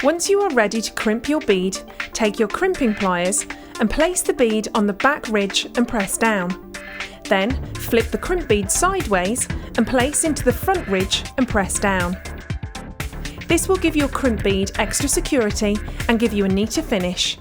Once you are ready to crimp your bead, take your crimping pliers and place the bead on the back ridge and press down. Then flip the crimp bead sideways and place into the front ridge and press down. This will give your crimp bead extra security and give you a neater finish.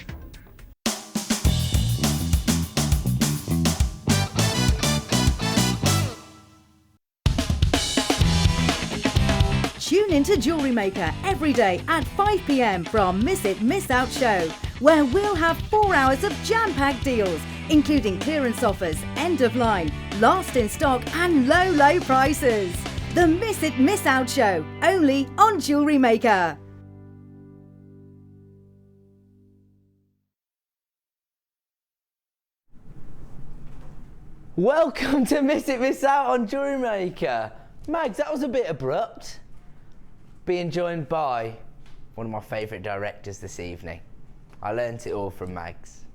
Tune into Jewellery Maker every day at 5 p.m. for our Miss It, Miss Out show, where we'll have 4 hours of jam-packed deals, including clearance offers, end of line, last in stock and low, low prices. The Miss It, Miss Out show, only on Jewellery Maker. Welcome to Miss It, Miss Out on Jewellery Maker. Mags, that was a bit abrupt. Being joined by one of my favourite directors this evening. I learnt it all from Mags.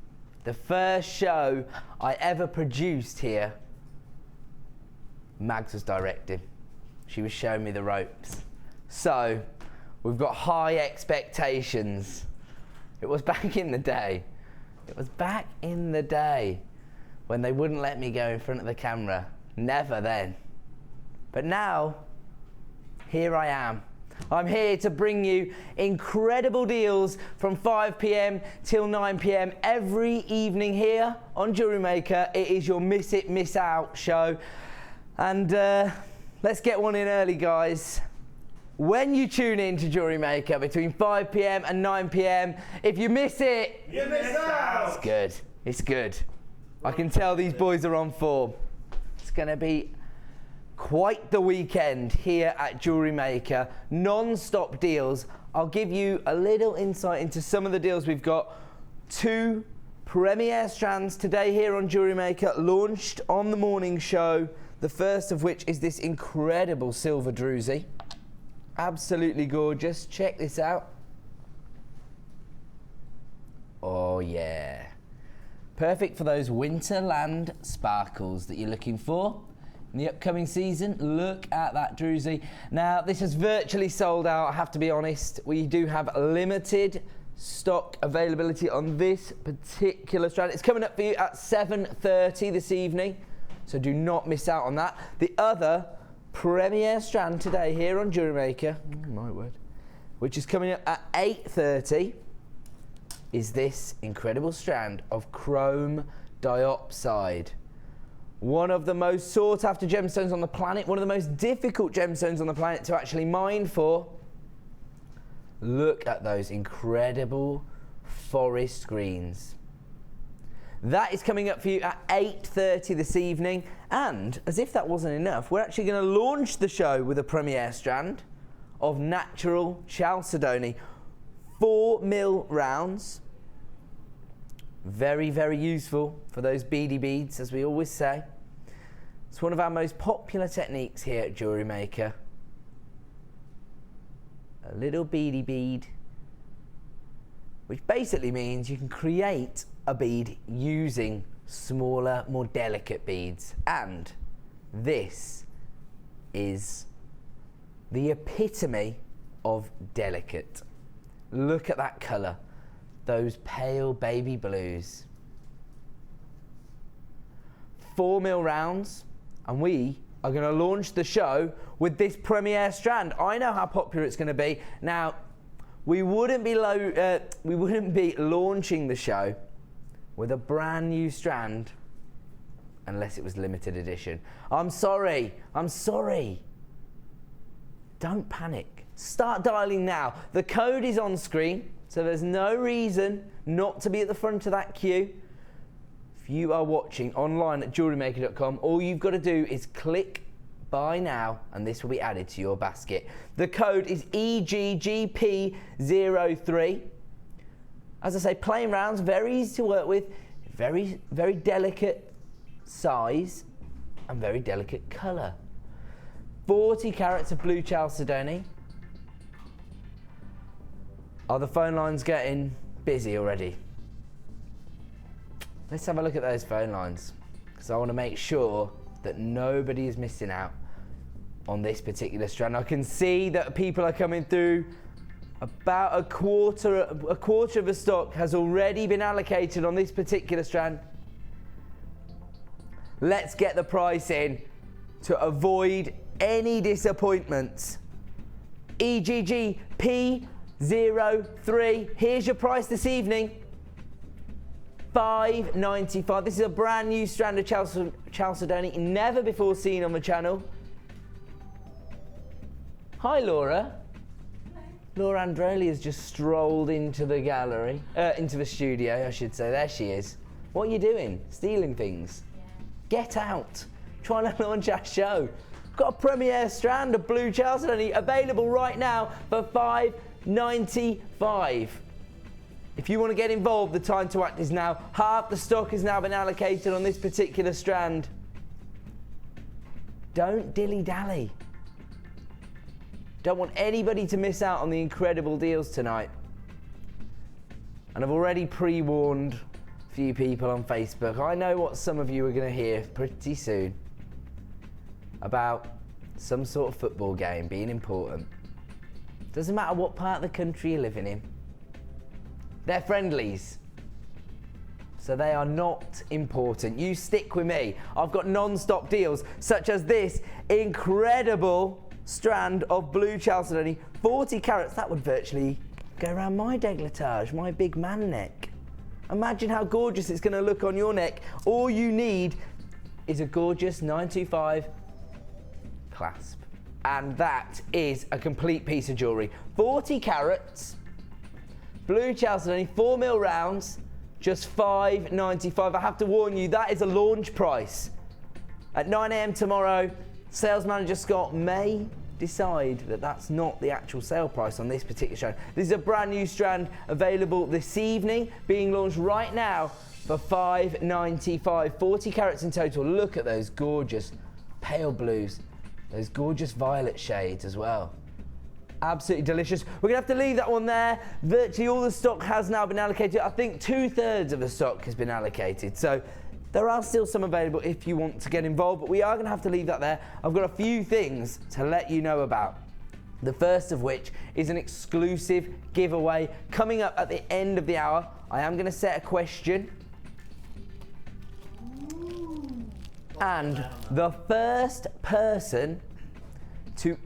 The first show I ever produced here, Mags was directing. She was showing me the ropes. So, we've got high expectations. It was back in the day. It was back in the day when they wouldn't let me go in front of the camera. Never then. But now, here I am. I'm here to bring you incredible deals from 5 p.m. till 9 p.m. every evening here on Jewellery Maker. It is your Miss It, Miss Out show. And let's get one in early, guys. When you tune in to Jewellery Maker between 5 p.m. and 9 p.m, if you miss it, you miss out. It's good. It's good. I can tell these boys are on form. It's going to be quite the weekend here at Jewellery Maker. Non-stop deals. I'll give you a little insight into some of the deals we've got. 2 premiere strands today here on Jewellery Maker, launched on the morning show. The first of which is this incredible silver druzy. Absolutely gorgeous. Check this out. Oh yeah. Perfect for those Winterland sparkles that you're looking for in the upcoming season. Look at that druzy. Now, this is virtually sold out, I have to be honest. We do have limited stock availability on this particular strand. It's coming up for you at 7:30 this evening, so do not miss out on that. The other premiere strand today here on Jewellery Maker, my word, which is coming up at 8:30, is this incredible strand of chrome diopside. One of the most sought after gemstones on the planet, one of the most difficult gemstones on the planet to actually mine for. Look at those incredible forest greens. That is coming up for you at 8:30 this evening. And as if that wasn't enough, we're actually going to launch the show with a premiere strand of natural chalcedony. 4mm rounds. Very, very useful for those beady beads, as we always say. It's one of our most popular techniques here at Jewellery Maker. A little beady bead, which basically means you can create a bead using smaller, more delicate beads. And this is the epitome of delicate. Look at that colour. Those pale baby blues. 4mm rounds, and we are going to launch the show with this premiere strand. I know how popular it's going to be. Now, we wouldn't be launching the show with a brand new strand unless it was limited edition. I'm sorry. Don't panic. Start dialing now. The code is on screen, so there's no reason not to be at the front of that queue. If you are watching online at JewelleryMaker.com, all you've got to do is click buy now, and this will be added to your basket. The code is EGGP03. As I say, plain rounds, very easy to work with, very, very delicate size, and very delicate colour. 40 carats of blue chalcedony. Are the phone lines getting busy already? Let's have a look at those phone lines, because I want to make sure that nobody is missing out on this particular strand. I can see that people are coming through About a quarter of the stock has already been allocated on this particular strand. Let's get the price in to avoid any disappointments. EGG P03. Here's your price this evening. $5.95. This is a brand new strand of chalcedony, never before seen on the channel. Hi, Laura. Hello. Laura Andrelli has just strolled into the gallery, into the studio, I should say. There she is. What are you doing? Stealing things? Yeah. Get out. Trying to launch our show. Got a premiere strand of blue chalcedony available right now for $5.95. If you want to get involved, the time to act is now. Half the stock has now been allocated on this particular strand. Don't dilly-dally. Don't want anybody to miss out on the incredible deals tonight. And I've already pre-warned a few people on Facebook. I know what some of you are going to hear pretty soon about some sort of football game being important. Doesn't matter what part of the country you're living in. They're friendlies, so they are not important. You stick with me. I've got non-stop deals, such as this incredible strand of blue chalcedony, 40 carats. That would virtually go around my décolletage, my big man neck. Imagine how gorgeous it's going to look on your neck. All you need is a gorgeous 925 clasp. And that is a complete piece of jewellery. 40 carats. Blue chalcedony, 4mm rounds, just $5.95. I have to warn you, that is a launch price. At 9 AM tomorrow, sales manager Scott may decide that that's not the actual sale price on this particular strand. This is a brand new strand available this evening, being launched right now for $5.95. 40 carats in total. Look at those gorgeous pale blues, those gorgeous violet shades as well. Absolutely delicious. We're going to have to leave that one there. Virtually all the stock has now been allocated. I think 2/3 of the stock has been allocated. So there are still some available if you want to get involved, but we are going to have to leave that there. I've got a few things to let you know about. The first of which is an exclusive giveaway coming up at the end of the hour. I am going to set a question. And the first person to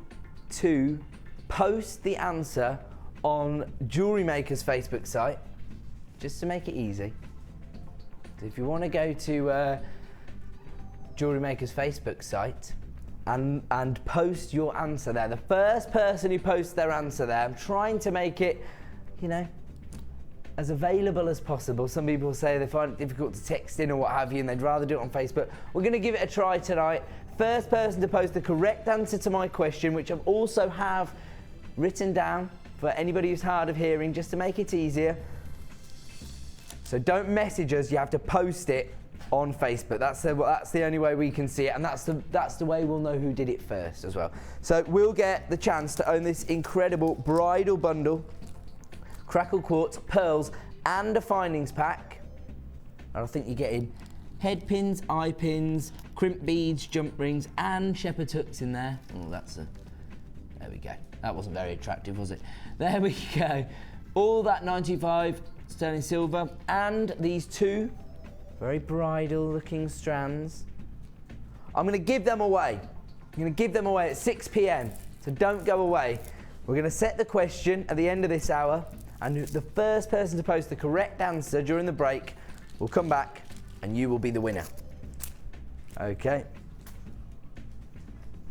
post the answer on JewelleryMaker's Facebook site, just to make it easy. So if you want to go to JewelleryMaker's Facebook site and post your answer there, the first person who posts their answer there, I'm trying to make it, you know, as available as possible. Some people say they find it difficult to text in or what have you, and they'd rather do it on Facebook. We're going to give it a try tonight. First person to post the correct answer to my question, which I also have written down for anybody who's hard of hearing, just to make it easier. So don't message us, you have to post it on Facebook. That's the only way we can see it, and that's the way we'll know who did it first as well. So we'll get the chance to own this incredible bridal bundle, crackle quartz, pearls, and a findings pack. And I think you're getting head pins, eye pins, crimp beads, jump rings, and shepherd hooks in there. Oh, there we go. That wasn't very attractive, was it? There we go. All that 925 sterling silver, and these two very bridal looking strands. I'm going to give them away. I'm going to give them away at 6 PM, so don't go away. We're going to set the question at the end of this hour, and the first person to post the correct answer during the break will come back and you will be the winner. Okay.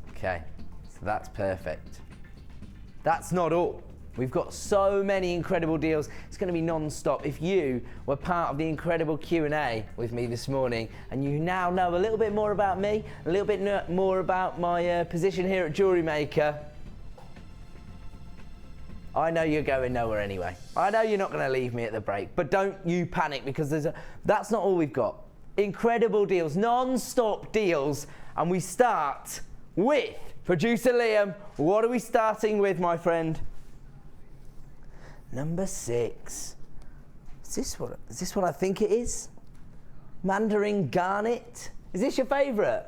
Okay, so that's perfect. That's not all. We've got so many incredible deals. It's going to be non-stop. If you were part of the incredible Q&A with me this morning, and you now know a little bit more about me, a little bit more about my position here at JewelleryMaker, I know you're going nowhere anyway. I know you're not going to leave me at the break, but don't you panic, because that's not all we've got. Incredible deals, non-stop deals, and we start with producer Liam. What are we starting with, my friend? Number 6. Is this what I think it is? Mandarin garnet. Is this your favourite?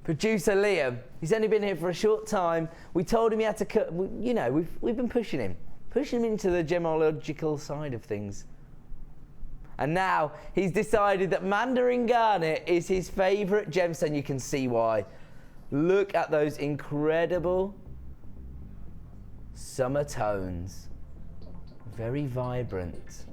Producer Liam, he's only been here for a short time. We told him he had to cut, you know, we've been pushing him into the gemological side of things. And now he's decided that Mandarin Garnet is his favourite gemstone. You can see why. Look at those incredible summer tones. Very vibrant.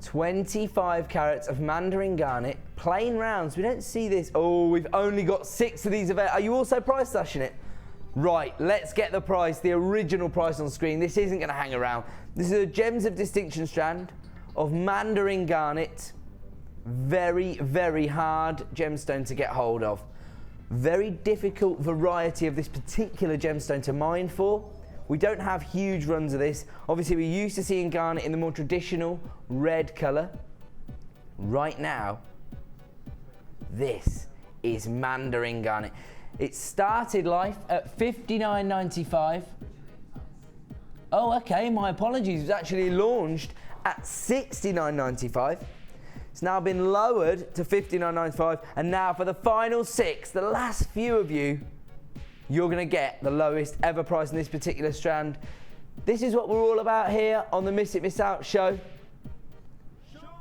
25 carats of Mandarin Garnet, plain rounds. We don't see this. Oh, we've only got 6 of these available. Are you also price slashing it? Right, let's get the price, the original price on screen. This isn't going to hang around. This is a Gems of Distinction strand of Mandarin Garnet. Very, very hard gemstone to get hold of. Very difficult variety of this particular gemstone to mine for. We don't have huge runs of this. Obviously, we're used to seeing garnet in the more traditional red colour. Right now, this is Mandarin Garnet. It started life at $59.95. Oh, okay, my apologies. It was actually launched at $69.95. It's now been lowered to $59.95. And now for the final 6, the last few of you, you're going to get the lowest ever price in this particular strand. This is what we're all about here on the Miss It, Miss Out show.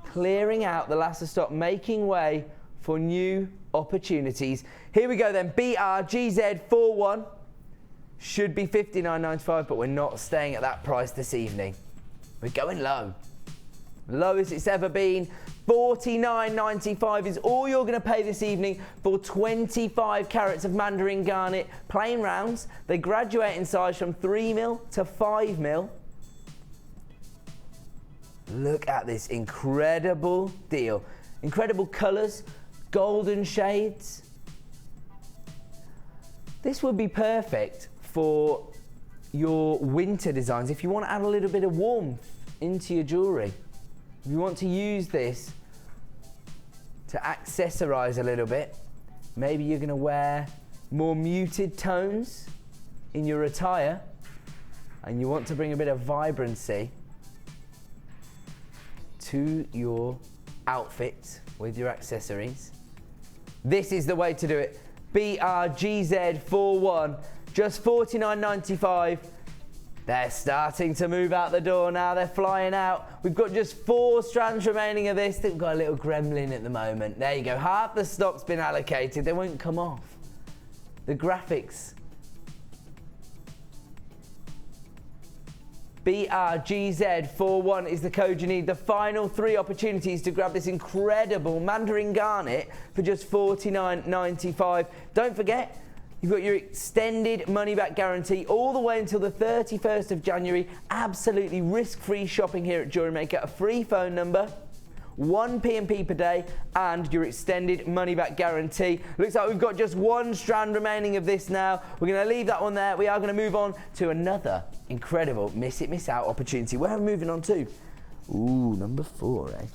Clearing out the last of stock, making way for new opportunities. Here we go then, BRGZ41 should be $59.95, but we're not staying at that price this evening. We're going low. Lowest it's ever been. $49.95 is all you're going to pay this evening for 25 carats of Mandarin Garnet, plain rounds. They graduate in size from 3mm to 5mm. Look at this incredible deal. Incredible colours, golden shades. This would be perfect for your winter designs if you want to add a little bit of warmth into your jewellery. If you want to use this to accessorise a little bit, maybe you're going to wear more muted tones in your attire and you want to bring a bit of vibrancy to your outfit with your accessories. This is the way to do it. BRGZ41, just $49.95. They're starting to move out the door now. They're flying out. We've got just 4 strands remaining of this. We've got a little gremlin at the moment. There you go. Half the stock's been allocated. They won't come off. The graphics. BRGZ41 is the code you need. The final 3 opportunities to grab this incredible Mandarin Garnet for just $49.95. Don't forget, you've got your extended money-back guarantee all the way until the 31st of January. Absolutely risk-free shopping here at JewelleryMaker. A free phone number, 1 P&P per day, and your extended money-back guarantee. Looks like we've got just 1 strand remaining of this now. We're going to leave that one there. We are going to move on to another incredible Miss It, Miss Out opportunity. Where are we moving on to? Ooh, number 4, eh?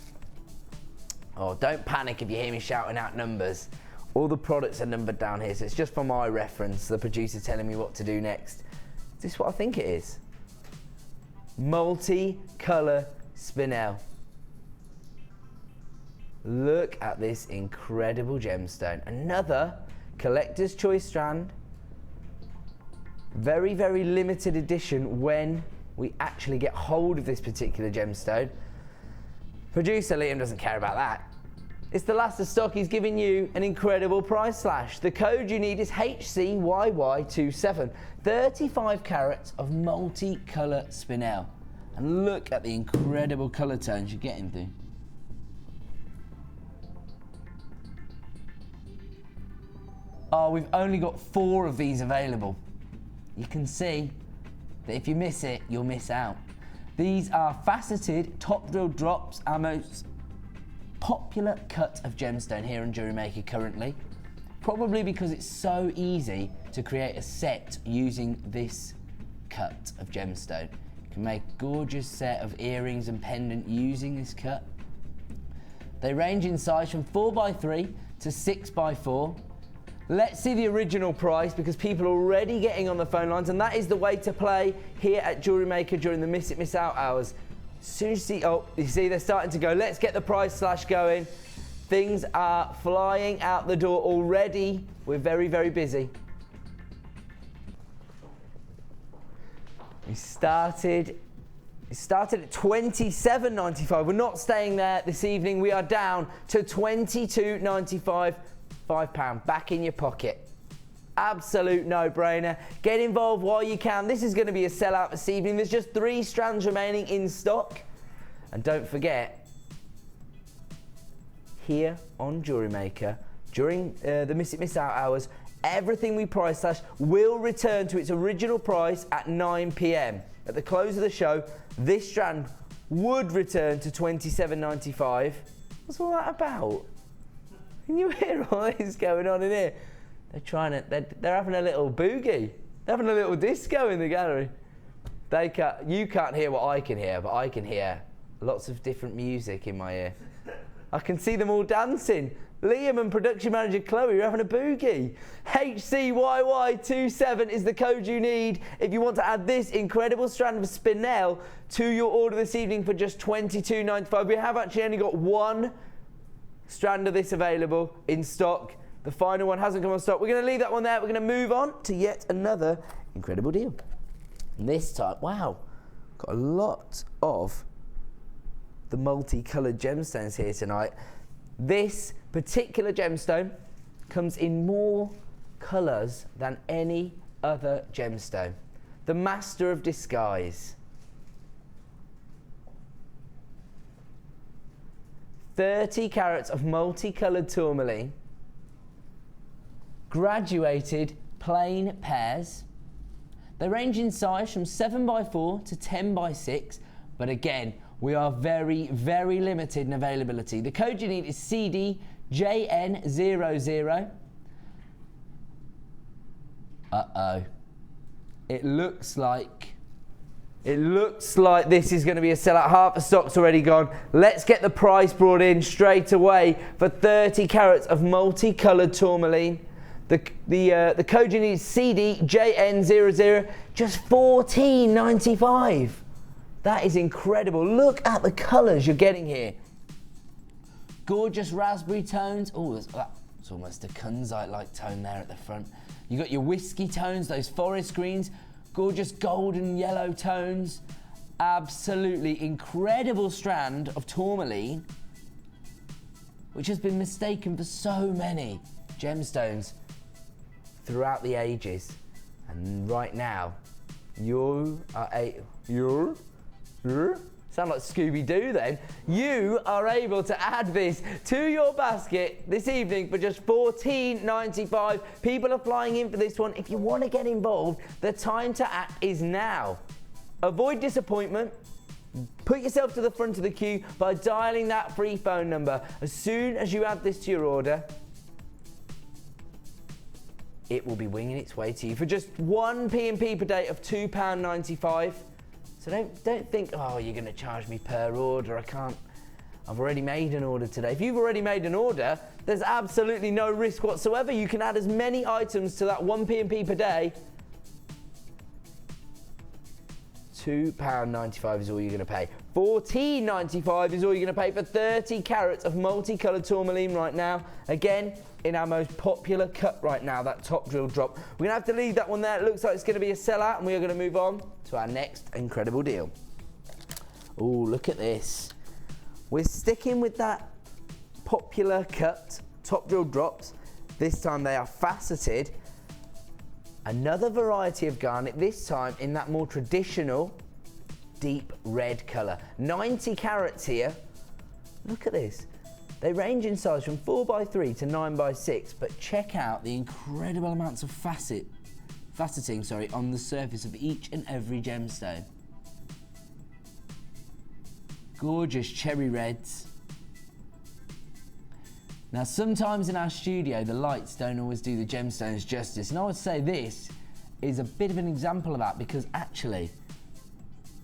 Oh, don't panic if you hear me shouting out numbers. All the products are numbered down here, so it's just for my reference. The producer's telling me what to do next. Is this what I think it is? Multi-colour spinel. Look at this incredible gemstone. Another collector's choice strand. Very, very limited edition when we actually get hold of this particular gemstone. Producer Liam doesn't care about that. It's the last of stock. He's giving you an incredible price slash. The code you need is HCYY27. 35 carats of multi-colour spinel. And look at the incredible colour tones you're getting through. Oh, we've only got 4 of these available. You can see that if you miss it, you'll miss out. These are faceted top drill drops, our most popular cut of gemstone here in JewelleryMaker currently. Probably because it's so easy to create a set using this cut of gemstone. You can make a gorgeous set of earrings and pendant using this cut. They range in size from 4x3 to 6x4. Let's see the original price because people are already getting on the phone lines, and that is the way to play here at JewelleryMaker during the Miss It, Miss Out hours. As soon as you see, oh, you see they're starting to go. Let's get the price slash going. Things are flying out the door already. We're very, very busy. It started at $27.95. We're not staying there this evening. We are down to $22.95. £5 back in your pocket. Absolute no-brainer. Get involved while you can. This is going to be a sellout this evening. There's just 3 strands remaining in stock. And don't forget, here on JewelleryMaker, during the Miss It Miss Out hours, everything we price slash will return to its original price at 9 p.m. At the close of the show, this strand would return to $27.95. What's all that about? Can you hear all this going on in here? They're having a little boogie. They're having a little disco in the gallery. You can't hear what I can hear, but I can hear lots of different music in my ear. I can see them all dancing. Liam and production manager Chloe are having a boogie. HCYY27 is the code you need if you want to add this incredible strand of spinel to your order this evening for just $22.95. We have actually only got 1 strand of this available in stock. The final one hasn't come on stock. We're going to leave that one there. We're going to move on to yet another incredible deal. And this time, wow, got a lot of the multicoloured gemstones here tonight. This particular gemstone comes in more colours than any other gemstone. The master of disguise. 30 carats of multicoloured tourmaline, graduated plain pairs. They range in size from 7x4 to 10x6, but again, we are very, very limited in availability. The code you need is CDJN00. Uh-oh. It looks like this is going to be a sellout. Half the stock's already gone. Let's get the price brought in straight away for 30 carats of multicoloured tourmaline. The code you need is CDJN00. Just $14.95. That is incredible. Look at the colours you're getting here. Gorgeous raspberry tones. Oh, that's almost a kunzite-like tone there at the front. You got your whiskey tones, those forest greens, gorgeous golden yellow tones. Absolutely incredible strand of tourmaline, which has been mistaken for so many gemstones throughout the ages. And right now, sound like Scooby-Doo then. You are able to add this to your basket this evening for just $14.95. People are flying in for this one. If you want to get involved, the time to act is now. Avoid disappointment. Put yourself to the front of the queue by dialing that free phone number. As soon as you add this to your order, it will be winging its way to you for just 1 P&P per day of £2.95. So don't think, oh, you're going to charge me per order. I've already made an order today. If you've already made an order, there's absolutely no risk whatsoever. You can add as many items to that 1 P&P per day. £2.95 is all you're going to pay. $14.95 is all you're going to pay for 30 carats of multicoloured tourmaline right now. Again, in our most popular cut right now, that top drill drop. We're going to have to leave that one there. It looks like it's going to be a sellout, and we are going to move on to our next incredible deal. Oh, look at this. We're sticking with that popular cut, top drill drops. This time they are faceted. Another variety of garnet, this time in that more traditional deep red colour. 90 carats here. Look at this. They range in size from 4x3 to 9x6, but check out the incredible amounts of faceting on the surface of each and every gemstone. Gorgeous cherry reds. Now, sometimes in our studio, the lights don't always do the gemstones justice, and I would say this is a bit of an example of that, because actually,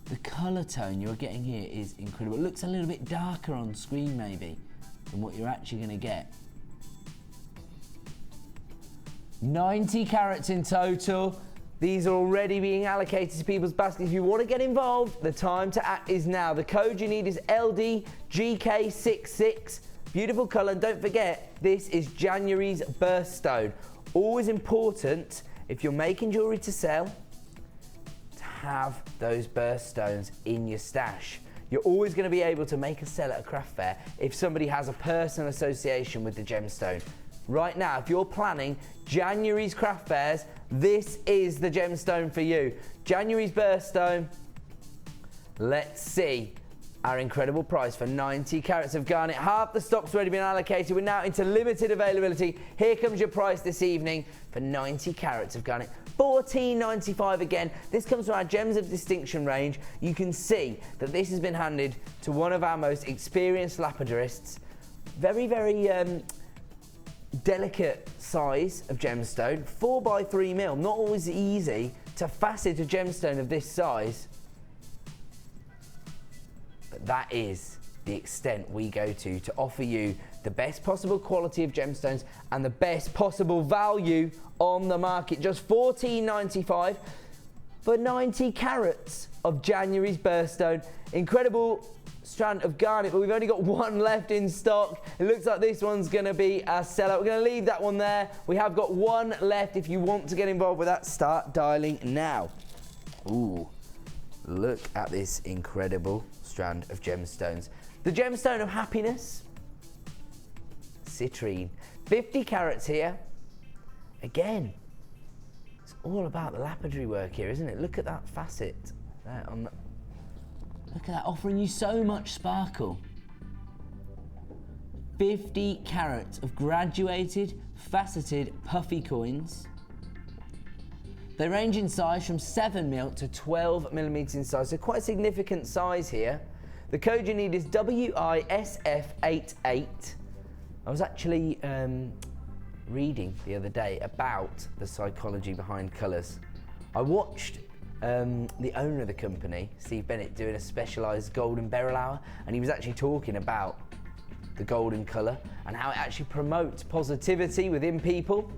the colour tone you're getting here is incredible. It looks a little bit darker on screen, maybe, than what you're actually going to get. 90 carats in total. These are already being allocated to people's baskets. If you want to get involved, the time to act is now. The code you need is LDGK66. Beautiful colour, and don't forget, this is January's birthstone. Always important, if you're making jewellery to sell, to have those birthstones in your stash. You're always going to be able to make a sell at a craft fair if somebody has a personal association with the gemstone. Right now, if you're planning January's craft fairs, this is the gemstone for you. January's birthstone. Let's see our incredible price for 90 carats of garnet. Half the stock's already been allocated. We're now into limited availability. Here comes your price this evening for 90 carats of garnet. $14.95 again. This comes from our Gems of Distinction range. You can see that this has been handed to one of our most experienced lapidarists. Very, very delicate size of gemstone, 4 by 3 mil. Not always easy to facet a gemstone of this size. But that is the extent we go to offer you the best possible quality of gemstones and the best possible value on the market. Just $14.95 for 90 carats of January's birthstone. Incredible strand of garnet, but we've only got one left in stock. It looks like this one's going to be a sellout. We're going to leave that one there. We have got one left. If you want to get involved with that, start dialing now. Ooh, look at this incredible strand of gemstones. The gemstone of happiness, citrine. 50 carats here. Again, it's all about the lapidary work here, isn't it? Look at that facet there on the, look at that, offering you so much sparkle. 50 carats of graduated, faceted, puffy coins. They range in size from 7mm to 12mm in size, so quite a significant size here. The code you need is WISF88. I was actually reading the other day about the psychology behind colours. I watched the owner of the company, Steve Bennett, doing a specialised golden beryl hour, and he was actually talking about the golden colour and how it actually promotes positivity within people.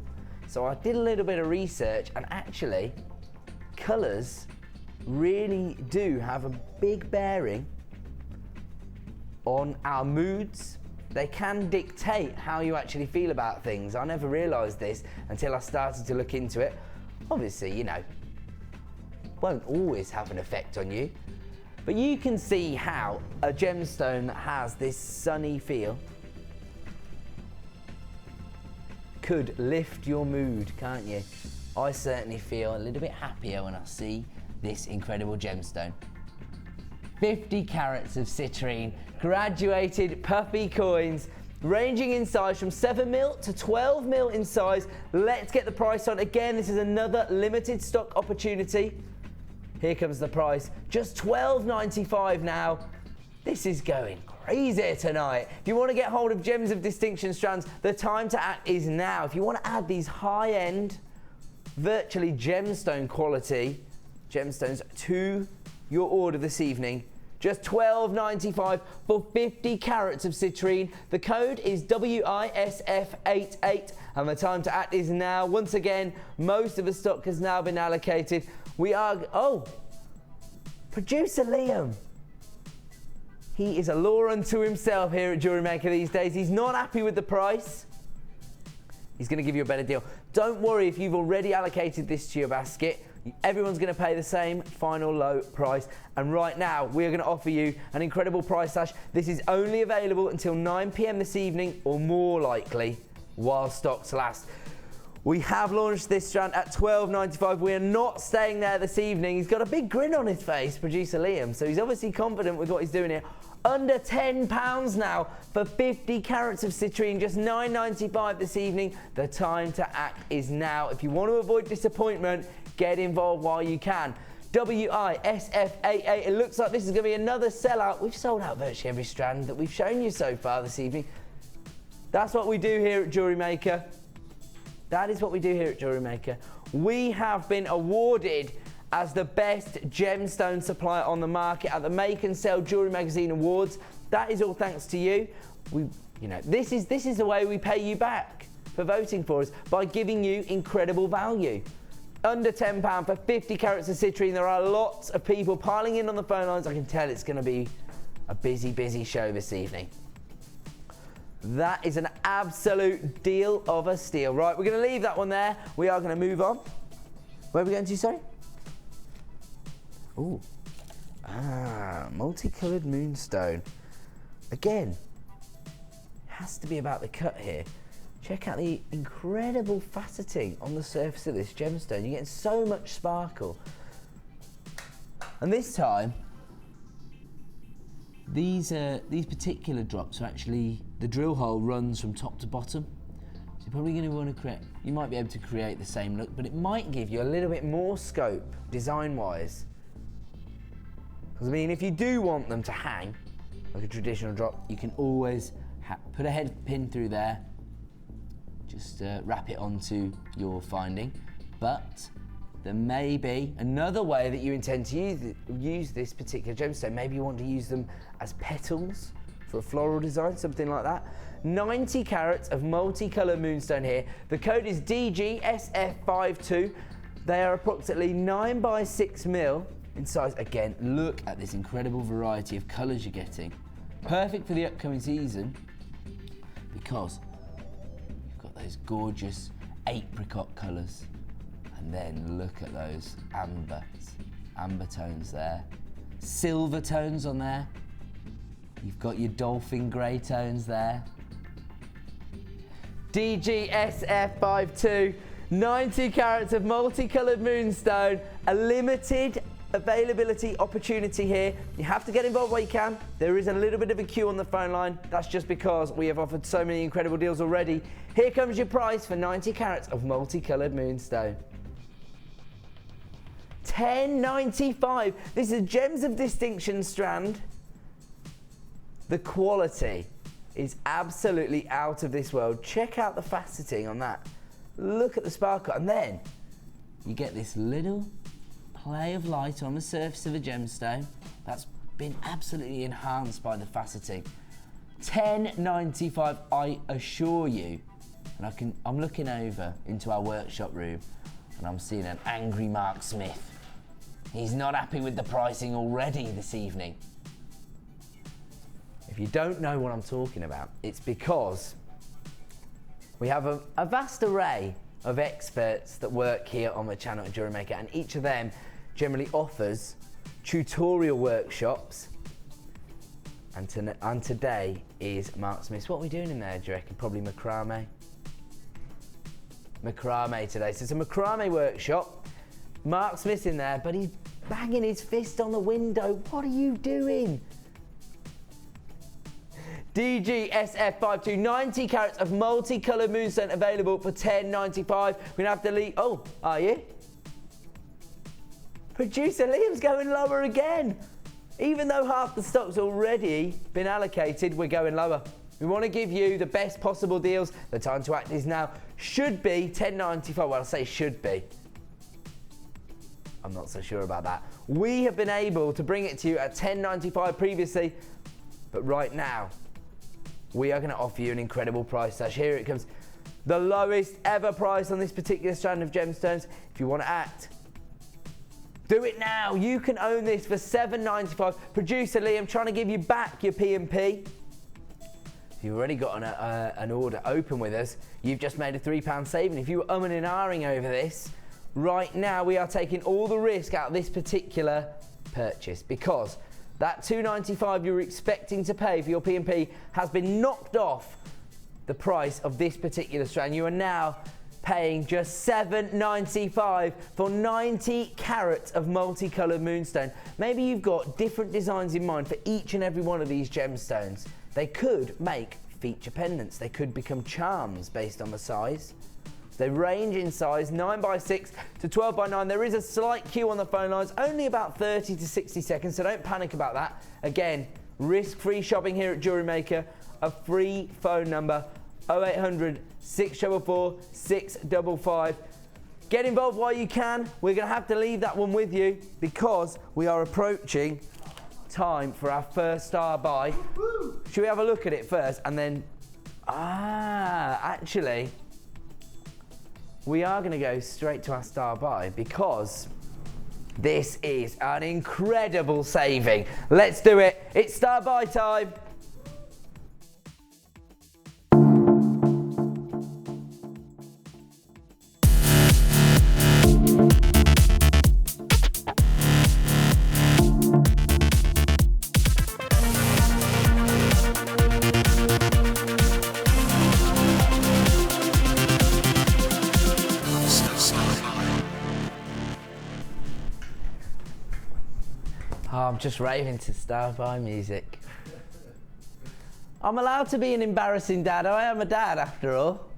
So I did a little bit of research, and actually colours really do have a big bearing on our moods. They can dictate how you actually feel about things. I never realised this until I started to look into it. Obviously, you know, won't always have an effect on you, but you can see how a gemstone that has this sunny feel could lift your mood, can't you? I certainly feel a little bit happier when I see this incredible gemstone. 50 carats of citrine, graduated puffy coins, ranging in size from 7mm to 12mm in size. Let's get the price on. Again, this is another limited stock opportunity. Here comes the price, just $12.95 now. This is going crazy tonight. If you want to get hold of Gems of Distinction strands, the time to act is now. If you want to add these high-end, virtually gemstone quality gemstones to your order this evening, just $12.95 for 50 carats of citrine. The code is WISF88 and the time to act is now. Once again, most of the stock has now been allocated. We are, oh, producer Liam. He is a law unto himself here at JewelleryMaker these days. He's not happy with the price. He's going to give you a better deal. Don't worry if you've already allocated this to your basket. Everyone's going to pay the same final low price. And right now, we're going to offer you an incredible price slash. This is only available until 9 p.m. this evening, or more likely, while stocks last. We have launched this strand at $12.95. We are not staying there this evening. He's got a big grin on his face, producer Liam, so he's obviously confident with what he's doing here. Under £10 now for 50 carats of citrine, just $9.95 this evening. The time to act is now. If you want to avoid disappointment, get involved while you can. WISF88. It looks like this is going to be another sellout. We've sold out virtually every strand that we've shown you so far this evening. That's what we do here at JewelleryMaker. That is what we do here at JewelleryMaker. We have been awarded as the best gemstone supplier on the market at the Make and Sell Jewellery Magazine Awards. That is all thanks to you. This is the way we pay you back for voting for us, by giving you incredible value. Under £10 for 50 carats of citrine. There are lots of people piling in on the phone lines. I can tell it's going to be a busy, busy show this evening. That is an absolute deal of a steal. Right, we're going to leave that one there. We are going to move on. Where are we going to, sorry? Ooh. Multicoloured moonstone. Again, has to be about the cut here. Check out the incredible faceting on the surface of this gemstone. You're getting so much sparkle. And this time, these particular drops are actually, the drill hole runs from top to bottom. So you're probably going to want to create, you might be able to create the same look, but it might give you a little bit more scope design-wise. Because I mean, if you do want them to hang, like a traditional drop, you can always put a head pin through there, just wrap it onto your finding. But there may be another way that you intend to use this particular gemstone. Maybe you want to use them as petals for a floral design, something like that. 90 carats of multicolour moonstone here. The code is DGSF52. They are approximately 9 by 6 mil in size. Again, look at this incredible variety of colours you're getting. Perfect for the upcoming season because you've got those gorgeous apricot colours. And then look at those amber tones there. Silver tones on there. You've got your dolphin grey tones there. DGSF52, 90 carats of multicoloured moonstone, a limited availability opportunity here. You have to get involved while you can. There is a little bit of a queue on the phone line. That's just because we have offered so many incredible deals already. Here comes your price for 90 carats of multicoloured moonstone. $10.95. This is Gems of Distinction strand. The quality is absolutely out of this world. Check out the faceting on that. Look at the sparkle. And then you get this little play of light on the surface of a gemstone. That's been absolutely enhanced by the faceting. $10.95, I assure you. And I'm looking over into our workshop room and I'm seeing an angry Mark Smith. He's not happy with the pricing already this evening. If you don't know what I'm talking about, it's because we have a vast array of experts that work here on the channel at JewelleryMaker, and each of them generally offers tutorial workshops. And today is Mark Smith. What are we doing in there, do you reckon? Probably macrame. Macrame today. So it's a macrame workshop. Mark Smith's in there, but he's banging his fist on the window. What are you doing? DGSF52, 90 carats of multicoloured moonstone available for $10.95. We're gonna have to leave. Oh, are you? Producer Liam's going lower again. Even though half the stock's already been allocated, we're going lower. We want to give you the best possible deals. The time to act is now. Should be $10.95. Well, I say should be. I'm not so sure about that. We have been able to bring it to you at $10.95 previously, but right now, we are going to offer you an incredible price slash. Here it comes. The lowest ever price on this particular strand of gemstones. If you want to act, do it now. You can own this for $7.95. Producer Liam trying to give you back your P&P. If you've already got an order open with us, you've just made a £3 saving. If you were umming and ahhing over this, right now we are taking all the risk out of this particular purchase because that $2.95 you were expecting to pay for your P&P has been knocked off the price of this particular strand. You are now paying just $7.95 for 90 carats of multicoloured moonstone. Maybe you've got different designs in mind for each and every one of these gemstones. They could make feature pendants. They could become charms based on the size. They range in size 9 by 6 to 12 by 9. There is a slight queue on the phone lines, only about 30 to 60 seconds, so don't panic about that. Again, risk-free shopping here at JewelleryMaker. A free phone number, 0800 644 655. Get involved while you can. We're going to have to leave that one with you because we are approaching time for our first star buy. Should we have a look at it first and then... actually... we are going to go straight to our star buy because this is an incredible saving. Let's do it. It's star buy time. I'm just raving to Star by music. I'm allowed to be an embarrassing dad. I am a dad after all.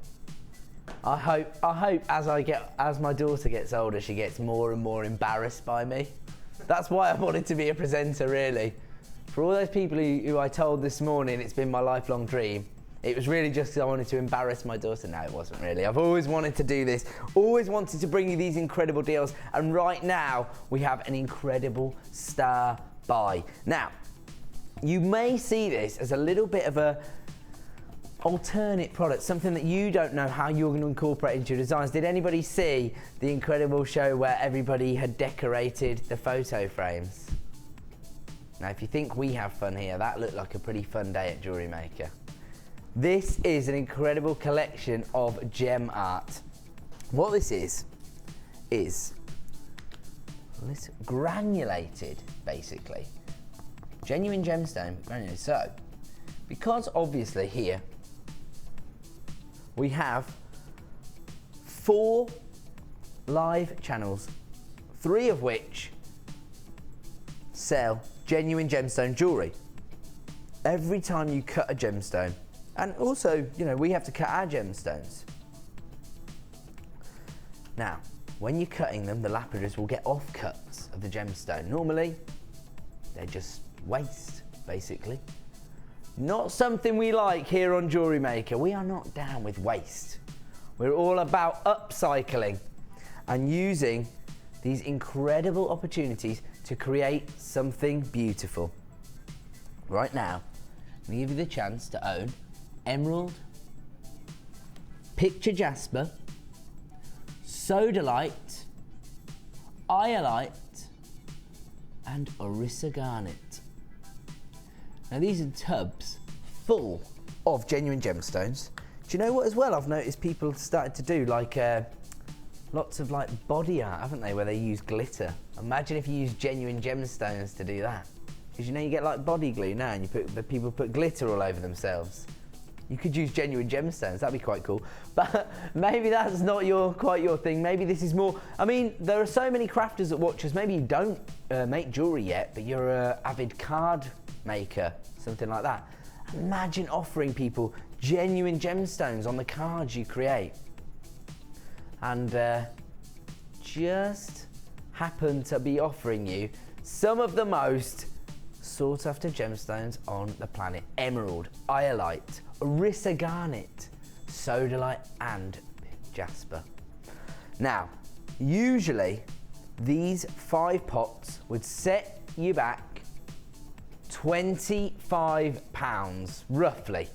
I hope as my daughter gets older, she gets more and more embarrassed by me. That's why I wanted to be a presenter, really. For all those people who I told this morning it's been my lifelong dream, it was really just because I wanted to embarrass my daughter. No, it wasn't really. I've always wanted to do this, always wanted to bring you these incredible deals, and right now we have an incredible Star buy. Now, you may see this as a little bit of a alternate product, something that you don't know how you're going to incorporate into your designs. Did anybody see the incredible show where everybody had decorated the photo frames? Now, if you think we have fun here, that looked like a pretty fun day at JewelleryMaker. This is an incredible collection of gem art. What this is this granulated, basically. Genuine gemstone, granulated. So, because obviously here we have 4 live channels, 3 of which sell genuine gemstone jewellery. Every time you cut a gemstone, and also, you know, we have to cut our gemstones. Now, when you're cutting them, the lapidaries will get offcuts of the gemstone. Normally, they're just waste, basically. Not something we like here on JewelleryMaker. We are not down with waste. We're all about upcycling and using these incredible opportunities to create something beautiful. Right now, I'm going to give you the chance to own emerald, picture jasper, sodalite, iolite, and orissa garnet. Now these are tubs full of genuine gemstones. Do you know what as well I've noticed people started to do, like lots of like body art, haven't they, where they use glitter. Imagine if you use genuine gemstones to do that. Because you know you get like body glue now and people put glitter all over themselves. You could use genuine gemstones, that'd be quite cool. But maybe that's not quite your thing. Maybe this is more, I mean, there are so many crafters that watch us. Maybe you don't make jewellery yet, but you're an avid card maker, something like that. Imagine offering people genuine gemstones on the cards you create. And just happen to be offering you some of the most sought after gemstones on the planet. Emerald, iolite, orissa garnet, sodalite and jasper. Now, usually these 5 pots would set you back £25 roughly.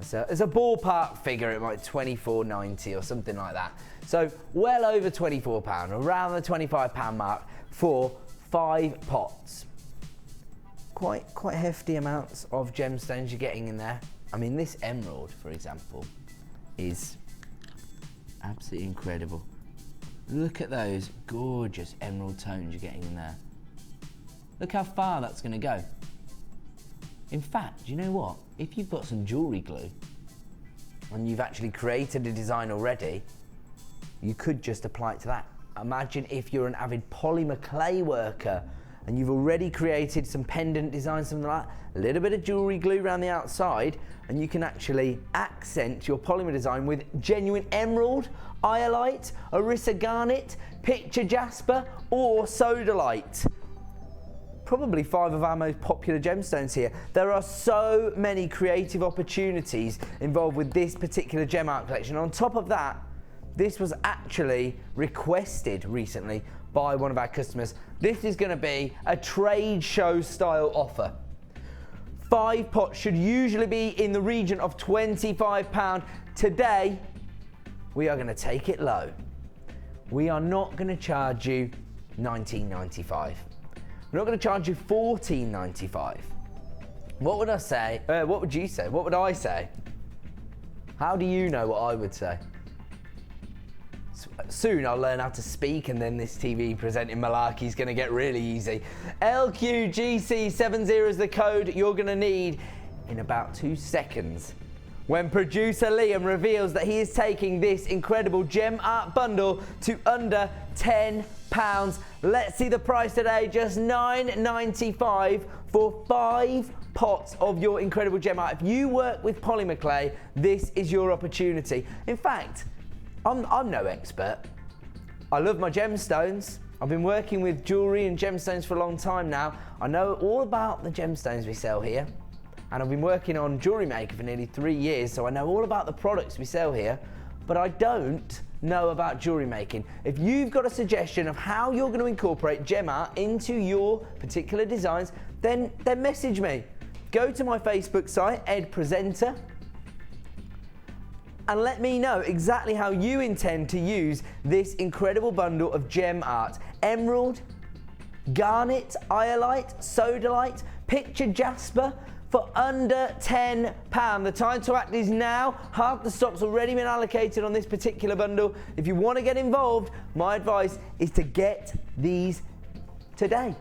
So as a ballpark figure, it might be £24.90 or something like that. So well over £24, around the £25 mark for 5 pots. Quite hefty amounts of gemstones you're getting in there. I mean, this emerald, for example, is absolutely incredible. Look at those gorgeous emerald tones you're getting in there. Look how far that's going to go. In fact, do you know what? If you've got some jewellery glue and you've actually created a design already, you could just apply it to that. Imagine if you're an avid polymer clay worker and you've already created some pendant designs, something like that, a little bit of jewellery glue around the outside, and you can actually accent your polymer design with genuine emerald, iolite, orissa garnet, picture jasper, or sodalite. Probably 5 of our most popular gemstones here. There are so many creative opportunities involved with this particular gem art collection. On top of that, this was actually requested recently by one of our customers. This is going to be a trade show style offer. 5 pots should usually be in the region of £25. Today, we are going to take it low. We are not going to charge you £19.95. We're not going to charge you £14.95. What would I say? What would you say? What would I say? How do you know what I would say? Soon I'll learn how to speak, and then this TV presenting malarkey is going to get really easy. LQGC70 is the code you're going to need in about 2 seconds when producer Liam reveals that he is taking this incredible gem art bundle to under £10. Let's see the price today, just £9.95 for 5 pots of your incredible gem art. If you work with polymer clay, this is your opportunity. In fact, I'm no expert. I love my gemstones. I've been working with jewellery and gemstones for a long time now. I know all about the gemstones we sell here. And I've been working on JewelleryMaker for nearly 3 years, so I know all about the products we sell here, but I don't know about jewellery making. If you've got a suggestion of how you're going to incorporate gem art into your particular designs, then message me. Go to my Facebook site, Ed Presenter, and let me know exactly how you intend to use this incredible bundle of gem art. Emerald, garnet, iolite, sodalite, picture jasper, for under £10. The time to act is now. Half the stock's already been allocated on this particular bundle. If you want to get involved, my advice is to get these today.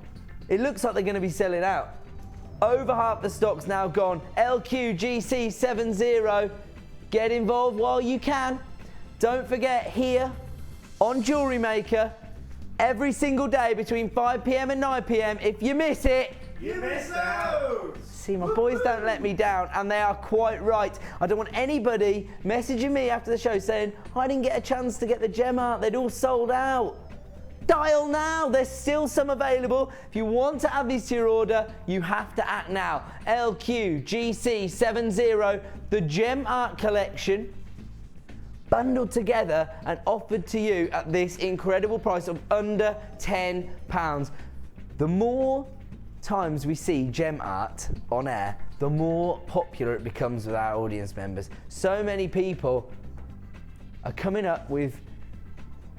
It looks like they're going to be selling out. Over half the stock's now gone. LQGC70. Get involved while you can. Don't forget, here on JewelleryMaker, every single day between 5 PM and 9 PM, if you miss it, you miss out! See, my boys don't let me down, and they are quite right. I don't want anybody messaging me after the show saying, I didn't get a chance to get the gem art, they'd all sold out. Dial now, there's still some available. If you want to add these to your order, you have to act now. LQGC70, the gem art collection, bundled together and offered to you at this incredible price of under £10. The more times we see gem art on air, the more popular it becomes with our audience members. So many people are coming up with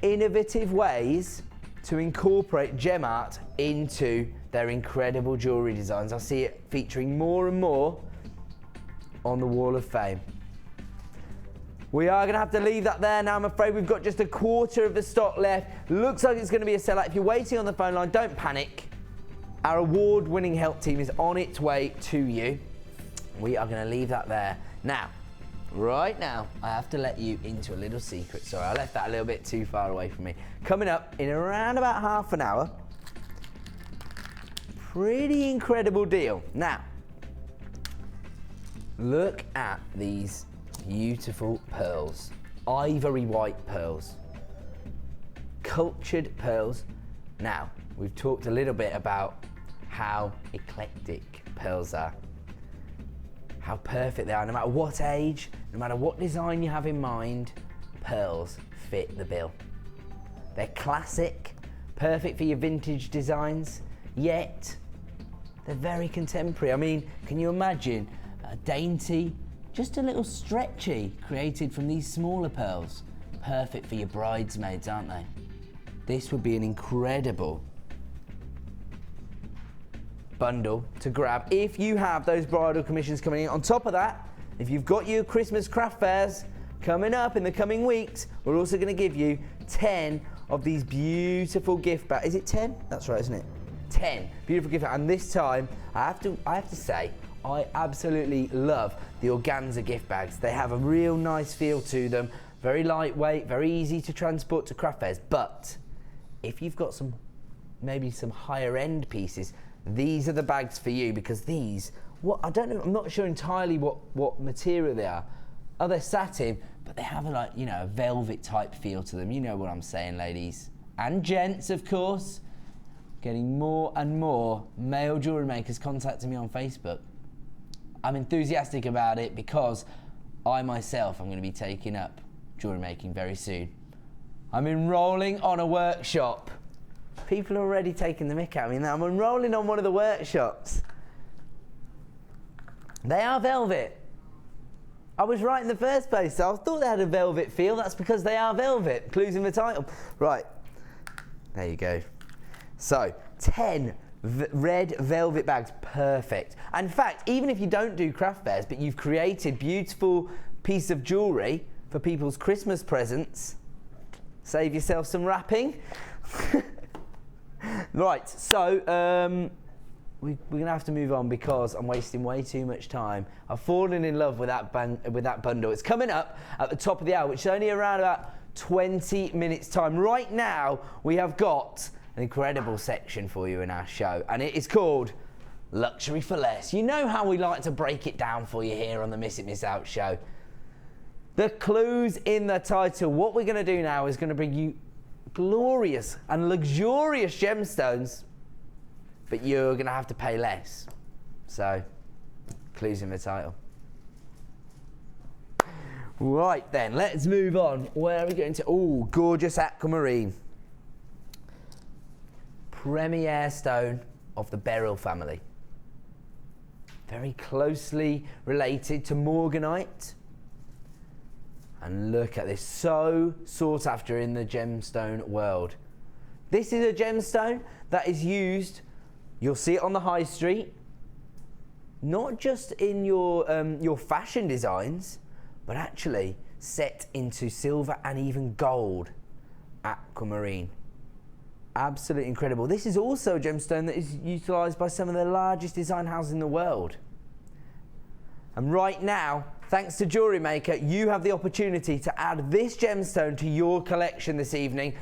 innovative ways to incorporate gem art into their incredible jewellery designs. I see it featuring more and more on the Wall of Fame. We are going to have to leave that there now. I'm afraid we've got just a quarter of the stock left. Looks like it's going to be a sellout. If you're waiting on the phone line, don't panic. Our award-winning help team is on its way to you. We are going to leave that there. Now, right now, I have to let you into a little secret. Sorry, I left that a little bit too far away from me. Coming up in around about half an hour, pretty incredible deal. Now, look at these beautiful pearls. Ivory white pearls. Cultured pearls. Now, we've talked a little bit about how eclectic pearls are. How perfect they are. No matter what age, no matter what design you have in mind, pearls fit the bill. They're classic, perfect for your vintage designs, yet they're very contemporary. I mean, can you imagine a dainty, just a little stretchy, created from these smaller pearls? Perfect for your bridesmaids, aren't they? This would be an incredible bundle to grab if you have those bridal commissions coming in. On top of that, if you've got your Christmas craft fairs coming up in the coming weeks, we're also going to give you 10 of these beautiful gift bags. Is it 10? That's right, isn't it? 10 beautiful gift bags. And this time, I have to say, I absolutely love the organza gift bags. They have a real nice feel to them, very lightweight, very easy to transport to craft fairs. But if you've got maybe some higher end pieces, these are the bags for you, because these, I don't know, I'm not sure entirely what material they are. Oh, they're satin, but they have a velvet type feel to them. You know what I'm saying, ladies and gents, of course. Getting more and more male jewellery makers contacting me on Facebook. I'm enthusiastic about it because I myself am going to be taking up jewellery making very soon. I'm enrolling on a workshop. People are already taking the mick out of me now. I'm enrolling on one of the workshops. They are velvet. I was right in the first place, so I thought they had a velvet feel. That's because they are velvet. Clues in the title. Right, there you go. So, 10 red velvet bags, perfect. And in fact, even if you don't do craft fairs, but you've created beautiful piece of jewellery for people's Christmas presents, save yourself some wrapping. Right, so we're going to have to move on because I'm wasting way too much time. I've fallen in love with that bundle. It's coming up at the top of the hour, which is only around about 20 minutes time. Right now, we have got an incredible section for you in our show, and it is called Luxury for Less. You know how we like to break it down for you here on the Miss It Miss Out show. The clues in the title. What we're going to do now is going to bring you glorious and luxurious gemstones, but you're going to have to pay less. So, clues in the title. Right then, let's move on. Where are we going to? Oh, gorgeous aquamarine. Premier stone of the beryl family. Very closely related to morganite. And look at this, so sought after in the gemstone world. This is a gemstone that is used, you'll see it on the high street, not just in your fashion designs, but actually set into silver and even gold aquamarine. Absolutely incredible. This is also a gemstone that is utilised by some of the largest design houses in the world. And right now, thanks to JewelleryMaker, you have the opportunity to add this gemstone to your collection this evening.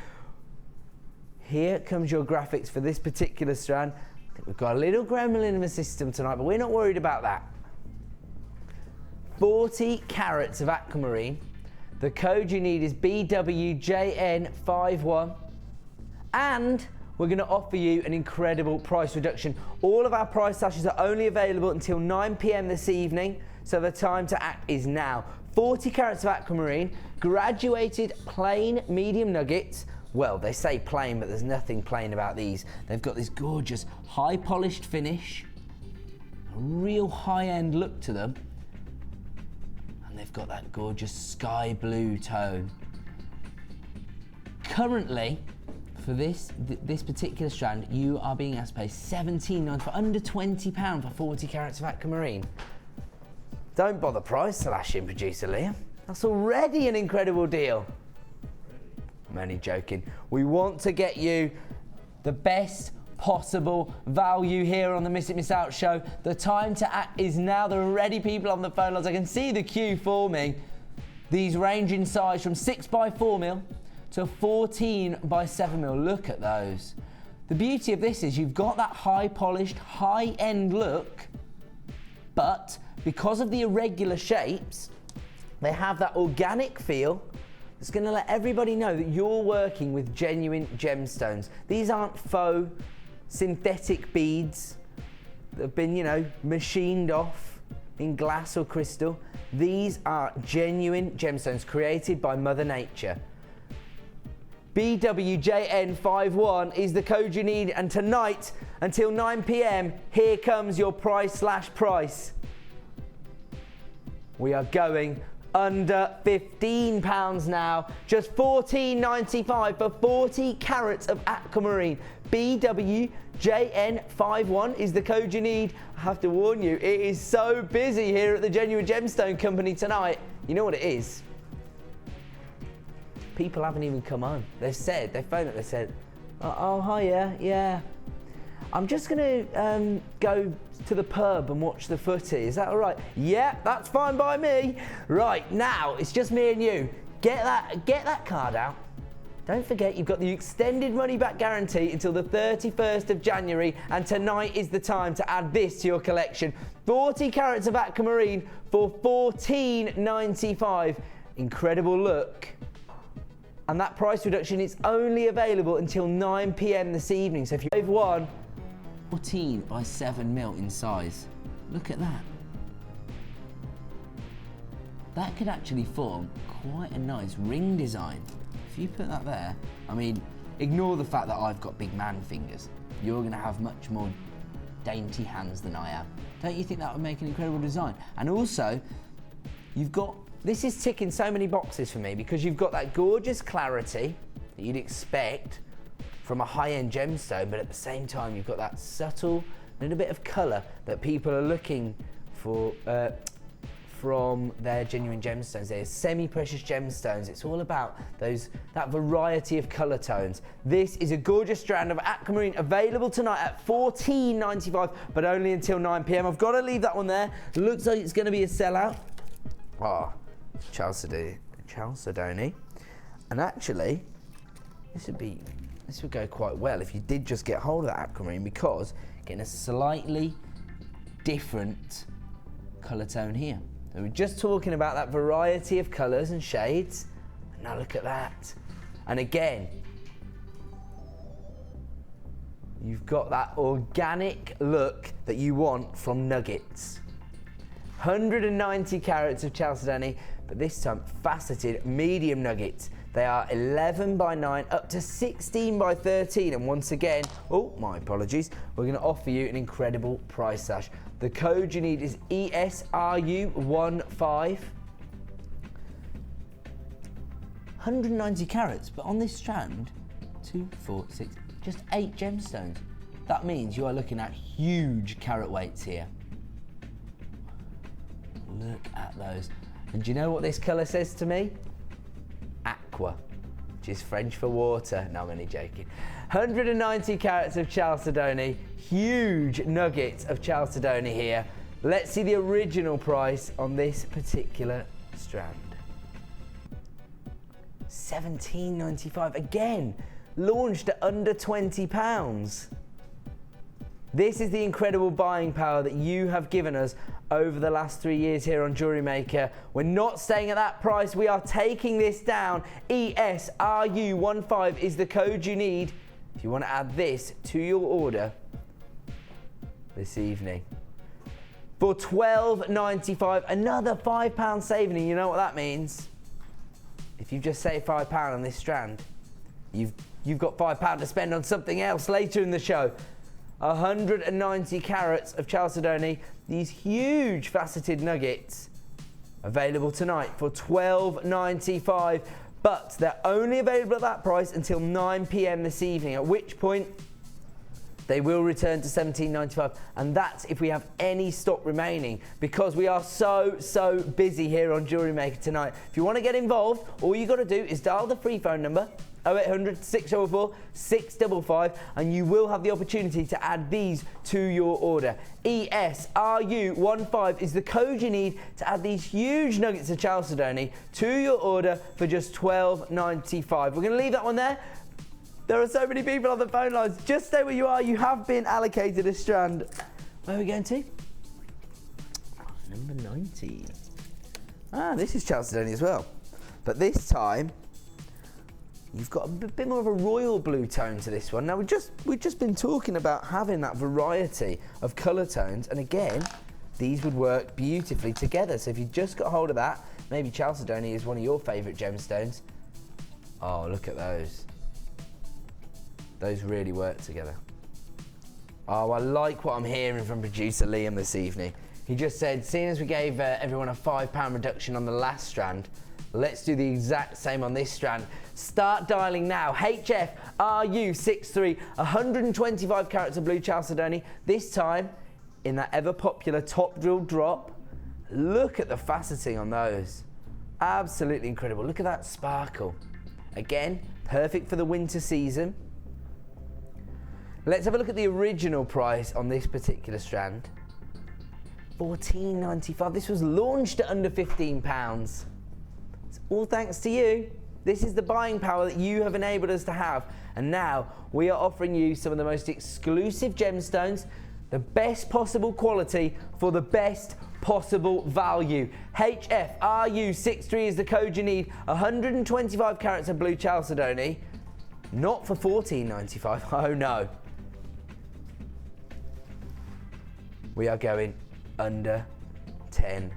Here comes your graphics for this particular strand. I think we've got a little gremlin in the system tonight, but we're not worried about that. 40 carats of aquamarine. The code you need is BWJN51. And we're going to offer you an incredible price reduction. All of our price slashes are only available until 9 p.m. this evening, so the time to act is now. 40 carats of aquamarine, graduated plain medium nuggets. Well, they say plain, but there's nothing plain about these. They've got this gorgeous high polished finish, a real high-end look to them, and they've got that gorgeous sky blue tone. Currently, for this particular strand, you are being asked to pay $17.95 for under £20 for 40 carats of aquamarine. Don't bother price slashing, producer Liam. That's already an incredible deal. I'm only joking. We want to get you the best possible value here on the Miss It Miss Out show. The time to act is now. There are already people on the phone lines. I can see the queue forming. These range in size from 6x4mm to 14x7mm. Look at those. The beauty of this is you've got that high polished, high end look, but because of the irregular shapes, they have that organic feel. It's going to let everybody know that you're working with genuine gemstones. These aren't faux synthetic beads that have been, machined off in glass or crystal. These are genuine gemstones created by Mother Nature. BWJN51 is the code you need, and tonight until 9 p.m, here comes your price. We are going under £15 now, just $14.95 for 40 carats of aquamarine. BWJN51 is the code you need. I have to warn you, it is so busy here at the Genuine Gemstone Company tonight. You know what it is? People haven't even come home. They phoned up, they said, oh, hiya, yeah. I'm just gonna go to the pub and watch the footy. Is that all right? Yeah, that's fine by me. Right, now it's just me and you. Get that card out. Don't forget you've got the extended money back guarantee until the 31st of January, and tonight is the time to add this to your collection. 40 carats of aquamarine for $14.95. Incredible look. And that price reduction is only available until 9 p.m. this evening. So if you have one, 14x7mm in size. Look at that. That could actually form quite a nice ring design. If you put that there, I mean, ignore the fact that I've got big man fingers. You're going to have much more dainty hands than I am. Don't you think that would make an incredible design? And also, this is ticking so many boxes for me because you've got that gorgeous clarity that you'd expect from a high-end gemstone, but at the same time you've got that subtle little bit of colour that people are looking for from their genuine gemstones. They're semi-precious gemstones. It's all about that variety of colour tones. This is a gorgeous strand of aquamarine available tonight at $14.95, but only until 9 p.m. I've got to leave that one there. Looks like it's going to be a sellout. Ah, Chalcedony. And actually, this would go quite well if you did just get hold of that aquamarine, because getting a slightly different colour tone here. So we're just talking about that variety of colours and shades. And now look at that. And again, you've got that organic look that you want from nuggets. 190 carats of chalcedony, but this time faceted medium nuggets. They are 11 by 9 up to 16 by 13. And once again, oh, my apologies, we're going to offer you an incredible price slash. The code you need is ESRU15. 190 carats, but on this strand, 2, 4, 6, just 8 gemstones. That means you are looking at huge carat weights here. Look at those. And do you know what this colour says to me? Aqua, which is French for water. No, I'm only joking. 190 carats of chalcedony, huge nuggets of chalcedony here. Let's see the original price on this particular strand. $17.95, again, launched at under £20. This is the incredible buying power that you have given us over the last 3 years here on Jewellery Maker. We're not staying at that price. We are taking this down. ESRU15 is the code you need if you want to add this to your order this evening. For $12.95, another £5 saving. And you know what that means? If you just save £5 on this strand, you've got £5 to spend on something else later in the show. 190 carats of chalcedony, these huge faceted nuggets, available tonight for $12.95, but they're only available at that price until 9 p.m. this evening, at which point they will return to $17.95, and that's if we have any stock remaining, because we are so busy here on Jewellery Maker tonight. If you want to get involved, all you got to do is dial the free phone number 0800 604 655, and you will have the opportunity to add these to your order. ESRU15 is the code you need to add these huge nuggets of chalcedony to your order for just $12.95. We're going to leave that one there. There are so many people on the phone lines. Just stay where you are. You have been allocated a strand. Where are we going to? Number 19. Ah, this is chalcedony as well. But this time, you've got a bit more of a royal blue tone to this one. Now, we've just been talking about having that variety of colour tones, and again, these would work beautifully together. So if you just got hold of that, maybe chalcedony is one of your favourite gemstones. Oh, look at those. Those really work together. Oh, I like what I'm hearing from producer Liam this evening. He just said, seeing as we gave everyone a £5 reduction on the last strand, let's do the exact same on this strand. Start dialing now. HFRU63, 125 carats of blue chalcedony. This time in that ever popular top drill drop. Look at the faceting on those. Absolutely incredible. Look at that sparkle. Again, perfect for the winter season. Let's have a look at the original price on this particular strand. $14.95. This was launched at under £15. It's all thanks to you. This is the buying power that you have enabled us to have. And now we are offering you some of the most exclusive gemstones, the best possible quality for the best possible value. HFRU63 is the code you need. 125 carats of blue chalcedony. Not for $14.95. Oh no. We are going under £10.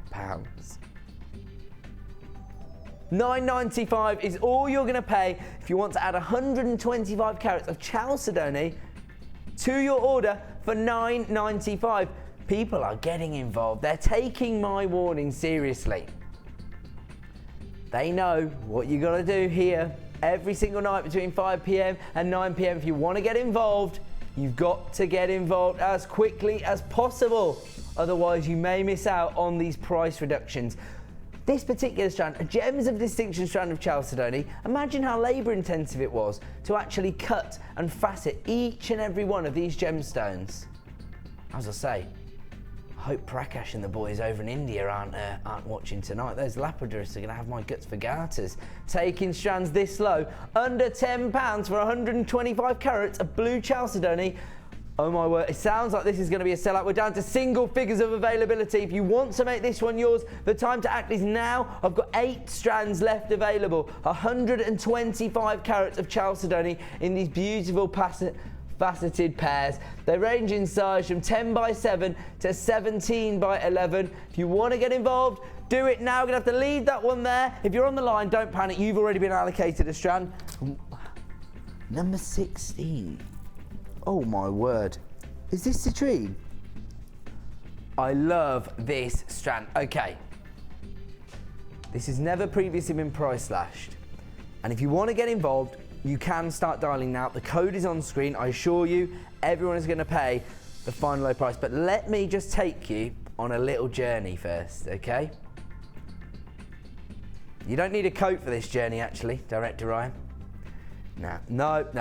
$9.95 is all you're going to pay if you want to add 125 carats of chalcedony to your order for $9.95. People are getting involved. They're taking my warning seriously. They know what you got to do here every single night between 5 p.m. and 9 p.m. If you want to get involved, you've got to get involved as quickly as possible. otherwise you may miss out on these price reductions. This particular strand, a Gems of Distinction strand of chalcedony, imagine how labour intensive it was to actually cut and facet each and every one of these gemstones. As I say, I hope Prakash and the boys over in India aren't watching tonight. Those lapidarists are going to have my guts for garters. Taking strands this low, under £10 for 125 carats of blue chalcedony. Oh my word, it sounds like this is going to be a sellout. We're down to single figures of availability. If you want to make this one yours, the time to act is now. I've got 8 strands left available. 125 carats of chalcedony in these beautiful faceted pairs. They range in size from 10 by 7 to 17 by 11. If you want to get involved, do it now. We're going to have to leave that one there. If you're on the line, don't panic. You've already been allocated a strand. Number 16. Oh my word. Is this citrine? I love this strand. Okay. This has never previously been price slashed. And if you want to get involved, you can start dialing now. The code is on screen. I assure you, everyone is going to pay the final low price. But let me just take you on a little journey first, okay? You don't need a coat for this journey, actually, Director Ryan. No, none of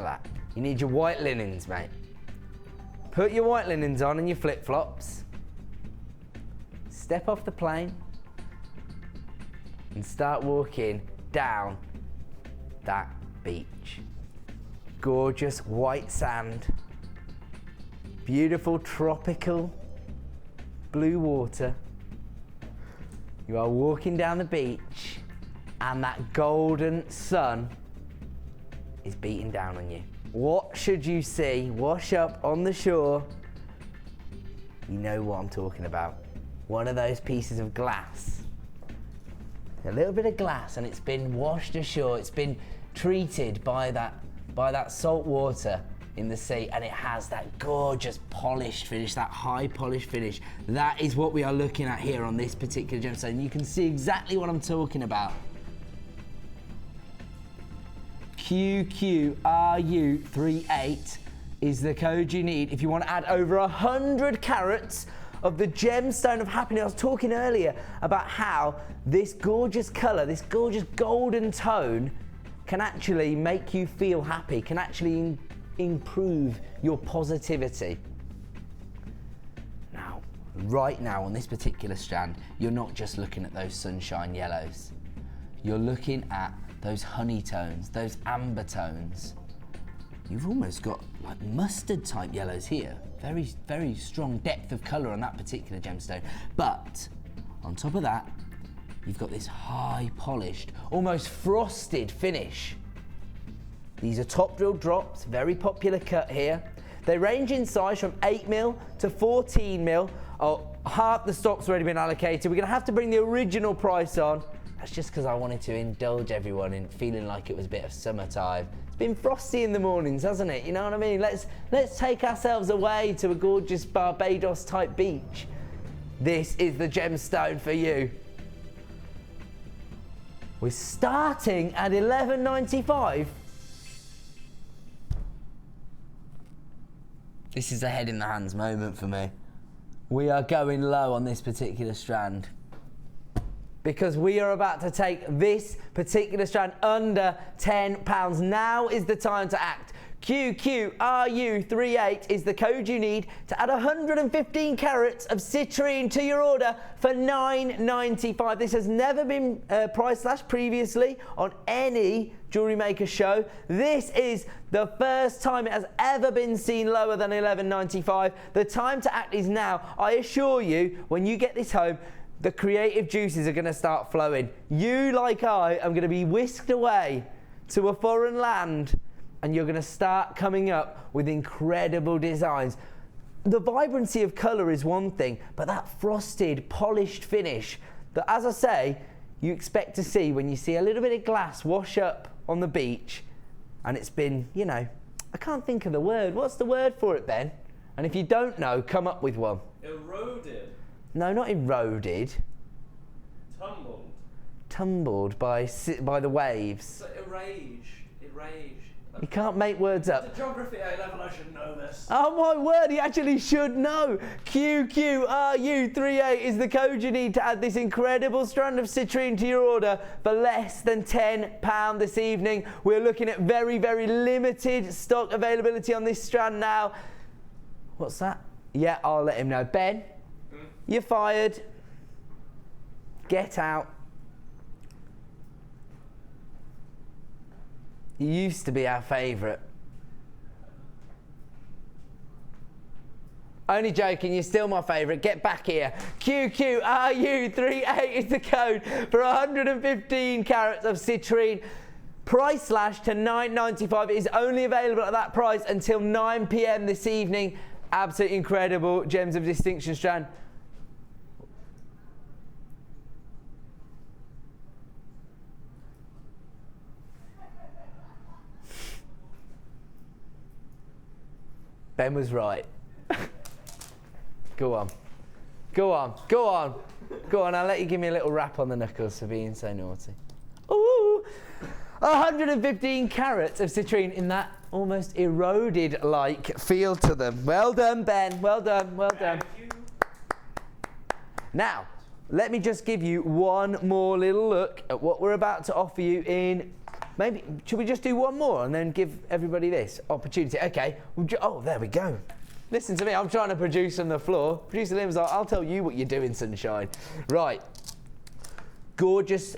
that. You need your white linens, mate. Put your white linens on and your flip-flops. Step off the plane and start walking down that beach. Gorgeous white sand, beautiful tropical blue water. You are walking down the beach and that golden sun is beating down on you. What should you see wash up on the shore? You know what I'm talking about. One of those pieces of glass. A little bit of glass, and it's been washed ashore. It's been treated by that salt water in the sea, and it has that gorgeous polished finish, that high polished finish. That is what we are looking at here on this particular gemstone. You can see exactly what I'm talking about. QQRU38 is the code you need if you want to add over 100 carats of the gemstone of happiness. I was talking earlier about how this gorgeous colour, this gorgeous golden tone can actually make you feel happy, can actually improve your positivity. Now, right now on this particular strand, you're not just looking at those sunshine yellows. You're looking at those honey tones, those amber tones. You've almost got like mustard type yellows here. Very, very strong depth of colour on that particular gemstone. But on top of that, you've got this high polished, almost frosted finish. These are top drill drops, very popular cut here. They range in size from 8mm to 14mm. Oh, half the stock's already been allocated. We're gonna have to bring the original price on. That's just because I wanted to indulge everyone in feeling like it was a bit of summertime. It's been frosty in the mornings, hasn't it? You know what I mean? Let's take ourselves away to a gorgeous Barbados type beach. This is the gemstone for you. We're starting at $11.95. This is a head in the hands moment for me. We are going low on this particular strand, because we are about to take this particular strand under £10. Now is the time to act. QQRU38 is the code you need to add 115 carats of citrine to your order for $9.95. This has never been price slashed previously on any Jewellery Maker show. This is the first time it has ever been seen lower than $11.95. The time to act is now. I assure you, when you get this home, the creative juices are going to start flowing. You, like I, am going to be whisked away to a foreign land, and you're going to start coming up with incredible designs. The vibrancy of colour is one thing, but that frosted, polished finish that, as I say, you expect to see when you see a little bit of glass wash up on the beach, and it's been, you know, I can't think of the word. What's the word for it, Ben? And if you don't know, come up with one. Eroded. No, not eroded. Tumbled. Tumbled by the waves. So erased. You can't make words up. At geography A level, I should know this. Oh my word, he actually should know. QQRU38 is the code you need to add this incredible strand of citrine to your order for less than £10 this evening. We're looking at very, very limited stock availability on this strand now. What's that? Yeah, I'll let him know. Ben, you're fired. Get out. You used to be our favourite. Only joking, you're still my favourite. Get back here. QQRU38 is the code for 115 carats of citrine. Price slash to $9.95. It is only available at that price until 9 PM this evening. Absolutely incredible Gems of Distinction strand. Ben was right. Go on. Go on. Go on. Go on, I'll let you give me a little rap on the knuckles for being so naughty. Ooh! 115 carats of citrine in that almost eroded-like feel to them. Well done, Ben. Well done. Well done. Now, let me just give you one more little look at what we're about to offer you in... Maybe, should we just do one more and then give everybody this opportunity? Okay. Oh, there we go. Listen to me. I'm trying to produce on the floor. Producer Liam's like, I'll tell you what you're doing, sunshine. Right. Gorgeous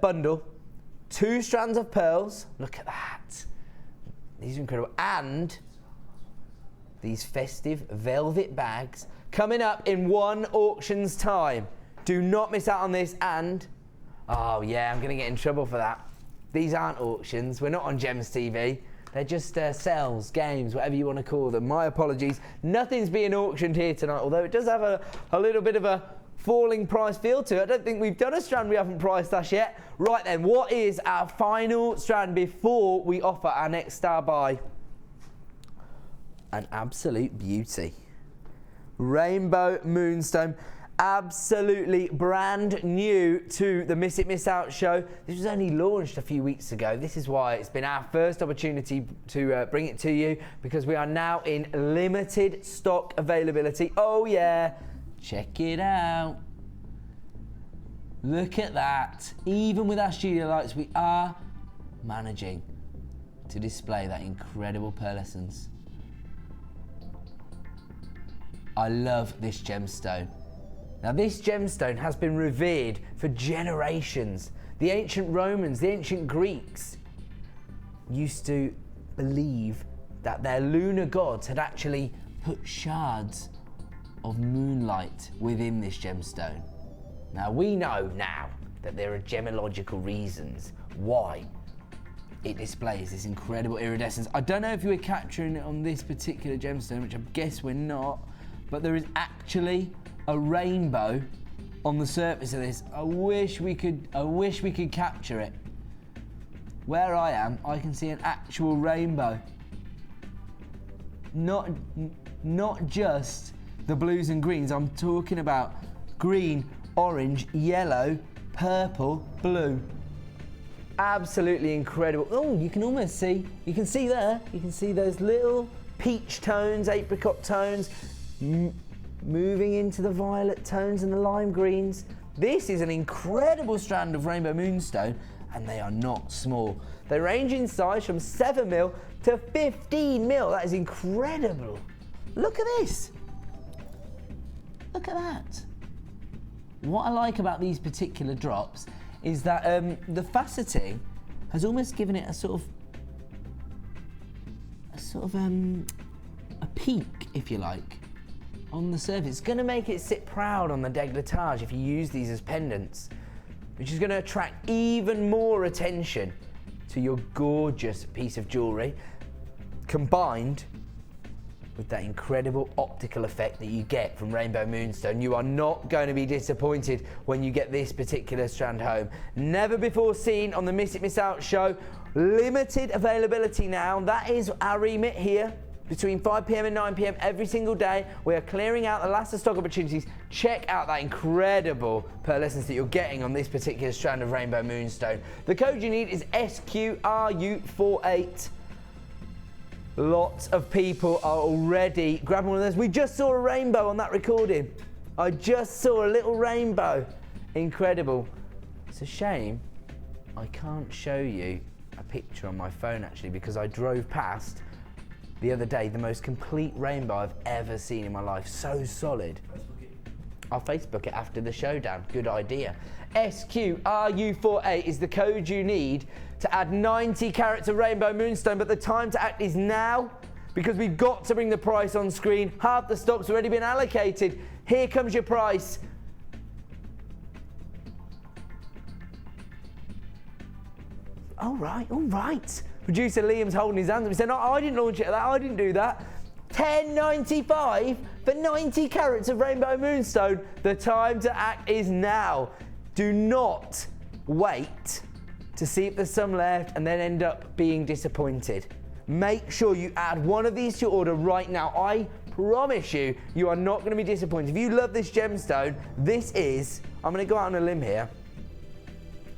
bundle. 2 strands of pearls. Look at that. These are incredible. And these festive velvet bags coming up in one auction's time. Do not miss out on this. And, oh yeah, I'm going to get in trouble for that. These aren't auctions. We're not on Gems TV. They're just sales, games, whatever you want to call them. My apologies. Nothing's being auctioned here tonight, although it does have a little bit of a falling price feel to it. I don't think we've done a strand we haven't priced us yet. Right then, what is our final strand before we offer our next star buy? An absolute beauty. Rainbow Moonstone. Absolutely brand new to the Miss It Miss Out show. This was only launched a few weeks ago. This is why it's been our first opportunity to bring it to you, because we are now in limited stock availability. Oh yeah, check it out. Look at that. Even with our studio lights, we are managing to display that incredible pearlescence. I love this gemstone. Now this gemstone has been revered for generations. The ancient Romans, the ancient Greeks used to believe that their lunar gods had actually put shards of moonlight within this gemstone. Now we know now that there are gemological reasons why it displays this incredible iridescence. I don't know if we're capturing it on this particular gemstone, which I guess we're not, but there is actually a rainbow on the surface of this. I wish we could capture it. Where I am, I can see an actual rainbow. Not just the blues and greens. I'm talking about green, orange, yellow, purple, blue. Absolutely incredible. Oh, you can almost see, you can see there, you can see those little peach tones, apricot tones, moving into the violet tones and the lime greens. This is an incredible strand of Rainbow Moonstone, and they are not small. They range in size from 7mm to 15mm. That is incredible. Look at this. Look at that. What I like about these particular drops is that the faceting has almost given it a peak, if you like, on the surface. It's going to make it sit proud on the décolletage if you use these as pendants, which is going to attract even more attention to your gorgeous piece of jewellery, combined with that incredible optical effect that you get from Rainbow Moonstone. You are not going to be disappointed when you get this particular strand home. Never before seen on the Miss It Miss Out show. Limited availability now. That is our remit here between 5 p.m. and 9 p.m. every single day. We are clearing out the last of stock opportunities. Check out that incredible pearlescence that you're getting on this particular strand of rainbow moonstone. The code you need is SQRU48. Lots of people are already grabbing one of those. We just saw a rainbow on that recording. I just saw a little rainbow. Incredible. It's a shame I can't show you a picture on my phone actually, because I drove past the other day the most complete rainbow I've ever seen in my life. So solid. I'll Facebook it after the showdown. Good idea. SQRU48 is the code you need to add 90 carats of rainbow moonstone, but the time to act is now, because we've got to bring the price on screen. Half the stock's already been allocated. Here comes your price. All right. Producer Liam's holding his hands up. He said, no, I didn't launch it at that. I didn't do that. $10.95 for 90 carats of rainbow moonstone. The time to act is now. Do not wait to see if there's some left and then end up being disappointed. Make sure you add one of these to your order right now. I promise you, you are not going to be disappointed. If you love this gemstone, this is, I'm going to go out on a limb here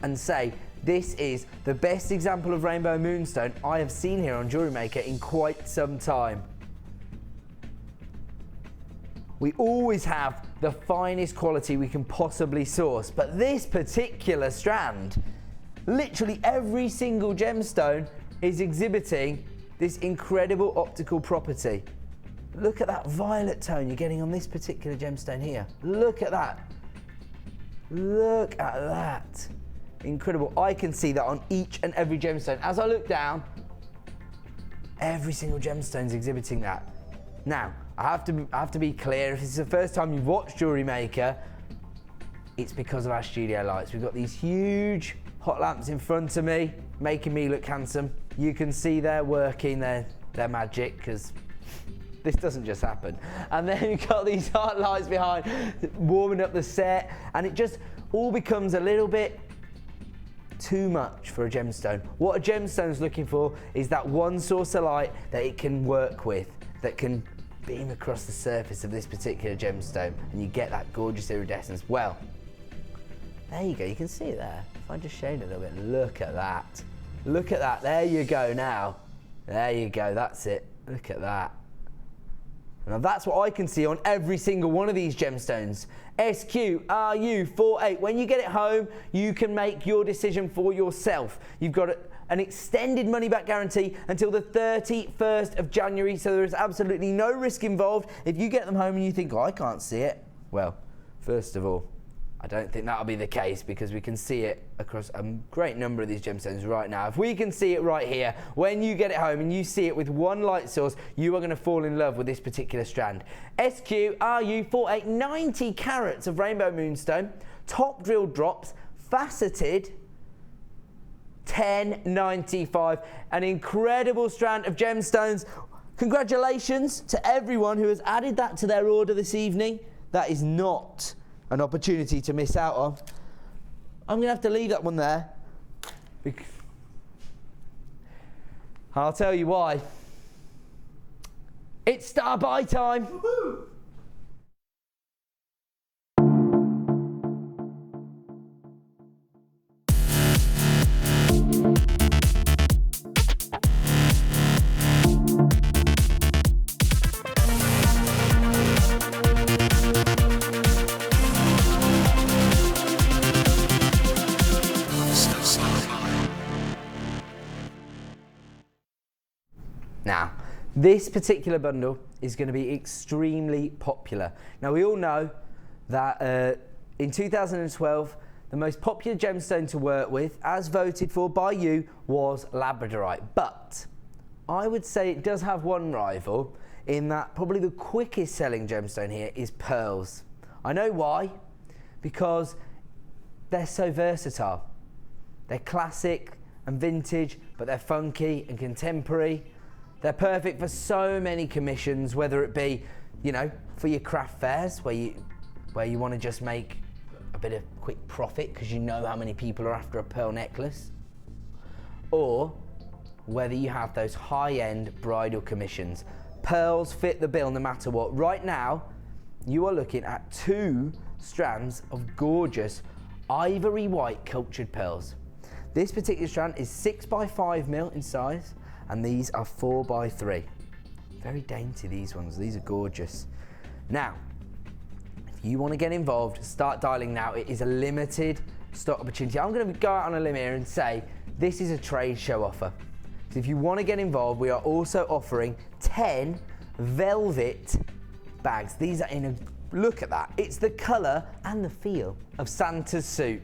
and say, this is the best example of rainbow moonstone I have seen here on JewelleryMaker in quite some time. We always have the finest quality we can possibly source, but this particular strand, literally every single gemstone is exhibiting this incredible optical property. Look at that violet tone you're getting on this particular gemstone here. Look at that. Look at that. Incredible. I can see that on each and every gemstone. As I look down, every single gemstone is exhibiting that. Now, I have to be clear, if this is the first time you've watched JewelleryMaker, it's because of our studio lights. We've got these huge hot lamps in front of me, making me look handsome. You can see they're working their magic, because this doesn't just happen. And then you've got these hot lights behind, warming up the set, and it just all becomes a little bit too much for a gemstone. What a gemstone's looking for is that one source of light that it can work with, that can beam across the surface of this particular gemstone, and you get that gorgeous iridescence. Well, there you go, you can see it there. If I just shade it a little bit, look at that. Look at that, there you go now. There you go, that's it. Look at that. Now that's what I can see on every single one of these gemstones. SQRU48. When you get it home, you can make your decision for yourself. You've got an extended money back guarantee until the 31st of January, so there is absolutely no risk involved. If you get them home and you think, oh, I can't see it, well, first of all, I don't think that'll be the case, because we can see it across a great number of these gemstones right now. If we can see it right here, when you get it home and you see it with one light source, you are going to fall in love with this particular strand. SQRU48, 90 carats of rainbow moonstone, top drilled drops, faceted, $10.95. An incredible strand of gemstones. Congratulations to everyone who has added that to their order this evening. That is not an opportunity to miss out on. I'm going to have to leave that one there. I'll tell you why. It's star buy time. Woo-hoo. Now, this particular bundle is going to be extremely popular. Now, we all know that in 2012, the most popular gemstone to work with, as voted for by you, was labradorite. But I would say it does have one rival, in that probably the quickest selling gemstone here is pearls. I know why, because they're so versatile. They're classic and vintage, but they're funky and contemporary. They're perfect for so many commissions, whether it be, you know, for your craft fairs where you want to just make a bit of quick profit because you know how many people are after a pearl necklace, or whether you have those high-end bridal commissions. Pearls fit the bill no matter what. Right now, you are looking at 2 strands of gorgeous ivory white cultured pearls. This particular strand is 6 by 5 mil in size, and these are 4 by 3. Very dainty, these ones. These are gorgeous. Now, if you want to get involved, start dialing now. It is a limited stock opportunity. I'm going to go out on a limb here and say this is a trade show offer. So if you want to get involved, we are also offering 10 velvet bags. These are in a, look at that. It's the colour and the feel of Santa's suit.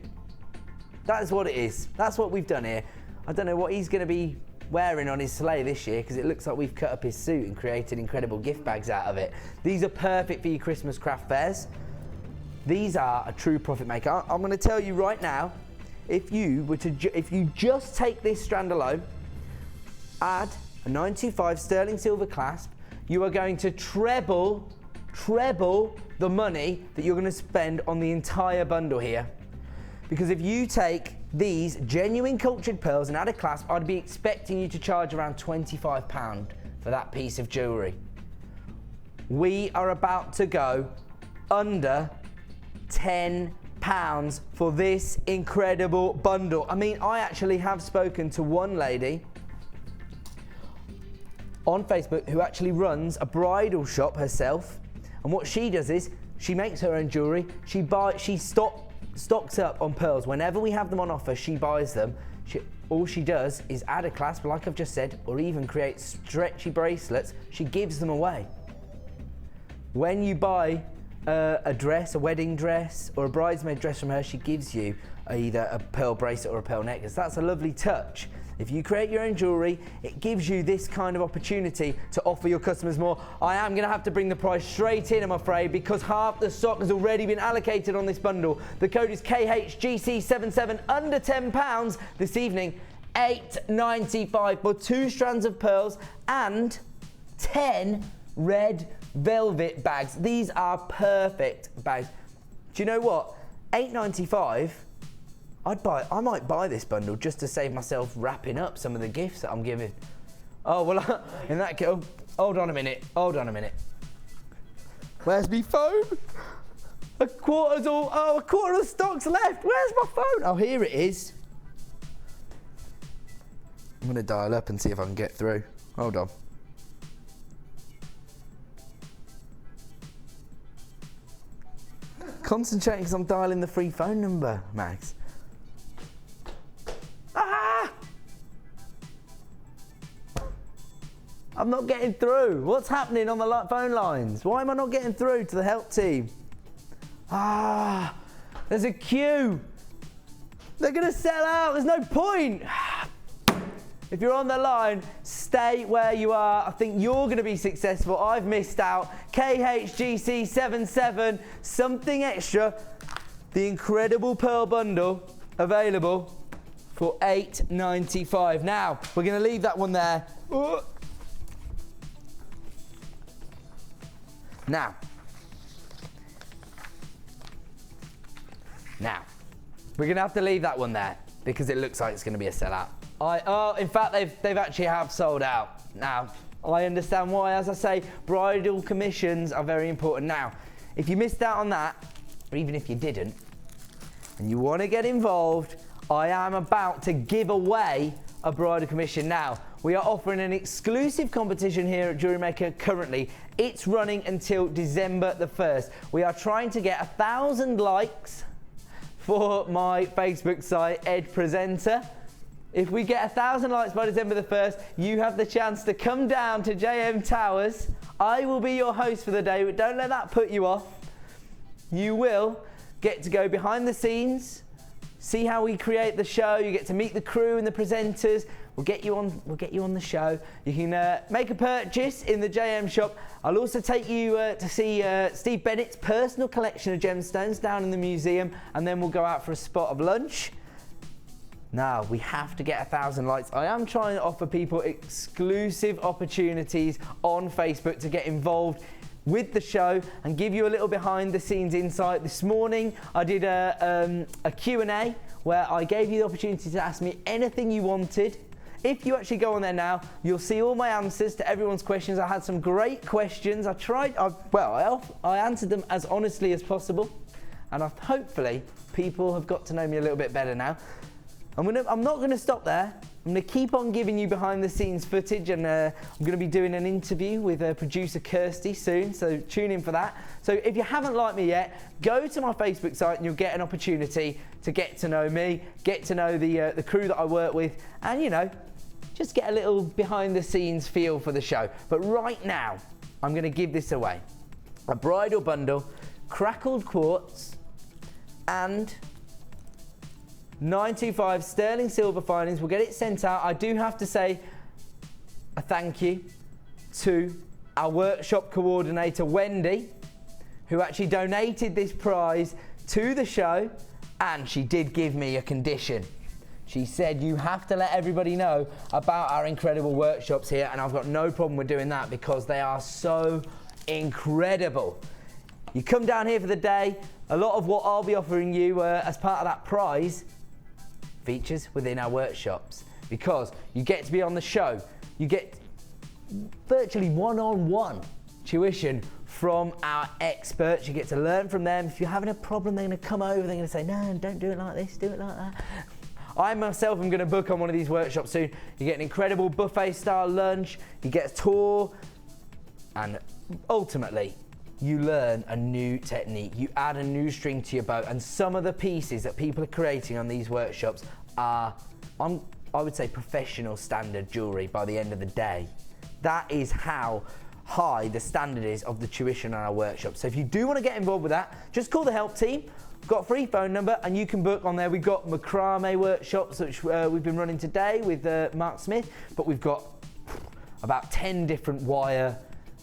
That is what it is. That's what we've done here. I don't know what he's going to be wearing on his sleigh this year, because it looks like we've cut up his suit and created incredible gift bags out of it. These are perfect for your Christmas craft fairs. These are a true profit maker. I'm going to tell you right now, if you just take this strand alone, add a 925 sterling silver clasp, you are going to treble the money that you're going to spend on the entire bundle here. Because if you take these genuine cultured pearls and add a clasp, I'd be expecting you to charge around £25 for that piece of jewellery. We are about to go under £10 for this incredible bundle. I mean, I actually have spoken to one lady on Facebook who actually runs a bridal shop herself, and what she does is she makes her own jewellery. She stocks up on pearls. Whenever we have them on offer, she buys them. All she does is add a clasp, like I've just said, or even create stretchy bracelets. She gives them away. When you buy a dress, a wedding dress, or a bridesmaid dress from her, she gives you either a pearl bracelet or a pearl necklace. That's a lovely touch. If you create your own jewellery, it gives you this kind of opportunity to offer your customers more. I am going to have to bring the price straight in, I'm afraid, because half the stock has already been allocated on this bundle. The code is KHGC77, under £10 this evening, $8.95 for 2 strands of pearls and 10 red velvet bags. These are perfect bags. Do you know what? $8.95. I might buy this bundle just to save myself wrapping up some of the gifts that I'm giving. Oh, well, in that case, hold on a minute. Where's my phone? A quarter of the stock's left. Where's my phone? Oh, here it is. I'm going to dial up and see if I can get through. Hold on. Concentrating because I'm dialing the free phone number, Max. I'm not getting through. What's happening on the phone lines? Why am I not getting through to the help team? There's a queue. They're going to sell out. There's no point. If you're on the line, stay where you are. I think you're going to be successful. I've missed out. KHGC77, something extra. The incredible pearl bundle available for $8.95. Now, we're going to leave that one there. Now, we're going to have to leave that one there because it looks like it's going to be a sellout. In fact, they've actually have sold out. Now, I understand why. As I say, bridal commissions are very important. Now, if you missed out on that, or even if you didn't, and you want to get involved, I am about to give away a bridal commission. Now, we are offering an exclusive competition here at JewelleryMaker currently. It's running until December the 1st. We are trying to get 1,000 likes for my Facebook site, Ed Presenter. If we get 1,000 likes by December the 1st, you have the chance to come down to JM Towers. I will be your host for the day, but don't let that put you off. You will get to go behind the scenes, see how we create the show. You get to meet the crew and the presenters. We'll get you on the show. You can make a purchase in the JM shop. I'll also take you to see Steve Bennett's personal collection of gemstones down in the museum, and then we'll go out for a spot of lunch. Now, we have to get 1,000 likes. I am trying to offer people exclusive opportunities on Facebook to get involved with the show and give you a little behind the scenes insight. This morning, I did a Q&A where I gave you the opportunity to ask me anything you wanted, if you actually go on there now, you'll see all my answers to everyone's questions. I had some great questions. I answered them as honestly as possible, and hopefully people have got to know me a little bit better now. I'm not going to stop there. I'm going to keep on giving you behind the scenes footage, and I'm going to be doing an interview with producer Kirsty soon, so tune in for that. So if you haven't liked me yet, go to my Facebook site and you'll get an opportunity to get to know me, get to know the crew that I work with, and you know, just get a little behind the scenes feel for the show. But right now, I'm going to give this away. A bridal bundle, crackled quartz, and 925 sterling silver filings. We'll get it sent out. I do have to say a thank you to our workshop coordinator Wendy, who actually donated this prize to the show, and she did give me a condition. She said you have to let everybody know about our incredible workshops here, and I've got no problem with doing that because they are so incredible. You come down here for the day. A lot of what I'll be offering you as part of that prize features within our workshops, because you get to be on the show. You get virtually one-on-one tuition from our experts. You get to learn from them. If you're having a problem, they're going to come over. They're going to say, no, don't do it like this, do it like that. I myself am going to book on one of these workshops soon. You get an incredible buffet-style lunch. You get a tour, and ultimately, you learn a new technique. You add a new string to your bow, and some of the pieces that people are creating on these workshops are, I would say, professional standard jewellery by the end of the day. That is how high the standard is of the tuition on our workshop. So if you do want to get involved with that, just call the help team. We've got a free phone number and you can book on there. We've got macrame workshops, which we've been running today with Mark Smith, but we've got about 10 different wire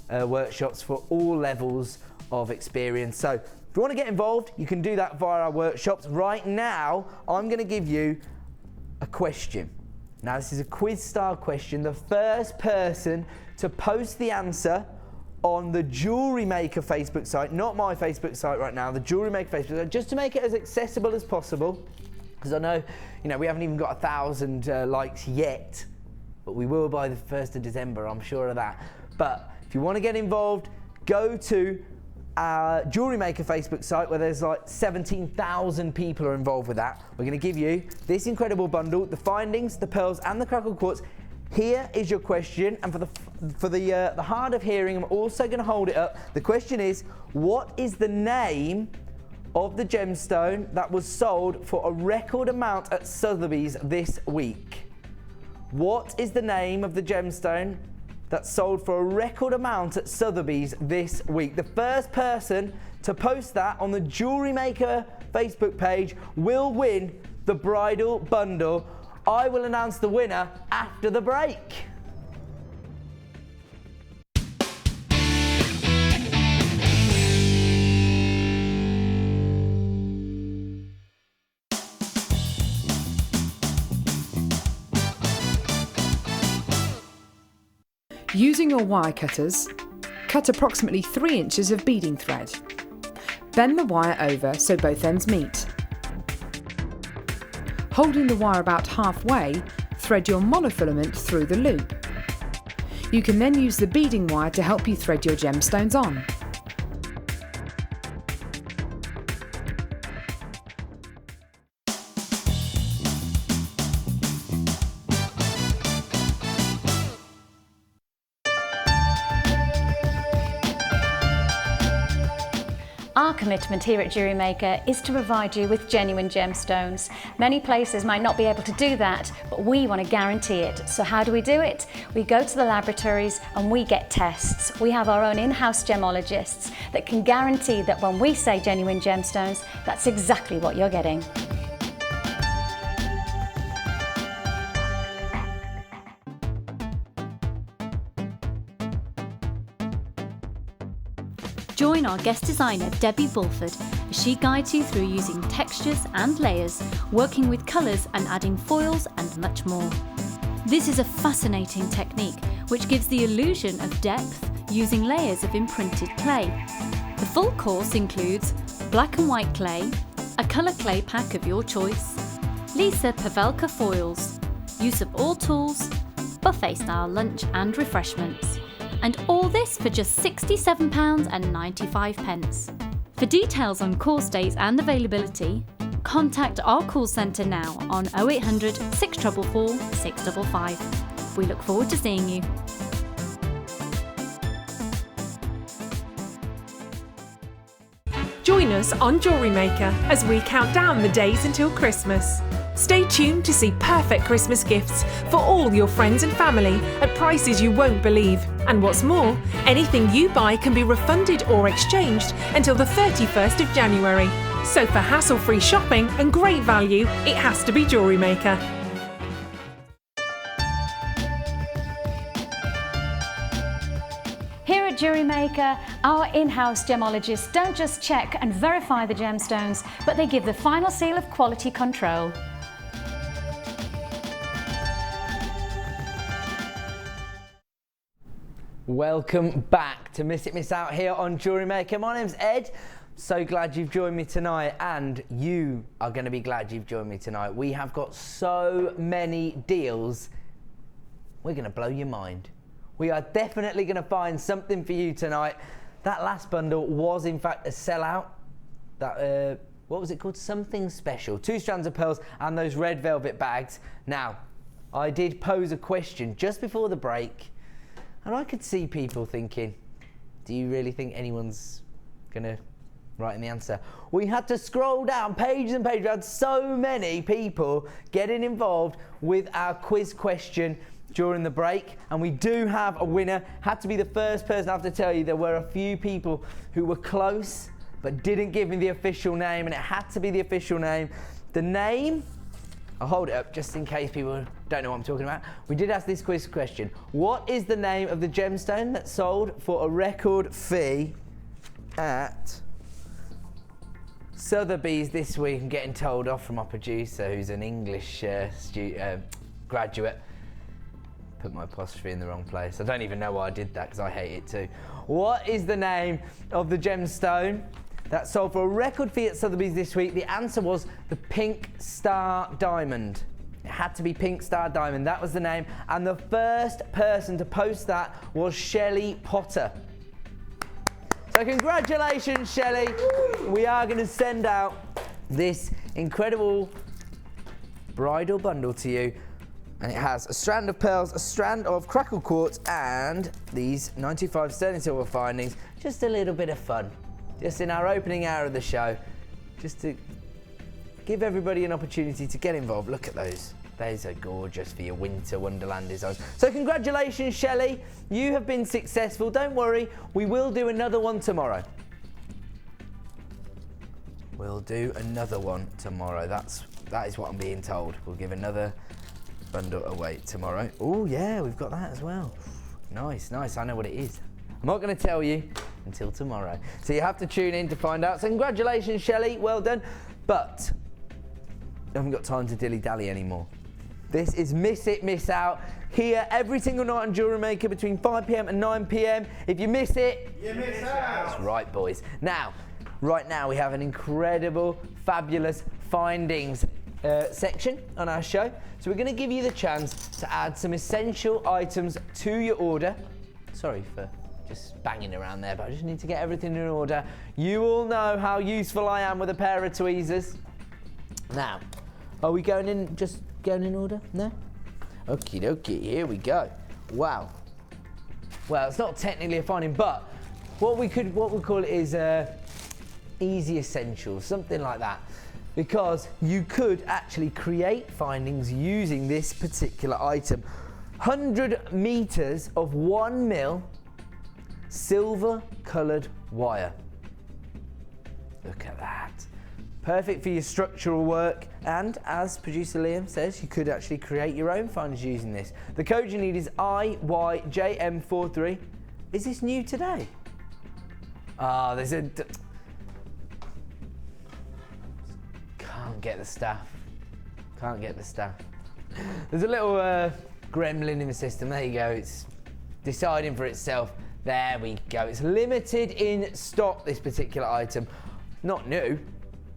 workshops for all levels of experience. So if you want to get involved, you can do that via our workshops. Right now, I'm going to give you a question. Now, this is a quiz style question. The first person to post the answer on the JewelleryMaker Facebook site, not my Facebook site right now, the JewelleryMaker Facebook site, just to make it as accessible as possible, because I know, you know, we haven't even got 1,000 likes yet, but we will by the 1st of December, I'm sure of that. But if you want to get involved, go to our JewelleryMaker Facebook site where there's like 17,000 people are involved with that. We're going to give you this incredible bundle, the findings, the pearls and the crackled quartz. Here is your question, and for the hard of hearing, I'm also going to hold it up. The question is, what is the name of the gemstone that was sold for a record amount at Sotheby's this week? What is the name of the gemstone that sold for a record amount at Sotheby's this week? The first person to post that on the JewelleryMaker Facebook page will win the bridal bundle. I will announce the winner after the break. Using your wire cutters, cut approximately 3 inches of beading thread. Bend the wire over so both ends meet. Holding the wire about halfway, thread your monofilament through the loop. You can then use the beading wire to help you thread your gemstones on. Our commitment here at JewelleryMaker is to provide you with genuine gemstones. Many places might not be able to do that, but we want to guarantee it. So how do we do it? We go to the laboratories and we get tests. We have our own in-house gemologists that can guarantee that when we say genuine gemstones, that's exactly what you're getting. Join our guest designer Debbie Bulford as she guides you through using textures and layers, working with colours and adding foils and much more. This is a fascinating technique which gives the illusion of depth using layers of imprinted clay. The full course includes black and white clay, a colour clay pack of your choice, Lisa Pavelka foils, use of all tools, buffet-style lunch and refreshments. And all this for just £67.95. For details on course dates and availability, contact our call centre now on 0800 644 655. We look forward to seeing you. Join us on JewelleryMaker as we count down the days until Christmas. Stay tuned to see perfect Christmas gifts for all your friends and family at prices you won't believe. And what's more, anything you buy can be refunded or exchanged until the 31st of January. So for hassle-free shopping and great value, it has to be JewelleryMaker. Here at JewelleryMaker, our in-house gemologists don't just check and verify the gemstones, but they give the final seal of quality control. Welcome back to Miss It Miss Out here on JewelleryMaker. My name's Ed. So glad you've joined me tonight, and you are going to be glad you've joined me tonight. We have got so many deals. We're going to blow your mind. We are definitely going to find something for you tonight. That last bundle was in fact a sellout. That what was it called? Something special. 2 strands of pearls and those red velvet bags. Now, I did pose a question just before the break, and I could see people thinking, do you really think anyone's going to write in the answer? We had to scroll down pages and pages. We had so many people getting involved with our quiz question during the break, and we do have a winner. Had to be the first person. I have to tell you, there were a few people who were close but didn't give me the official name, and it had to be the official name. The name, I'll hold it up just in case people don't know what I'm talking about. We did ask this quiz question. What is the name of the gemstone that sold for a record fee at Sotheby's this week? I'm getting told off from our producer, who's an English graduate. Put my apostrophe in the wrong place. I don't even know why I did that, because I hate it too. What is the name of the gemstone that sold for a record fee at Sotheby's this week? The answer was the Pink Star Diamond. It had to be Pink Star Diamond. That was the name. And the first person to post that was Shelley Potter. So congratulations, Shelley. We are going to send out this incredible bridal bundle to you. And it has a strand of pearls, a strand of crackle quartz, and these 95 sterling silver findings. Just a little bit of fun. Just in our opening hour of the show. Just to give everybody an opportunity to get involved. Look at those. Those are gorgeous for your winter wonderland designs. So congratulations, Shelley. You have been successful. Don't worry, we will do another one tomorrow. We'll do another one tomorrow. That is what I'm being told. We'll give another bundle away tomorrow. Oh yeah, we've got that as well. Nice, nice. I know what it is. I'm not going to tell you until tomorrow. So you have to tune in to find out. So congratulations, Shelley. Well done. But I haven't got time to dilly-dally anymore. This is Miss It, Miss Out, here every single night on JewelleryMaker between 5 PM and 9 PM. If you miss it, You miss out. that's right, boys. Now, right now we have an incredible, fabulous findings section on our show. So we're going to give you the chance to add some essential items to your order. Sorry for just banging around there, but I just need to get everything in order. You all know how useful I am with a pair of tweezers. Now, are we going in, just going in order? No? Okie dokie, here we go. Wow. Well, it's not technically a finding, but what we call it is easy essentials, something like that. Because you could actually create findings using this particular item. 100 meters of 1 mil silver coloured wire. Look at that. Perfect for your structural work, and as producer Liam says, you could actually create your own findings using this. The code you need is IYJM43. Is this new today? Ah, there's a... Can't get the staff. Can't get the staff. There's a little gremlin in the system. There you go. It's deciding for itself. There we go. It's limited in stock, this particular item. Not new.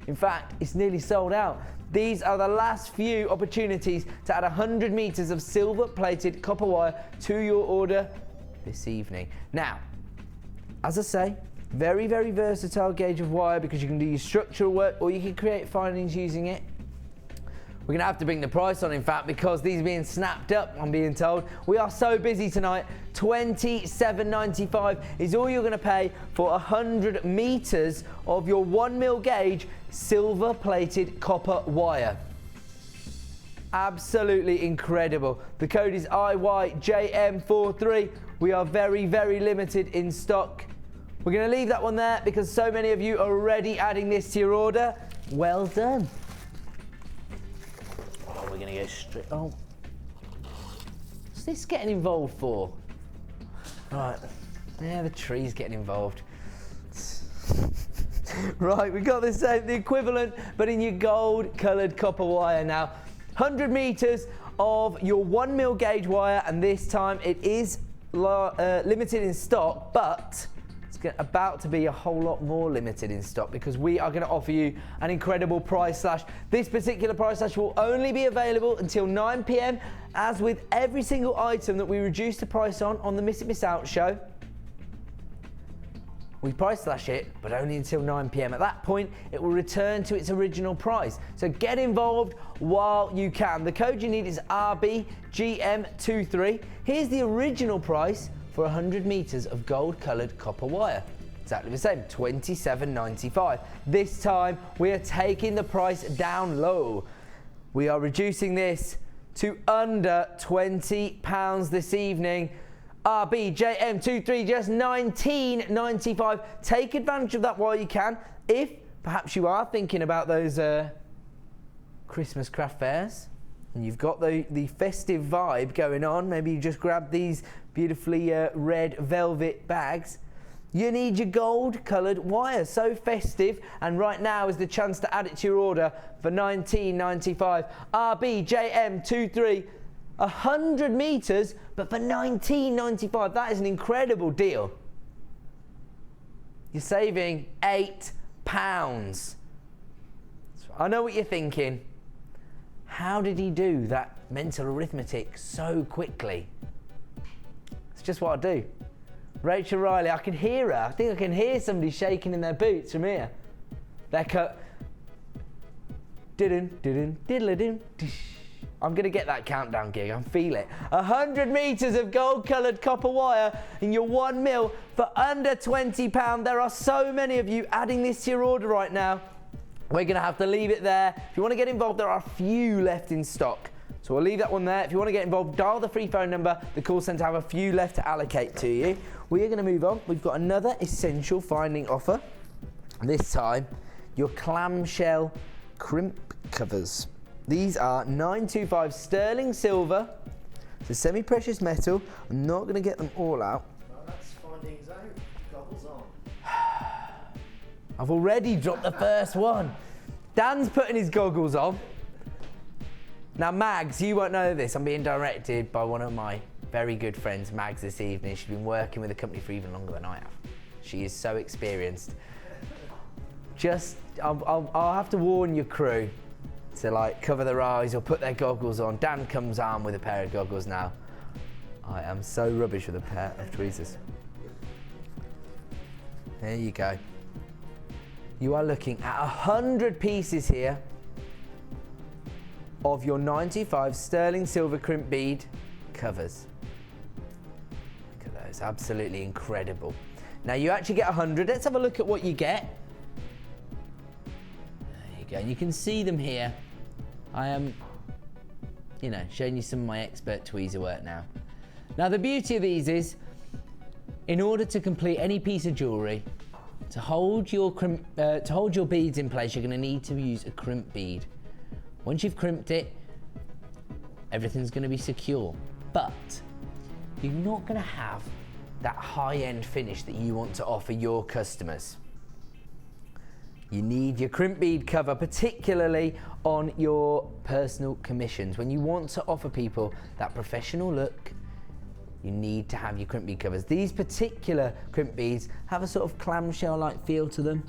In fact, it's nearly sold out. These are the last few opportunities to add 100 meters of silver-plated copper wire to your order this evening. Now, as I say, very, very versatile gauge of wire because you can do your structural work or you can create findings using it. We're going to have to bring the price on, in fact, because these are being snapped up, I'm being told. We are so busy tonight. $27.95 is all you're going to pay for 100 meters of your 1mm gauge silver-plated copper wire. Absolutely incredible. The code is IYJM43. We are very, very limited in stock. We're going to leave that one there because so many of you are already adding this to your order. Well done. Oh, we're going to go straight. Oh. What's this getting involved for? Right. Yeah, the tree's getting involved. Right, we've got the equivalent, but in your gold-coloured copper wire now. 100 meters of your 1mm gauge wire, and this time it is limited in stock, but it's about to be a whole lot more limited in stock because we are going to offer you an incredible price slash. This particular price slash will only be available until 9 p.m. as with every single item that we reduce the price on the Miss It Miss Out show. We price slash it, but only until 9 p.m. At that point, it will return to its original price. So get involved while you can. The code you need is RBGM23. Here's the original price for 100 meters of gold-colored copper wire. Exactly the same, $27.95. This time, we are taking the price down low. We are reducing this to under £20 this evening. RBJM23, just $19.95. Take advantage of that while you can. If perhaps you are thinking about those Christmas craft fairs and you've got the festive vibe going on, maybe you just grab these beautifully red velvet bags. You need your gold-coloured wire, so festive, and right now is the chance to add it to your order for $19.95. RBJM23. 100 meters, but for $19.95. That is an incredible deal. You're saving £8. I know what you're thinking. How did he do that mental arithmetic so quickly? It's just what I do. Rachel Riley, I can hear her. I think I can hear somebody shaking in their boots from here. They're cut. I'm going to get that countdown gig, I feel it. 100 meters of gold-coloured copper wire in your 1mm for under £20. There are so many of you adding this to your order right now. We're going to have to leave it there. If you want to get involved, there are a few left in stock. So I'll leave that one there. If you want to get involved, dial the free phone number. The call centre have a few left to allocate to you. We are going to move on. We've got another essential finding offer. This time, your clamshell crimp covers. These are 925 sterling silver. It's a semi-precious metal. I'm not going to get them all out. Well, that's findings out. Goggles on. I've already dropped the first one. Dan's putting his goggles on. Now, Mags, you won't know this. I'm being directed by one of my very good friends, Mags, this evening. She's been working with the company for even longer than I have. She is so experienced. I'll have to warn your crew to like cover their eyes or put their goggles on. Dan comes armed with a pair of goggles now. I am so rubbish with a pair of tweezers. There you go. You are looking at 100 pieces here of your 95 sterling silver crimp bead covers. Look at those, absolutely incredible. Now you actually get 100. Let's have a look at what you get. There you go, and you can see them here. I am, showing you some of my expert tweezer work now. Now the beauty of these is, in order to complete any piece of jewellery, to hold your beads in place, you're going to need to use a crimp bead. Once you've crimped it, everything's going to be secure. But you're not going to have that high-end finish that you want to offer your customers. You need your crimp bead cover, particularly on your personal commissions. When you want to offer people that professional look, you need to have your crimp bead covers. These particular crimp beads have a sort of clamshell-like feel to them.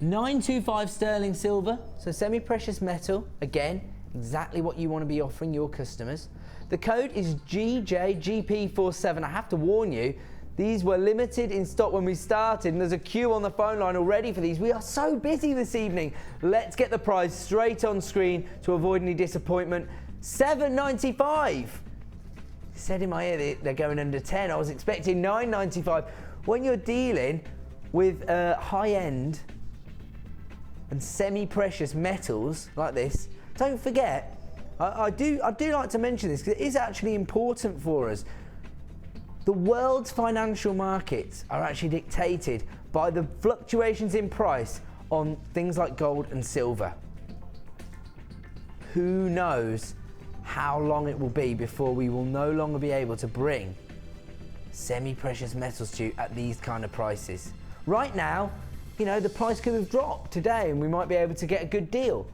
925 sterling silver, so semi-precious metal, again, exactly what you want to be offering your customers. The code is GJGP47. I have to warn you, these were limited in stock when we started, and there's a queue on the phone line already for these. We are so busy this evening. Let's get the price straight on screen to avoid any disappointment. $7.95. Said in my ear they're going under 10. I was expecting $9.95. When you're dealing with high-end and semi-precious metals like this, don't forget, I do like to mention this because it is actually important for us. The world's financial markets are actually dictated by the fluctuations in price on things like gold and silver. Who knows how long it will be before we will no longer be able to bring semi-precious metals to you at these kind of prices. Right now, you know, the price could have dropped today and we might be able to get a good deal.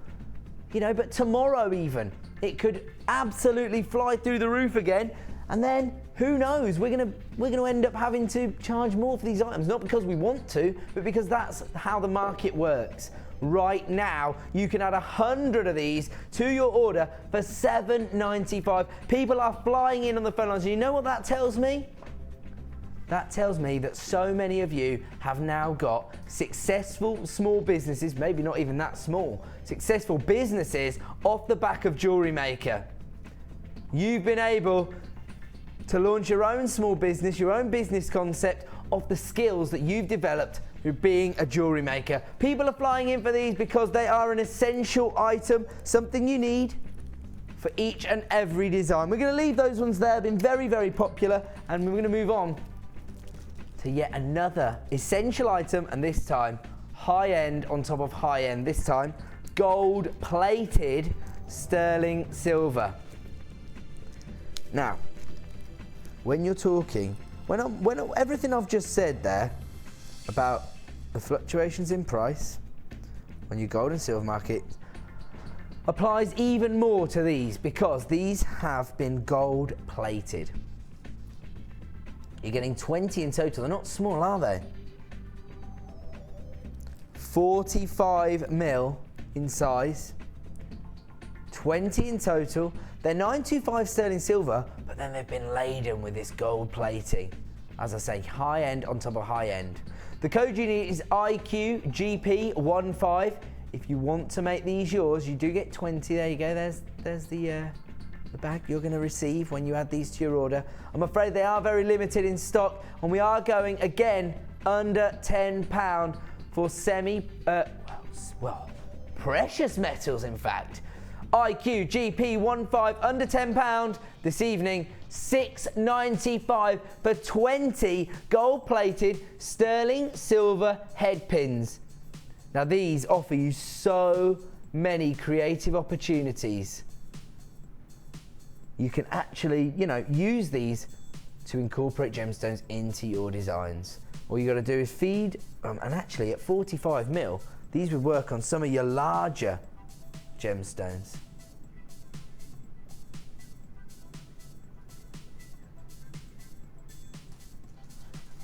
You know, but tomorrow even, it could absolutely fly through the roof again, and then who knows, we're gonna end up having to charge more for these items, not because we want to, but because that's how the market works. Right now, you can add 100 of these to your order for $7.95. People are flying in on the phone lines. You know what that tells me? That tells me that so many of you have now got successful small businesses, maybe not even that small, successful businesses off the back of JewelleryMaker. You've been able to launch your own small business, your own business concept off the skills that you've developed through being a jewellery maker. People are flying in for these because they are an essential item, something you need for each and every design. We're going to leave those ones there, been very, very popular, and we're going to move on to yet another essential item, and this time high-end on top of high-end, this time gold-plated sterling silver. Now, when you're talking, when everything I've just said there about the fluctuations in price on your gold and silver market applies even more to these, because these have been gold plated. You're getting 20 in total. They're not small, are they? 45 mil in size, 20 in total. They're 925 sterling silver, but then they've been laden with this gold plating. As I say, high end on top of high end. The code you need is IQGP15. If you want to make these yours, you do get 20. There you go. There's the bag you're going to receive when you add these to your order. I'm afraid they are very limited in stock, and we are going again under £10 for precious metals, in fact. IQGP15 under £10 this evening. $6.95 for 20 gold-plated sterling silver head pins. Now these offer you so many creative opportunities. You can actually, you know, use these to incorporate gemstones into your designs. All you got to do is feed, and actually at 45 mil, these would work on some of your larger gemstones.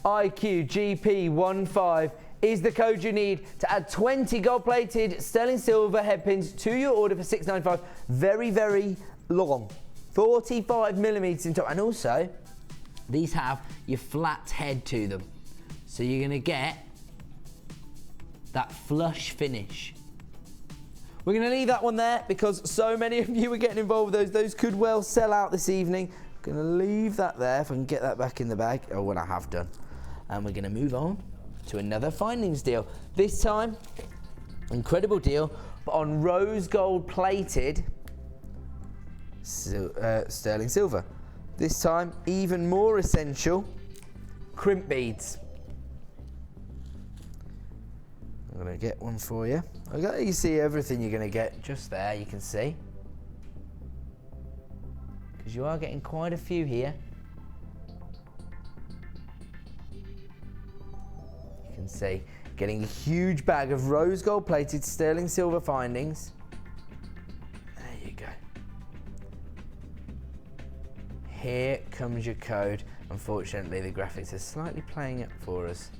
IQGP15 is the code you need to add 20 gold-plated sterling silver head pins to your order for $6.95. Very, very long. 45 millimeters in top, and also these have your flat head to them, so you're going to get that flush finish. We're going to leave that one there because so many of you are getting involved with those. Those could well sell out this evening. I'm going to leave that there if I can get that back in the bag. Oh, well, I have done. And we're going to move on to another findings deal. This time, incredible deal, but on rose gold plated sterling silver. This time, even more essential, crimp beads. I'm going to get one for you. You see everything you're going to get just there, you can see. Because you are getting quite a few here. You can see, getting a huge bag of rose gold plated sterling silver findings. There you go. Here comes your code. Unfortunately, the graphics are slightly playing up for us.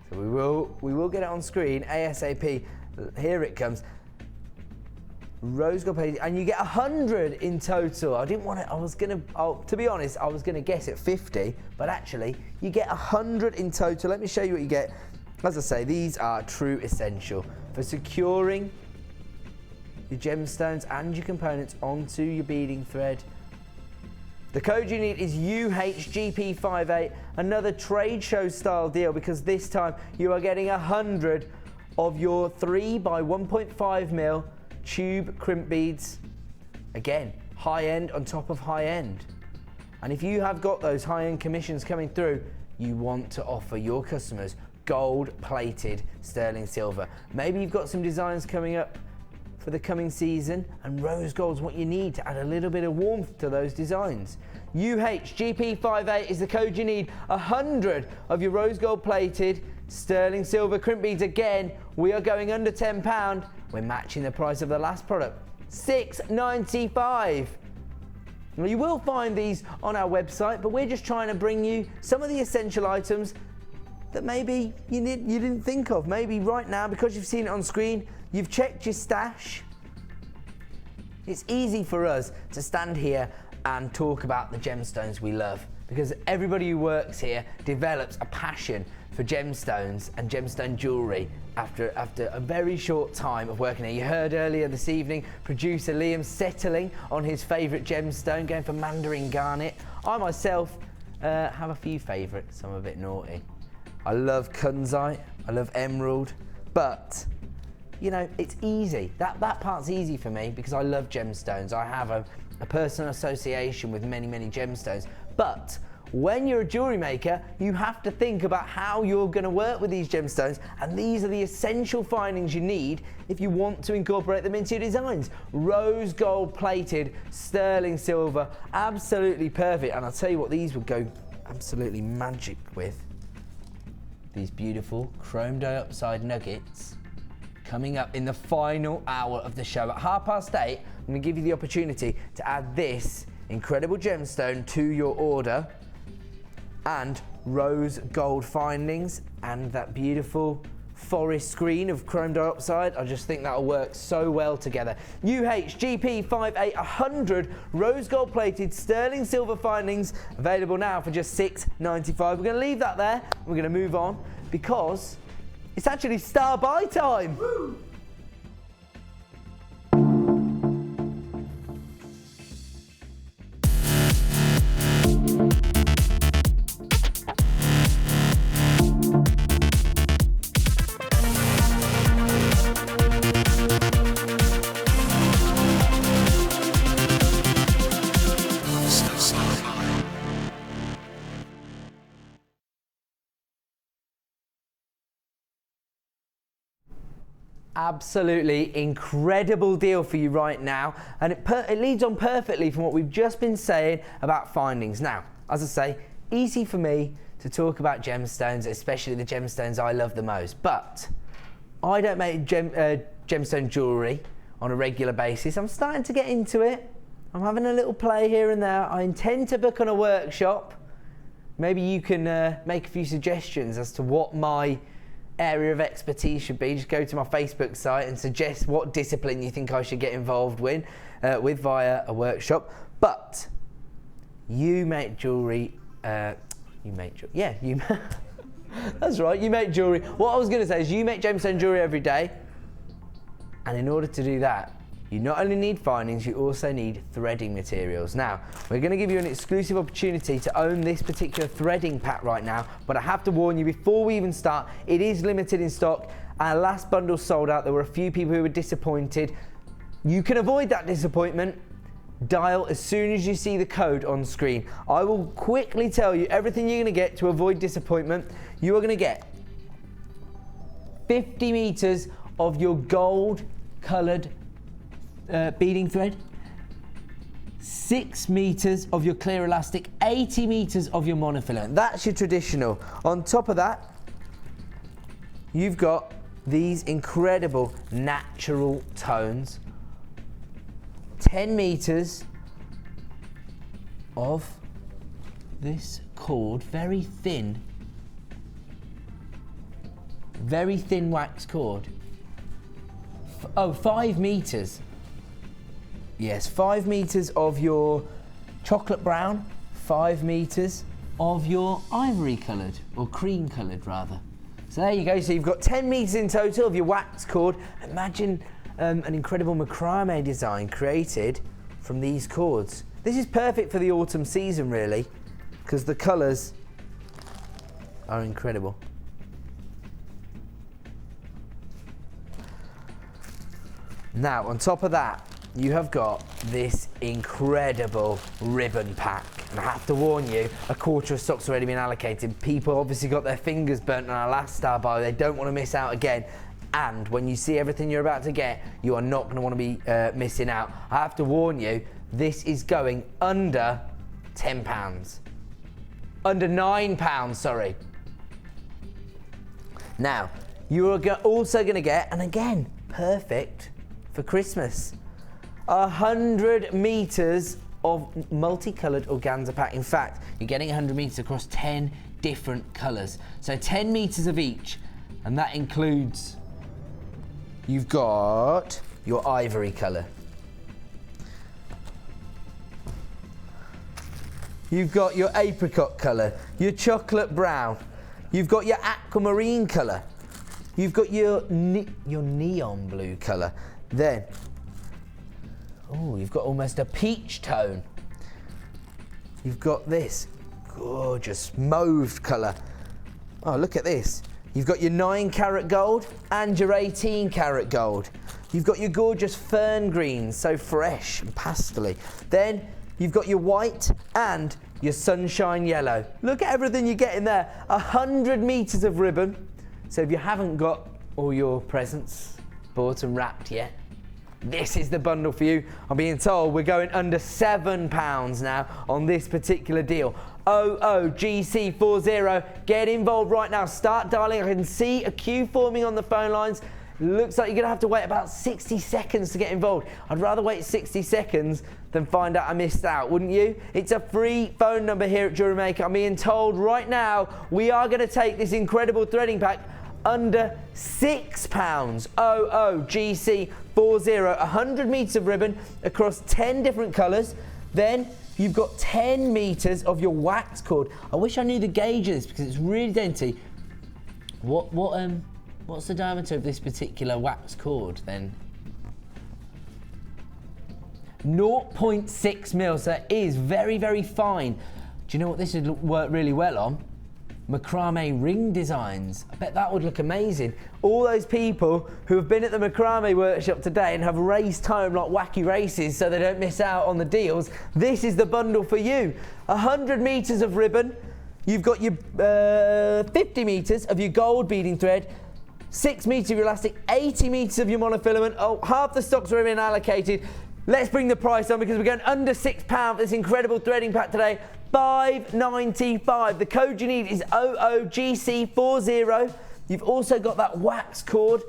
So we will get it on screen ASAP. Here it comes. Rose gold plated, and you get 100 in total. I didn't want to, to be honest, I was gonna guess at 50, but actually you get 100 in total. Let me show you what you get. As I say, these are true essential for securing your gemstones and your components onto your beading thread. The code you need is UHGP58, another trade show style deal, because this time you are getting 100 of your 3 by 1.5 mil tube crimp beads. Again, high end on top of high end. And if you have got those high end commissions coming through, you want to offer your customers gold plated sterling silver. Maybe you've got some designs coming up for the coming season, and rose gold's what you need to add a little bit of warmth to those designs. UHGP58 is the code you need. 100 of your rose gold plated sterling silver crimp beads. Again, we are going under £10. We're matching the price of the last product, $6.95. Now, you will find these on our website, but we're just trying to bring you some of the essential items that maybe you didn't think of. Maybe right now, because you've seen it on screen, you've checked your stash. It's easy for us to stand here and talk about the gemstones we love, because everybody who works here develops a passion for gemstones and gemstone jewellery after a very short time of working here. You heard earlier this evening producer Liam settling on his favourite gemstone, going for mandarin garnet. I myself have a few favourites. I'm a bit naughty. I love kunzite, I love emerald, but you know, it's easy. That part's easy for me because I love gemstones. I have a personal association with many, many gemstones. But when you're a jewellery maker, you have to think about how you're going to work with these gemstones, and these are the essential findings you need if you want to incorporate them into your designs. Rose gold plated sterling silver, absolutely perfect. And I'll tell you what, these would go absolutely magic with. These beautiful chrome dioxide nuggets coming up in the final hour of the show. At 8:30, I'm going to give you the opportunity to add this incredible gemstone to your order, and rose gold findings and that beautiful forest screen of chrome dioxide. I just think that'll work so well together. UHGP58, 100 rose gold plated sterling silver findings, available now for just $6.95. We're going to leave that there. We're going to move on because it's actually star buy time. Woo! Absolutely incredible deal for you right now, and it leads on perfectly from what we've just been saying about findings. Now, as I say, easy for me to talk about gemstones, especially the gemstones I love the most, but I don't make gemstone jewellery on a regular basis. I'm starting to get into it. I'm having a little play here and there. I intend to book on a workshop. Maybe you can make a few suggestions as to what my area of expertise should be. Just go to my Facebook site and suggest what discipline you think I should get involved with via a workshop. But you make jewellery, that's right, you make jewellery. What I was going to say is you make gemstone jewellery every day, and in order to do that, you not only need findings, you also need threading materials. Now, we're going to give you an exclusive opportunity to own this particular threading pack right now, but I have to warn you before we even start, it is limited in stock. Our last bundle sold out. There were a few people who were disappointed. You can avoid that disappointment. Dial as soon as you see the code on screen. I will quickly tell you everything you're going to get to avoid disappointment. You are going to get 50 meters of your gold coloured beading thread, 6 meters of your clear elastic, 80 meters of your monofilament. That's your traditional. On top of that, you've got these incredible natural tones, 10 meters of this cord, very thin very thin wax cord. 5 meters. Yes, 5 meters of your chocolate brown, 5 meters of your ivory coloured, or cream coloured rather. So there you go, so you've got 10 meters in total of your wax cord. Imagine an incredible macrame design created from these cords. This is perfect for the autumn season really, because the colours are incredible. Now, on top of that, you have got this incredible ribbon pack. And I have to warn you, a quarter of stock's already been allocated. People obviously got their fingers burnt on our last star buy. They don't want to miss out again. And when you see everything you're about to get, you are not going to want to be missing out. I have to warn you, this is going under £10. Under £9, sorry. Now, you are also going to get, and again, perfect for Christmas, 100 meters of multicoloured organza pack. In fact, you're getting 100 meters across 10 different colours. So 10 meters of each, and that includes, you've got your ivory colour. You've got your apricot colour, your chocolate brown. You've got your aquamarine colour. You've got your neon blue colour. Then, you've got almost a peach tone. You've got this gorgeous mauve colour. Oh, look at this. You've got your 9-carat gold and your 18-carat gold. You've got your gorgeous fern greens, so fresh and pastely. Then you've got your white and your sunshine yellow. Look at everything you get in there. 100 meters of ribbon. So if you haven't got all your presents bought and wrapped yet, this is the bundle for you. I'm being told we're going under £7 now on this particular deal. OOGC40. Get involved right now. Start dialing. I can see a queue forming on the phone lines. Looks like you're going to have to wait about 60 seconds to get involved. I'd rather wait 60 seconds than find out I missed out, wouldn't you? It's a free phone number here at JewelleryMaker. I'm being told right now we are going to take this incredible threading pack under £6. OOGC40. 100 meters of ribbon across 10 different colours. Then you've got 10 meters of your wax cord. I wish I knew the gauge of this because it's really dainty. What's the diameter of this particular wax cord then? 0.6 mil, so that is very, very fine. Do you know what this would work really well on? Macrame ring designs. I bet that would look amazing. All those people who have been at the macrame workshop today and have raced home like wacky races so they don't miss out on the deals, this is the bundle for you. 100 meters of ribbon. You've got your 50 meters of your gold beading thread, 6 meters of your elastic, 80 meters of your monofilament. Oh, half the stock's already been allocated. Let's bring the price on because we're going under £6 for this incredible threading pack today. $5.95. The code you need is OOGC40. You've also got that wax cord.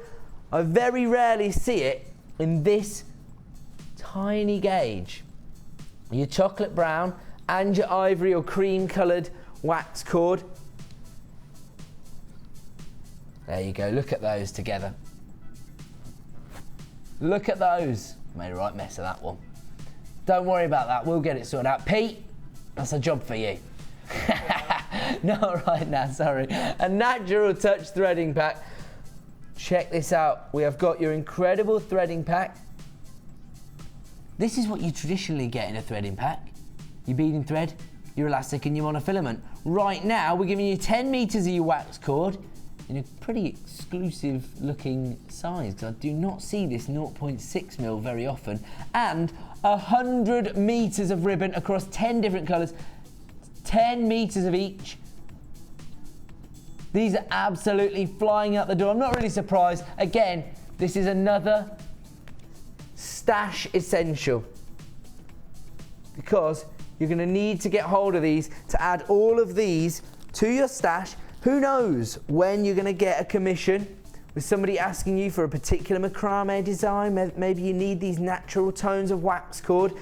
I very rarely see it in this tiny gauge. Your chocolate brown and your ivory or cream coloured wax cord. There you go, look at those together. Look at those. Made a right mess of that one. Don't worry about that, we'll get it sorted out. Pete, that's a job for you. Not right now, sorry. A natural touch threading pack. Check this out. We have got your incredible threading pack. This is what you traditionally get in a threading pack. Your beading thread, your elastic and your monofilament. Right now, we're giving you 10 meters of your wax cord in a pretty exclusive looking size, because I do not see this 0.6 mil very often, and 100 meters of ribbon across 10 different colors, 10 meters of each. These are absolutely flying out the door. I'm not really surprised. Again, this is another stash essential, because you're going to need to get hold of these to add all of these to your stash. Who knows when you're going to get a commission with somebody asking you for a particular macrame design. Maybe you need these natural tones of wax cord.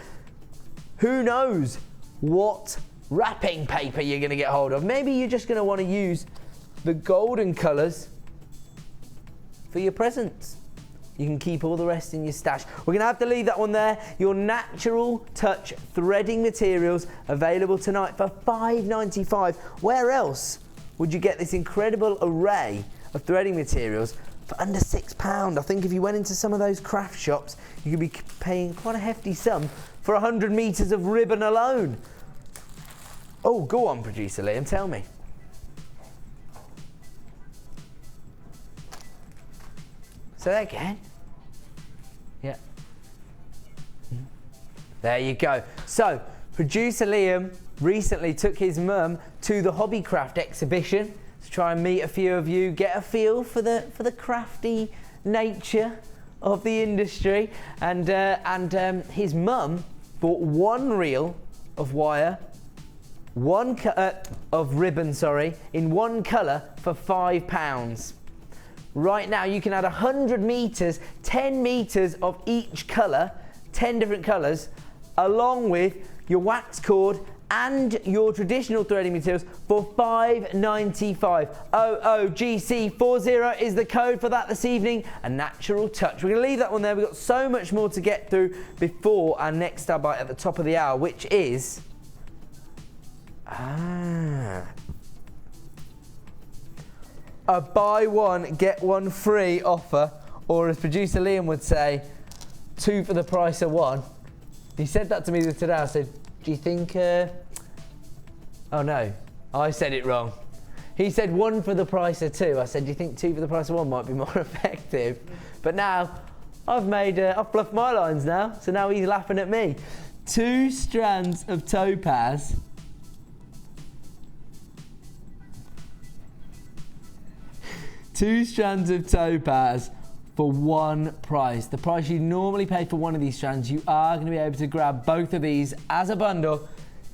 Who knows what wrapping paper you're going to get hold of. Maybe you're just going to want to use the golden colours for your presents. You can keep all the rest in your stash. We're going to have to leave that one there. Your Natural Touch threading materials available tonight for £5.95. Where else would you get this incredible array of threading materials for under £6? I think if you went into some of those craft shops, you could be paying quite a hefty sum for 100 metres of ribbon alone. Oh, go on, producer Liam, tell me. Say that again. Yeah. There you go. So, producer Liam recently took his mum to the Hobbycraft exhibition to try and meet a few of you, get a feel for the crafty nature of the industry, and his mum bought one reel of wire, of ribbon, in one colour for £5. Right now you can add 100 metres, 10 metres of each colour, 10 different colours, along with your wax cord and your traditional threading materials for £5.95. OOGC40 is the code for that this evening. A Natural Touch. We're going to leave that one there. We've got so much more to get through before our next star bite at the top of the hour, which is... a buy one, get one free offer, or as producer Liam would say, 2 for the price of 1. He said that to me today. I said, do you think... Oh no, I said it wrong. He said 1 for the price of 2. I said, do you think 2 for the price of 1 might be more effective? But now, I've fluffed my lines now, so now he's laughing at me. 2 strands of topaz. Two strands of topaz for one price. The price you normally pay for one of these strands, you are going to be able to grab both of these as a bundle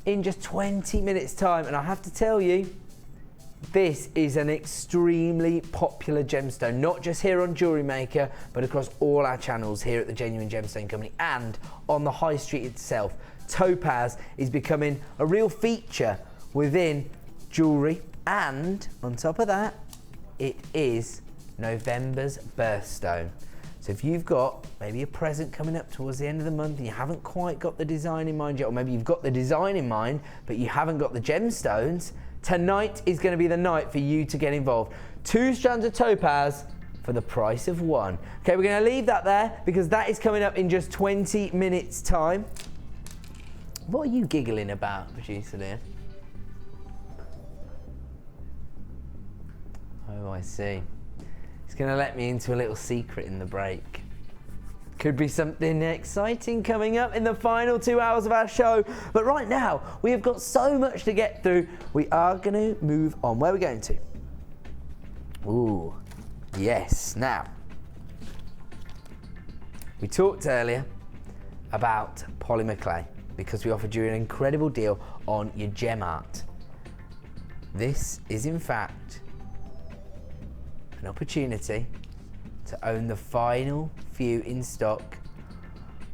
in just 20 minutes time. And I have to tell you, this is an extremely popular gemstone, not just here on Jewellery Maker, but across all our channels here at the Genuine Gemstone Company and on the high street itself. Topaz is becoming a real feature within jewellery, and on top of that, it is November's birthstone. So if you've got maybe a present coming up towards the end of the month and you haven't quite got the design in mind yet, or maybe you've got the design in mind but you haven't got the gemstones, tonight is going to be the night for you to get involved. 2 strands of topaz for the price of 1. Okay, we're going to leave that there because that is coming up in just 20 minutes time. What are you giggling about, producer Liam? Oh, I see. He's going to let me into a little secret in the break. Could be something exciting coming up in the final 2 hours of our show. But right now, we have got so much to get through. We are going to move on. Where are we going to? Ooh, yes. Now, we talked earlier about polymer clay because we offered you an incredible deal on your gem art. This is, in fact, an opportunity to own the final few in stock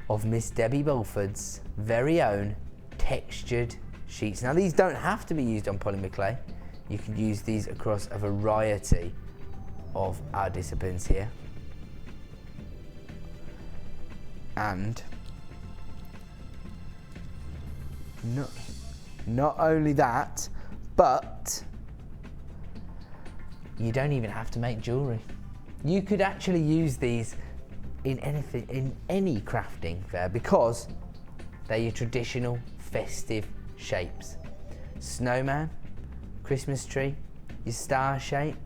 of Miss Debbie Bulford's very own textured sheets. Now, these don't have to be used on polymer clay. You can use these across a variety of our disciplines here. And not only that, but you don't even have to make jewellery. You could actually use these in anything, in any crafting fair, because they're your traditional festive shapes. Snowman, Christmas tree, your star shape,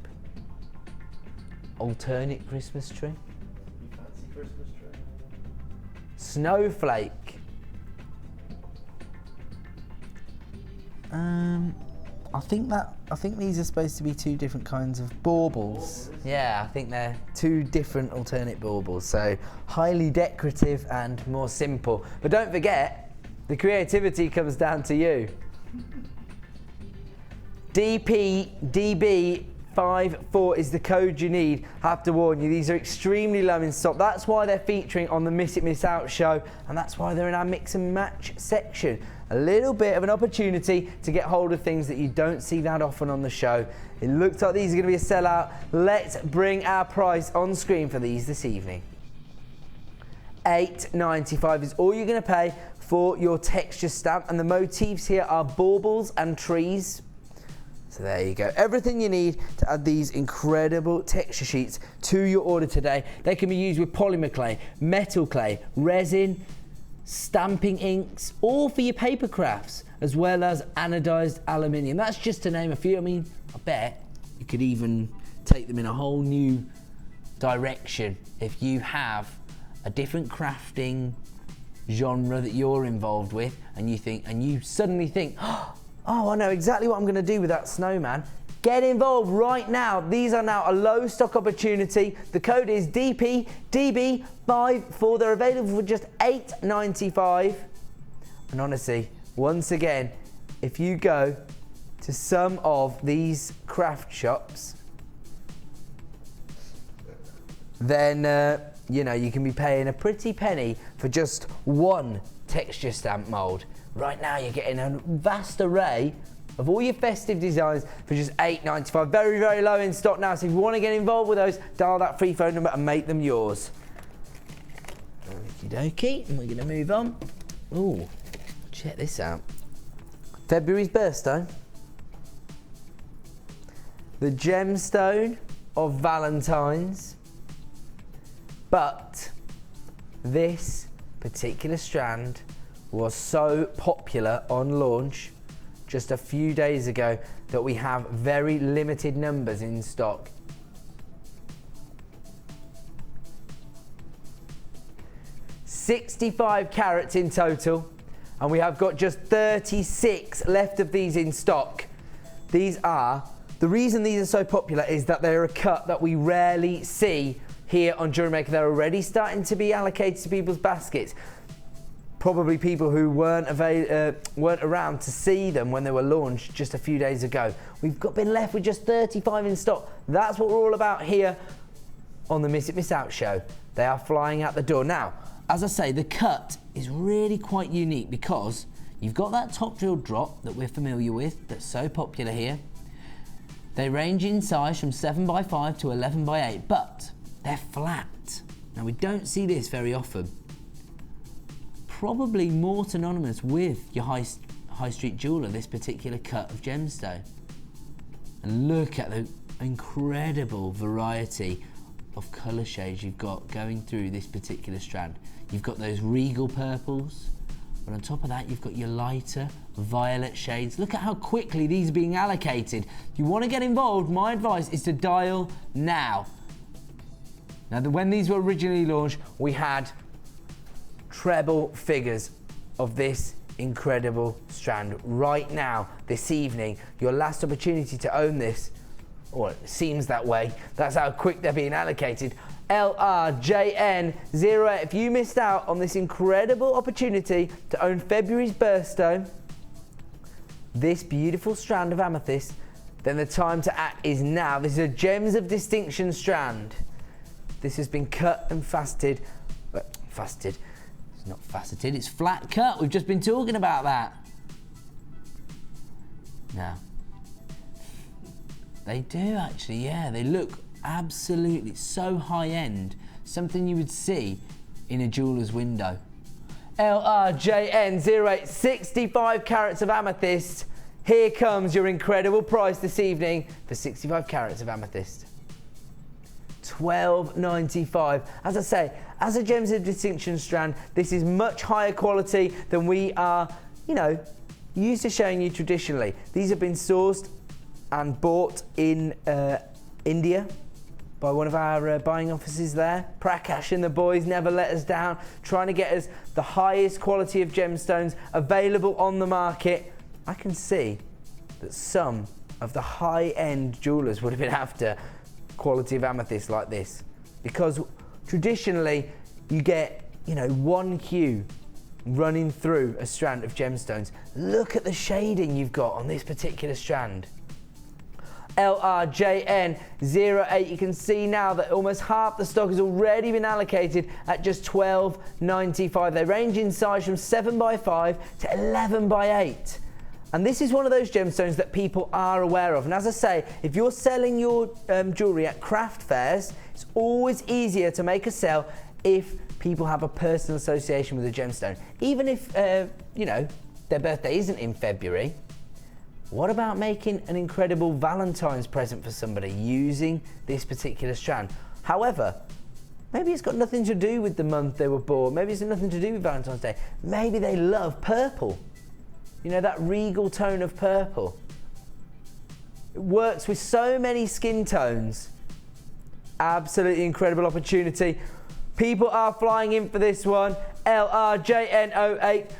alternate Christmas tree. Fancy Christmas tree. Snowflake. I think these are supposed to be 2 different kinds of baubles. Yeah, I think they're 2 different alternate baubles. So highly decorative and more simple. But don't forget, the creativity comes down to you. DPDB54 is the code you need. I have to warn you, these are extremely low in stock. That's why they're featuring on the Miss It Miss Out show, and that's why they're in our mix and match section. a little bit of an opportunity to get hold of things that you don't see that often on the show. It looks like these are going to be a sellout. Let's bring our price on screen for these this evening. $8.95 is all you're going to pay for your texture stamp, and the motifs here are baubles and trees. So there you go, everything you need to add these incredible texture sheets to your order today. They can be used with polymer clay, metal clay, resin, stamping inks, all for your paper crafts, as well as anodized aluminium. That's just to name a few. I mean, I bet you could even take them in a whole new direction if you have a different crafting genre that you're involved with, and you suddenly think, oh, I know exactly what I'm going to do with that snowman. Get involved right now. These are now a low stock opportunity. The code is DPDB54. They're available for just $8.95. And honestly, once again, if you go to some of these craft shops, then you know, you can be paying a pretty penny for just one texture stamp mould. Right now you're getting a vast array of all your festive designs for just $8.95. Very, very low in stock now, so if you want to get involved with those, dial that free phone number and make them yours. Okie dokie, and we're going to move on. Ooh, check this out. February's birthstone. The gemstone of Valentine's. But this particular strand was so popular on launch just a few days ago that we have very limited numbers in stock. $65 carats in total, and we have got just 36 left of these in stock. The reason these are so popular is that they're a cut that we rarely see here on JewelleryMaker. They're already starting to be allocated to people's baskets. Probably people who weren't around to see them when they were launched just a few days ago. We've been left with just 35 in stock. That's what we're all about here on the Miss It Miss Out show. They are flying out the door. Now, as I say, the cut is really quite unique because you've got that top drill drop that we're familiar with, that's so popular here. They range in size from 7x5 to 11x8, but they're flat. Now, we don't see this very often. Probably more synonymous with your high street jeweller, this particular cut of gemstone. And look at the incredible variety of colour shades you've got going through this particular strand. You've got those regal purples, but on top of that you've got your lighter violet shades. Look at how quickly these are being allocated. If you want to get involved, my advice is to dial now. Now, when these were originally launched, we had treble figures of this incredible strand. Right now, this evening, your last opportunity to own this, or it seems that way, that's how quick they're being allocated. LRJN08. If you missed out on this incredible opportunity to own February's birthstone, this beautiful strand of amethyst, then the time to act is now. This is a Gems of Distinction strand. This has been cut and faceted. It's not faceted, it's flat cut. We've just been talking about that. Now, they do actually, yeah, they look absolutely so high end. Something you would see in a jeweller's window. LRJN08, 65 carats of amethyst. Here comes your incredible price this evening for 65 carats of amethyst. $12.95. As I say, as a Gems of Distinction strand, this is much higher quality than we are, you know, used to showing you traditionally. These have been sourced and bought in India by one of our buying offices there. Prakash and the boys never let us down, trying to get us the highest quality of gemstones available on the market. I can see that some of the high-end jewellers would have been after quality of amethyst like this, because traditionally you get, you know, one hue running through a strand of gemstones. Look at the shading you've got on this particular strand. LRJN08. You can see now that almost half the stock has already been allocated at just $12.95. They range in size from 7x5 to 11x8. And this is one of those gemstones that people are aware of. And as I say, if you're selling your jewellery at craft fairs, it's always easier to make a sale if people have a personal association with a gemstone. Even if, you know, their birthday isn't in February, what about making an incredible Valentine's present for somebody using this particular strand? However, maybe it's got nothing to do with the month they were born. Maybe it's got nothing to do with Valentine's Day. Maybe they love purple. You know, that regal tone of purple. It works with so many skin tones. Absolutely incredible opportunity. People are flying in for this one. LRJN08.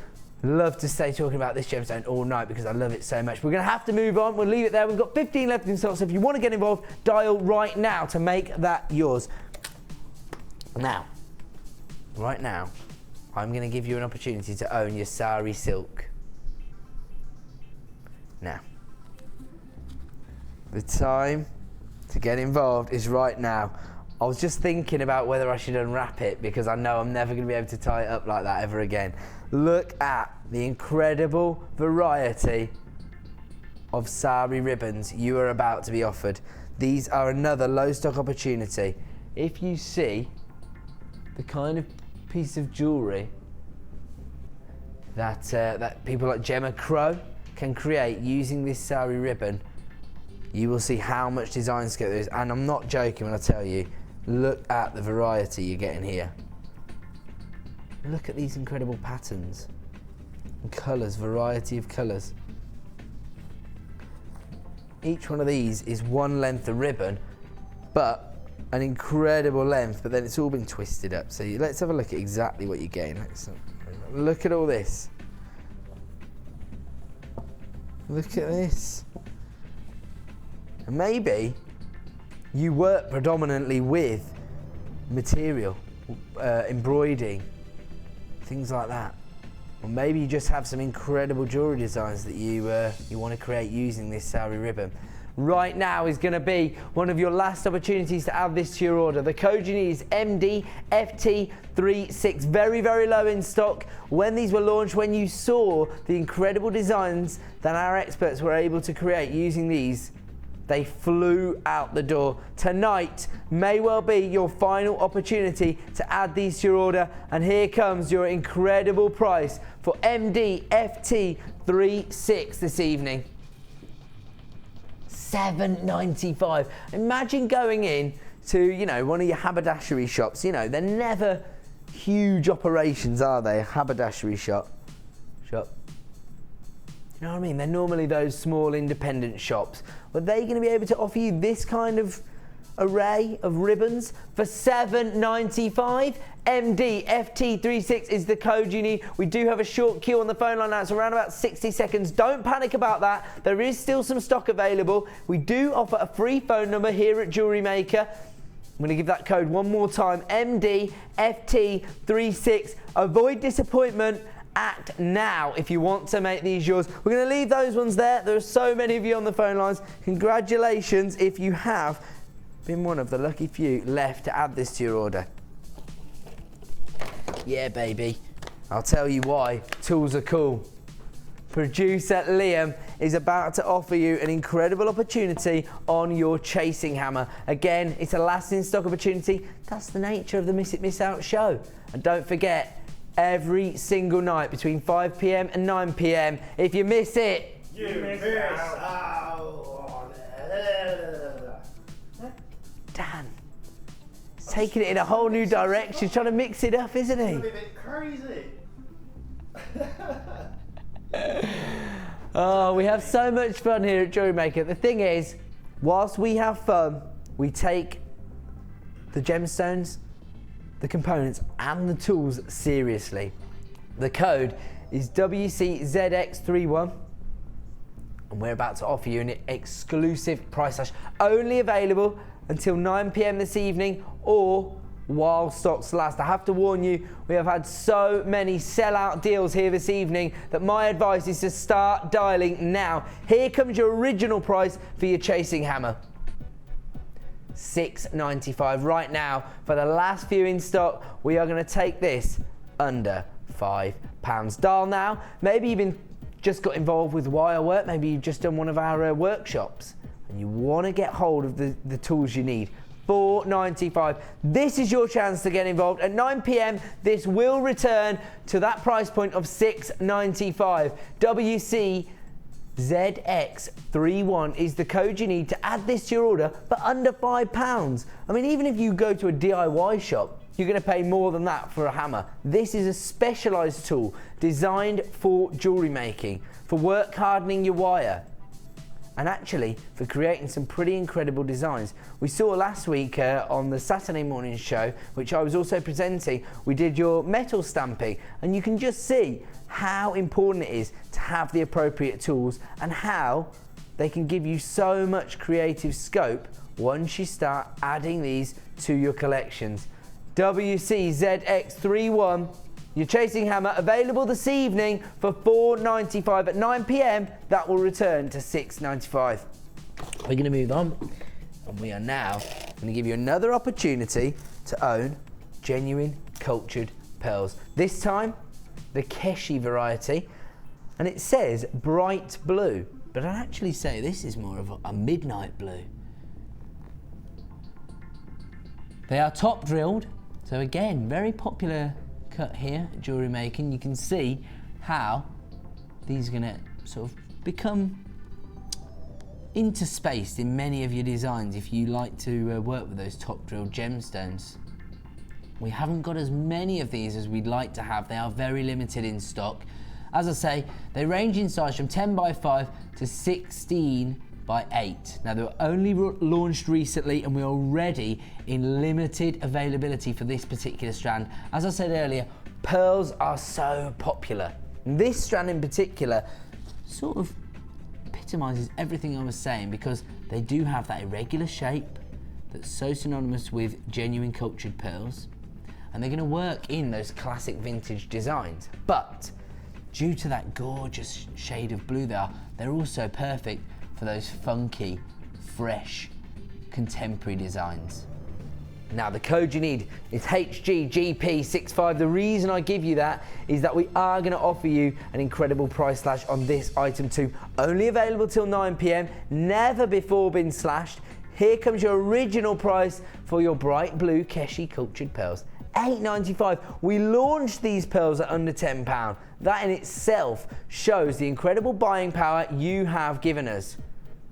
Love to stay talking about this gemstone all night because I love it so much. We're going to have to move on. We'll leave it there. We've got 15 left in stock, so if you want to get involved, dial right now to make that yours. Now, right now, I'm going to give you an opportunity to own your sari silk. Now, the time to get involved is right now. I was just thinking about whether I should unwrap it because I know I'm never going to be able to tie it up like that ever again. Look at the incredible variety of sari ribbons you are about to be offered. These are another low stock opportunity. If you see the kind of piece of jewellery that people like Gemma Crow can create using this sari ribbon, you will see how much design scope there is. And I'm not joking when I tell you, look at the variety you're getting here. Look at these incredible patterns and colours, variety of colours. Each one of these is one length of ribbon, but an incredible length, but then it's all been twisted up. So let's have a look at exactly what you're getting. Let's look at all this. Look at this. And maybe you work predominantly with material, embroidering, things like that. Or maybe you just have some incredible jewellery designs that you want to create using this sari ribbon. Right now is going to be one of your last opportunities to add this to your order. The code you need is MDFT36. Very, very low in stock. When these were launched, when you saw the incredible designs that our experts were able to create using these, they flew out the door. Tonight may well be your final opportunity to add these to your order. And here comes your incredible price for MDFT36 this evening. $7.95. Imagine going in to, you know, one of your haberdashery shops. You know, they're never huge operations, are they? A haberdashery shop. You know what I mean? They're normally those small independent shops. Were they going to be able to offer you this kind of array of ribbons for $7.95? MDFT36 is the code you need. We do have a short queue on the phone line now. It's around about 60 seconds. Don't panic about that. There is still some stock available. We do offer a free phone number here at JewelleryMaker. I'm going to give that code one more time. MDFT36. Avoid disappointment. Act now if you want to make these yours. We're going to leave those ones there. There are so many of you on the phone lines. Congratulations if you have been one of the lucky few left to add this to your order. Yeah, baby. I'll tell you why. Tools are cool. Producer Liam is about to offer you an incredible opportunity on your chasing hammer. Again, it's a last in stock opportunity. That's the nature of the Miss It Miss Out show. And don't forget, every single night between 5 p.m. and 9 p.m. if you miss it, you miss out. Dan, he's taking it in a whole new direction, trying to mix it up, isn't he? It's a bit crazy. Oh, we have so much fun here at JewelleryMaker. The thing is, whilst we have fun, we take the gemstones, the components and the tools seriously. The code is WCZX31 and we're about to offer you an exclusive price slash only available until 9 p.m. this evening or while stocks last. I have to warn you, we have had so many sellout deals here this evening that my advice is to start dialing now. Here comes your original price for your chasing hammer. $6.95 right now. For the last few in stock, we are going to take this under £5. Dial now. Maybe you've been just got involved with wire work. Maybe you've just done one of our workshops and you want to get hold of the tools you need. $4.95. This is your chance to get involved. At 9 p.m, this will return to that price point of $6.95. WCZX31 is the code you need to add this to your order for under £5. I mean, even if you go to a DIY shop, you're going to pay more than that for a hammer. This is a specialised tool designed for jewellery making, for work hardening your wire, and actually for creating some pretty incredible designs. We saw last week on the Saturday morning show, which I was also presenting, we did your metal stamping, and you can just see how important it is to have the appropriate tools and how they can give you so much creative scope once you start adding these to your collections. WCZX31, your chasing hammer, available this evening for $4.95. At 9 p.m, that will return to $6.95. We're going to move on, and we are now going to give you another opportunity to own genuine cultured pearls. This time, the Keshi variety, and it says bright blue, but I'd actually say this is more of a midnight blue. They are top drilled, so again, very popular cut here at Jewellery Making. You can see how these are going to sort of become interspaced in many of your designs if you like to work with those top drilled gemstones. We haven't got as many of these as we'd like to have. They are very limited in stock. As I say, they range in size from 10 by 5 to 16 by 8. Now, they were only launched recently and we're already in limited availability for this particular strand. As I said earlier, pearls are so popular. This strand in particular sort of epitomizes everything I was saying, because they do have that irregular shape that's so synonymous with genuine cultured pearls, and they're going to work in those classic vintage designs. But due to that gorgeous shade of blue they're also perfect for those funky, fresh, contemporary designs. Now, the code you need is HGGP65. The reason I give you that is that we are going to offer you an incredible price slash on this item too. Only available till 9 p.m, never before been slashed. Here comes your original price for your bright blue Keshi cultured pearls. $8.95. We launched these pearls at under £10. That in itself shows the incredible buying power you have given us.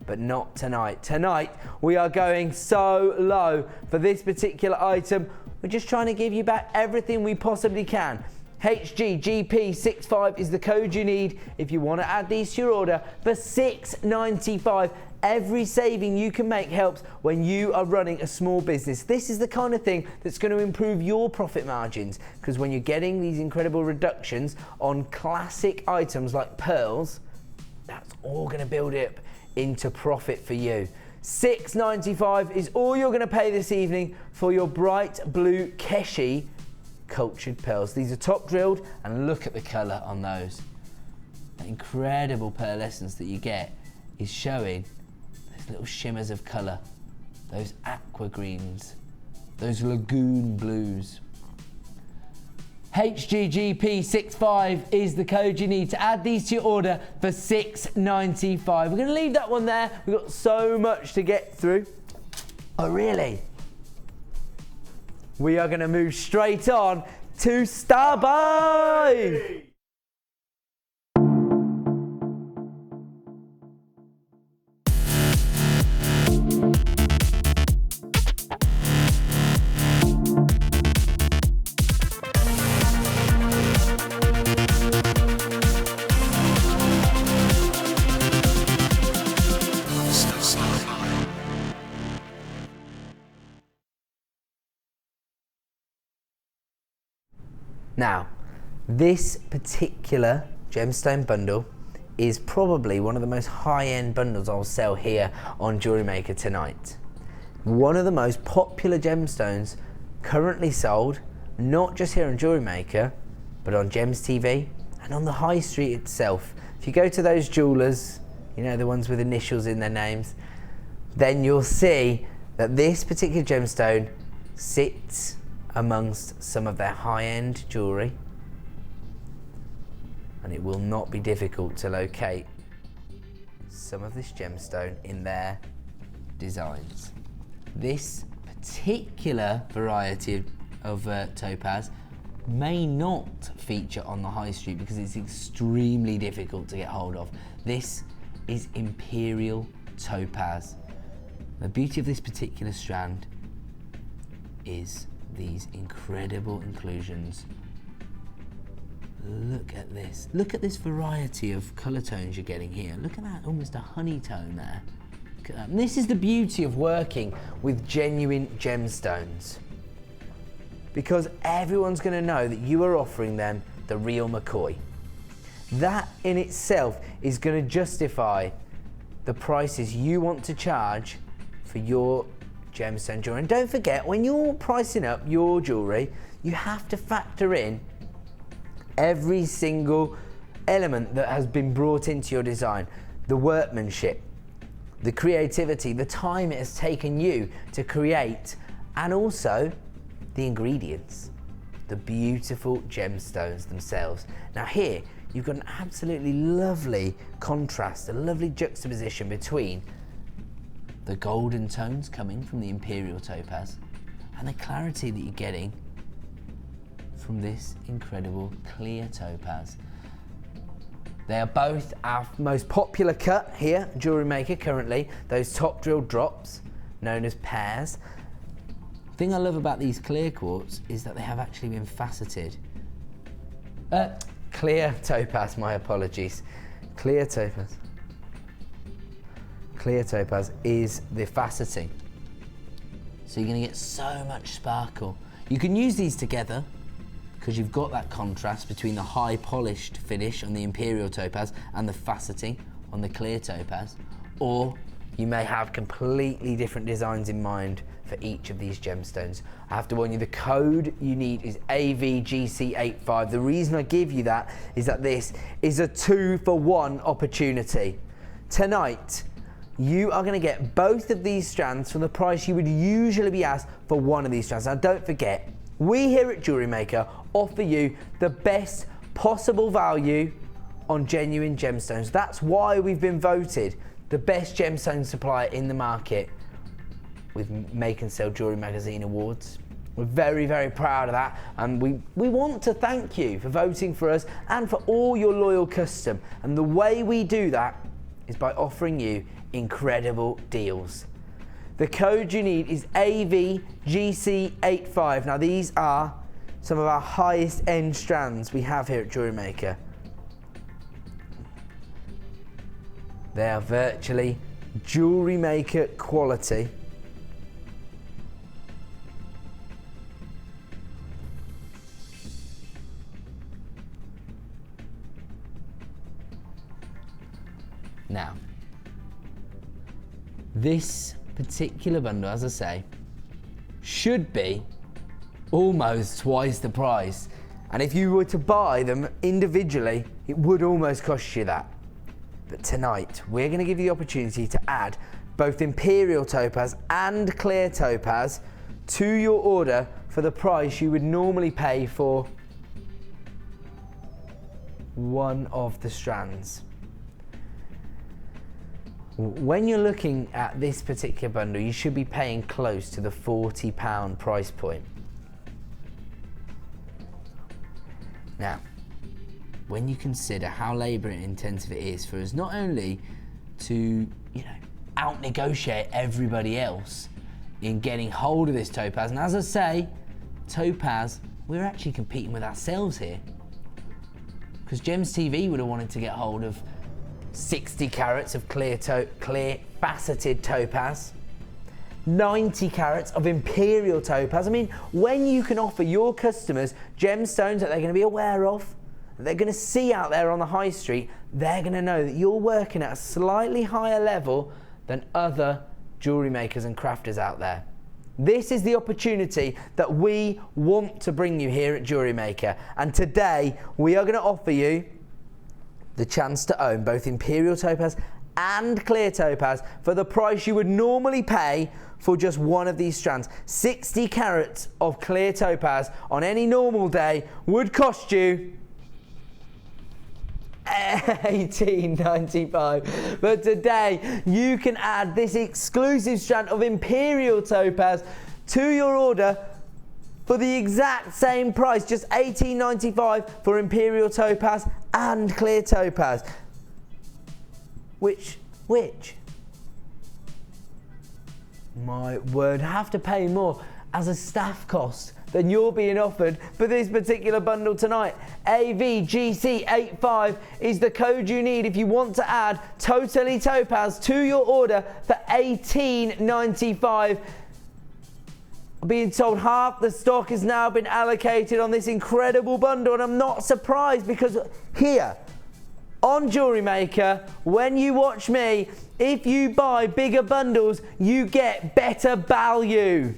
But not tonight. Tonight, we are going so low for this particular item. We're just trying to give you back everything we possibly can. HGGP65 is the code you need if you want to add these to your order for $6.95. Every saving you can make helps when you are running a small business. This is the kind of thing that's going to improve your profit margins, because when you're getting these incredible reductions on classic items like pearls, that's all going to build up into profit for you. $6.95 is all you're going to pay this evening for your bright blue Keshi cultured pearls. These are top drilled, and look at the colour on those. The incredible pearlescence that you get is showing those little shimmers of colour, those aqua greens, those lagoon blues. HGGP65 is the code you need to add these to your order for $6.95. We're going to leave that one there. We've got so much to get through. Oh, really? We are going to move straight on to Starbuy. Now, this particular gemstone bundle is probably one of the most high-end bundles I'll sell here on Jewellery Maker tonight. One of the most popular gemstones currently sold, not just here on Jewellery Maker, but on Gems TV and on the high street itself. If you go to those jewellers, you know, the ones with initials in their names, then you'll see that this particular gemstone sits amongst some of their high-end jewellery, and it will not be difficult to locate some of this gemstone in their designs. This particular variety of topaz may not feature on the high street because it's extremely difficult to get hold of. This is imperial topaz. The beauty of this particular strand is these incredible inclusions. Look at this. Look at this variety of colour tones you're getting here. Look at that, almost a honey tone there. Look at that. And this is the beauty of working with genuine gemstones, because everyone's going to know that you are offering them the real McCoy. That in itself is going to justify the prices you want to charge for your gemstone jewellery. And don't forget, when you're pricing up your jewellery, you have to factor in every single element that has been brought into your design. The workmanship, the creativity, the time it has taken you to create, and also the ingredients, the beautiful gemstones themselves. Now here, you've got an absolutely lovely contrast, a lovely juxtaposition between the golden tones coming from the imperial topaz and the clarity that you're getting from this incredible clear topaz. They are both our most popular cut here, Jewellery Maker currently, those top drill drops known as pairs. The thing I love about these clear quartz is that they have actually been faceted. Clear topaz, my apologies. Clear topaz. Clear topaz is the faceting. So you're going to get so much sparkle. You can use these together because you've got that contrast between the high polished finish on the imperial topaz and the faceting on the clear topaz, or you may have completely different designs in mind for each of these gemstones. I have to warn you, the code you need is AVGC85. The reason I give you that is that this is a 2-for-1 opportunity. Tonight, you are going to get both of these strands for the price you would usually be asked for one of these strands. Now don't forget, we here at Jewellery Maker offer you the best possible value on genuine gemstones. That's why we've been voted the best gemstone supplier in the market with Make and Sell Jewellery Magazine Awards. We're very, very proud of that, and we want to thank you for voting for us and for all your loyal custom. And the way we do that is by offering you incredible deals. The code you need is AVGC85. Now these are some of our highest end strands we have here at Jewellery Maker. They are virtually Jewellery Maker quality. Now, this particular bundle, as I say, should be almost twice the price. And if you were to buy them individually, it would almost cost you that. But tonight, we're going to give you the opportunity to add both imperial topaz and clear topaz to your order for the price you would normally pay for one of the strands. When you're looking at this particular bundle, you should be paying close to the £40 price point. Now, when you consider how labour intensive it is for us not only to, out-negotiate everybody else in getting hold of this topaz, and as I say, topaz, we're actually competing with ourselves here. Because Gems TV would have wanted to get hold of 60 carats of clear faceted topaz, 90 carats of imperial topaz. I mean, when you can offer your customers gemstones that they're going to be aware of, that they're going to see out there on the high street, they're going to know that you're working at a slightly higher level than other jewellery makers and crafters out there. This is the opportunity that we want to bring you here at JewelleryMaker. And today we are going to offer you the chance to own both Imperial Topaz and Clear Topaz for the price you would normally pay for just one of these strands. 60 carats of Clear Topaz on any normal day would cost you $18.95, but today you can add this exclusive strand of Imperial Topaz to your order for the exact same price, just $18.95 for Imperial Topaz and Clear Topaz. Which? My word, have to pay more as a staff cost than you're being offered for this particular bundle tonight. AVGC85 is the code you need if you want to add Totally Topaz to your order for $18.95. I'm being told half the stock has now been allocated on this incredible bundle, and I'm not surprised because here on JewelleryMaker, when you watch me, if you buy bigger bundles, you get better value.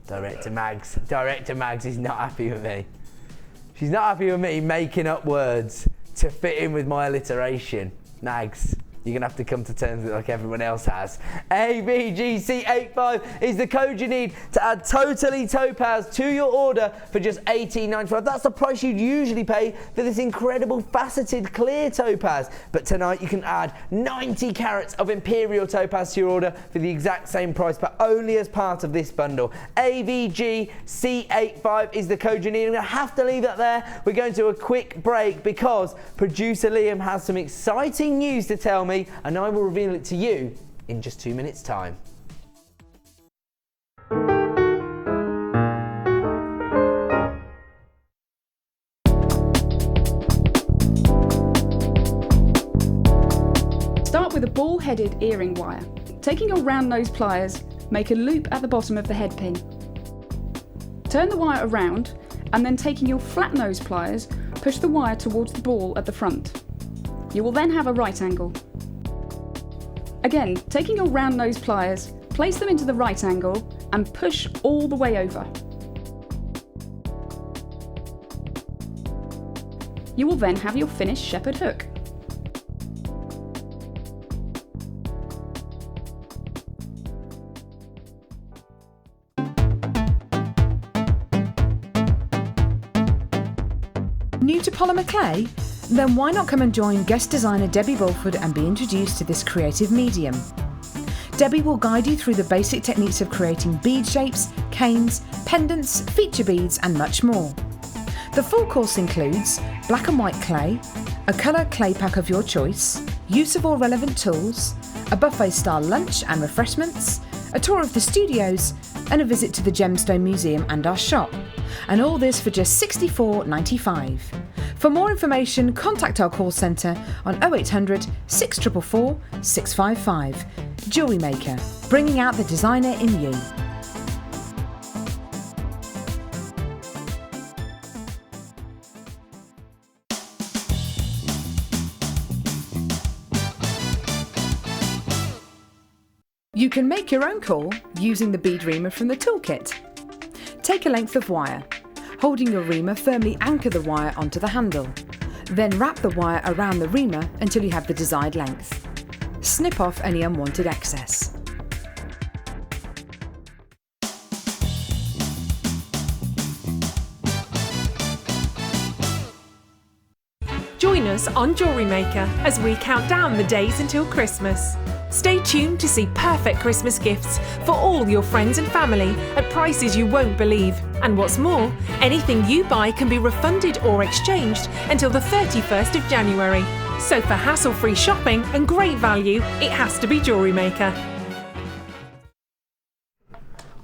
Director Mags is not happy with me. She's not happy with me making up words to fit in with my alliteration. Mags, you're going to have to come to terms with it like everyone else has. AVGC85 is the code you need to add Totally Topaz to your order for just $18.95. That's the price you'd usually pay for this incredible faceted Clear Topaz. But tonight you can add 90 carats of Imperial Topaz to your order for the exact same price, but only as part of this bundle. AVGC85 is the code you need. I'm going to have to leave that there. We're going to a quick break because producer Liam has some exciting news to tell me, and I will reveal it to you in just 2 minutes' time. Start with a ball-headed earring wire. Taking your round nose pliers, make a loop at the bottom of the head pin. Turn the wire around, and then taking your flat nose pliers, push the wire towards the ball at the front. You will then have a right angle. Again, taking your round nose pliers, place them into the right angle and push all the way over. You will then have your finished shepherd hook. New to polymer clay? Then why not come and join guest designer Debbie Bulford and be introduced to this creative medium. Debbie will guide you through the basic techniques of creating bead shapes, canes, pendants, feature beads and much more. The full course includes black and white clay, a colour clay pack of your choice, use of all relevant tools, a buffet style lunch and refreshments, a tour of the studios and a visit to the Gemstone Museum and our shop. And all this for just $64.95. For more information, contact our call centre on 0800 644 655. JewelleryMaker, bringing out the designer in you. You can make your own call using the bead reamer from the toolkit. Take a length of wire. Holding your reamer, firmly anchor the wire onto the handle. Then wrap the wire around the reamer until you have the desired length. Snip off any unwanted excess. Join us on JewelleryMaker as we count down the days until Christmas. Stay tuned to see perfect Christmas gifts for all your friends and family at prices you won't believe. And what's more, anything you buy can be refunded or exchanged until the 31st of January. So for hassle-free shopping and great value, it has to be JewelleryMaker.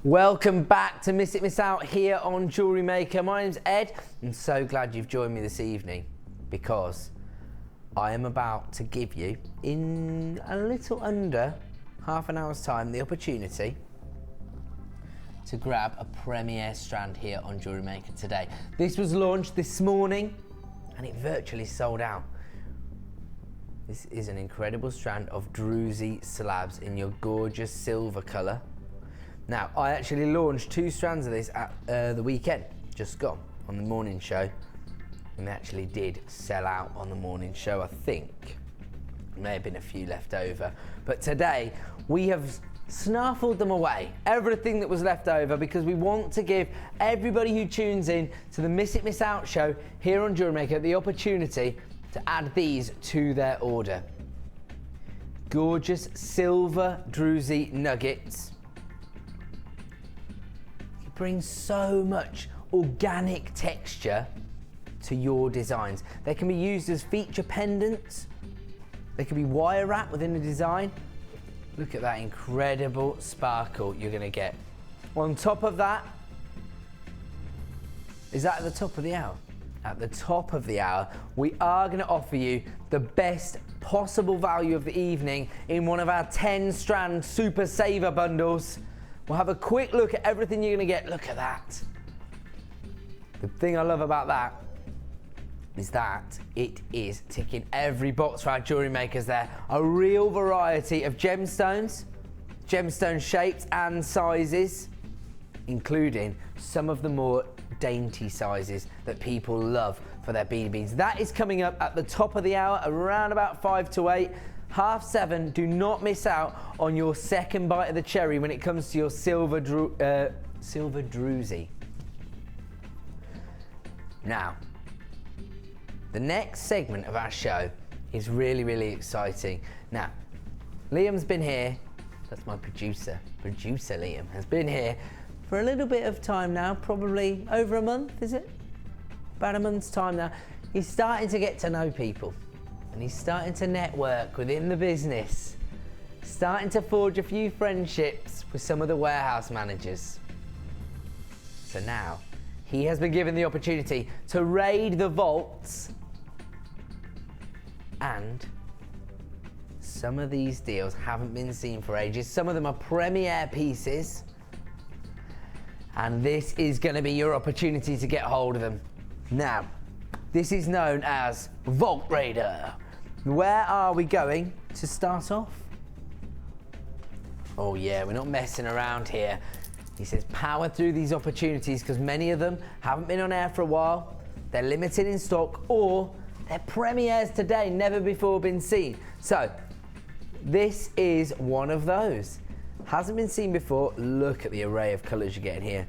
Welcome back to Miss It Miss Out here on JewelleryMaker. My name's Ed. I'm so glad you've joined me this evening because I am about to give you, in a little under half an hour's time, the opportunity to grab a premiere strand here on JewelleryMaker today. This was launched this morning and it virtually sold out. This is an incredible strand of druzy slabs in your gorgeous silver colour. Now, I actually launched 2 strands of this at the weekend, just gone, on the morning show. And they actually did sell out on the morning show, I think. There may have been a few left over. But today, we have snaffled them away, everything that was left over, because we want to give everybody who tunes in to the Miss It Miss Out show here on JewelleryMaker the opportunity to add these to their order. Gorgeous silver druzy nuggets. It brings so much organic texture to your designs. They can be used as feature pendants. They can be wire wrapped within the design. Look at that incredible sparkle you're going to get. On top of that, is that at the top of the hour? At the top of the hour, we are going to offer you the best possible value of the evening in one of our 10 strand super saver bundles. We'll have a quick look at everything you're going to get. Look at that. The thing I love about that is that it is ticking every box for our jewellery makers there. A real variety of gemstones, gemstone shapes and sizes, including some of the more dainty sizes that people love for their beaded beads. That is coming up at the top of the hour, around about 5 to 8. 7:30, do not miss out on your second bite of the cherry when it comes to your silver druzy. Now, the next segment of our show is really, really exciting. Now, Liam's been here, that's my producer Liam, has been here for a little bit of time now, probably over a month, is it? About a month's time now. He's starting to get to know people and he's starting to network within the business, starting to forge a few friendships with some of the warehouse managers. So now, he has been given the opportunity to raid the vaults, and some of these deals haven't been seen for ages. Some of them are premiere pieces, and this is going to be your opportunity to get hold of them. Now, this is known as Vault Raider. Where are we going to start off? Oh yeah, we're not messing around here. He says power through these opportunities because many of them haven't been on air for a while, they're limited in stock, or they're premieres today, never before been seen. So, this is one of those. Hasn't been seen before. Look at the array of colours you're getting here.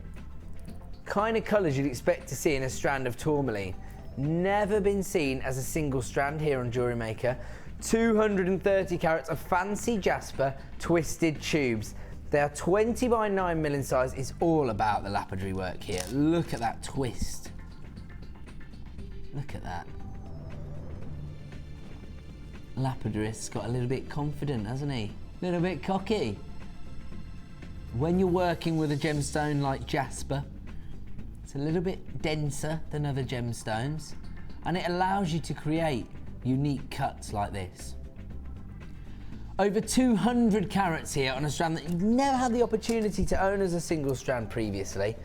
Kind of colours you'd expect to see in a strand of tourmaline. Never been seen as a single strand here on JewelleryMaker. 230 carats of fancy jasper twisted tubes. They are 20 by 9 mil in size. It's all about the lapidary work here. Look at that twist. Look at that. Lapidarist's got a little bit confident, hasn't he? A little bit cocky. When you're working with a gemstone like jasper, it's a little bit denser than other gemstones, and it allows you to create unique cuts like this. Over 200 carats here on a strand that you've never had the opportunity to own as a single strand previously.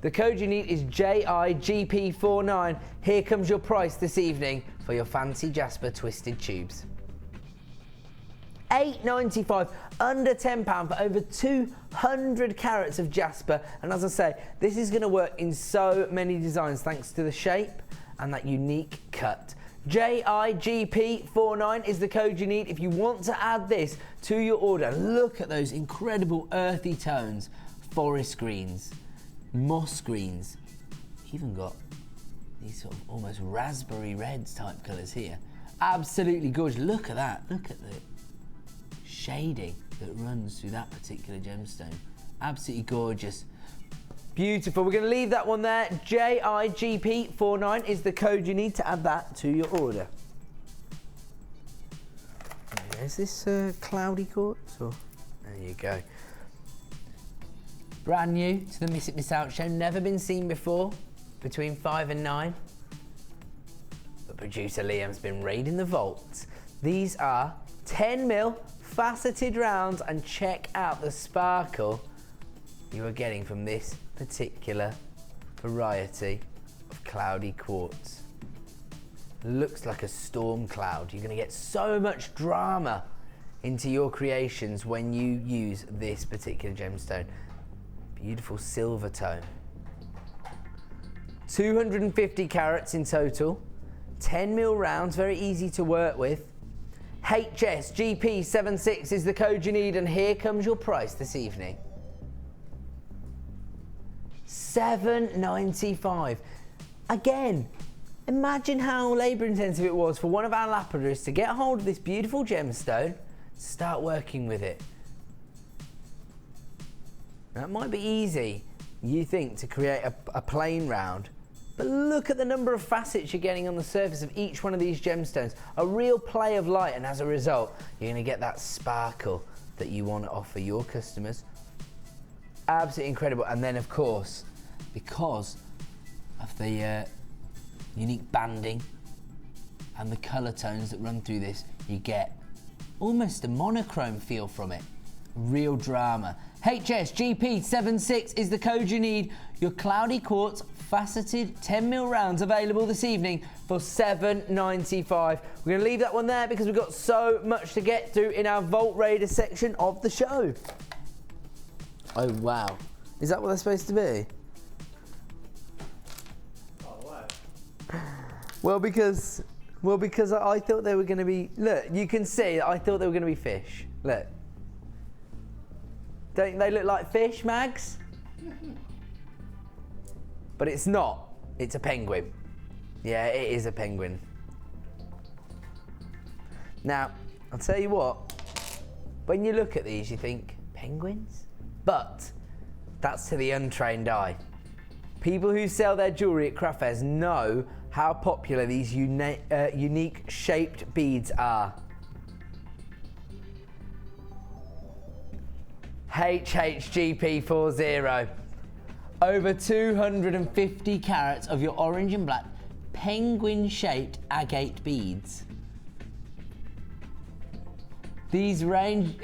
The code you need is JIGP49. Here comes your price this evening for your fancy jasper twisted tubes. $8.95, under £10 for over 200 carats of jasper. And as I say, this is going to work in so many designs thanks to the shape and that unique cut. JIGP49 is the code you need if you want to add this to your order. Look at those incredible earthy tones, forest greens, moss greens, even got these sort of almost raspberry reds type colours here. Absolutely gorgeous. Look at that. Look at the shading that runs through that particular gemstone. Absolutely gorgeous. Beautiful. We're going to leave that one there. JIGP49 is the code you need to add that to your order. Is this cloudy quartz? Or? There you go. Brand new to the Miss It Miss Out show. Never been seen before. Between 5 and 9. But producer Liam's been raiding the vaults. These are 10 mil faceted rounds, and check out the sparkle you are getting from this particular variety of cloudy quartz. looks like a storm cloud. You're going to get so much drama into your creations when you use this particular gemstone. Beautiful silver tone. 250 carats in total, 10 mil rounds, very easy to work with. HSGP76 is the code you need, and here comes your price this evening. $7.95. Again, imagine how labour intensive it was for one of our lapidaries to get hold of this beautiful gemstone, start working with it. That might be easy, you think, to create a plain round, but look at the number of facets you're getting on the surface of each one of these gemstones. A real play of light, and as a result, you're going to get that sparkle that you want to offer your customers. Absolutely incredible. And then, of course, because of the unique banding and the colour tones that run through this, you get almost a monochrome feel from it. Real drama. HSGP76 is the code you need. Your cloudy quartz faceted 10mm rounds available this evening for $7.95. We're going to leave that one there because we've got so much to get through in our Vault Raider section of the show. Oh wow, is that what they're supposed to be? Oh wow. Well, because I thought they were going to be, look, you can see that I thought they were going to be fish. Look. Don't they look like fish, Mags? But it's not. It's a penguin. Yeah, it is a penguin. Now, I'll tell you what. When you look at these, you think, penguins? But that's to the untrained eye. People who sell their jewellery at craft fairs know how popular these unique shaped beads are. HHGP40. Over 250 carats of your orange and black penguin-shaped agate beads. These range,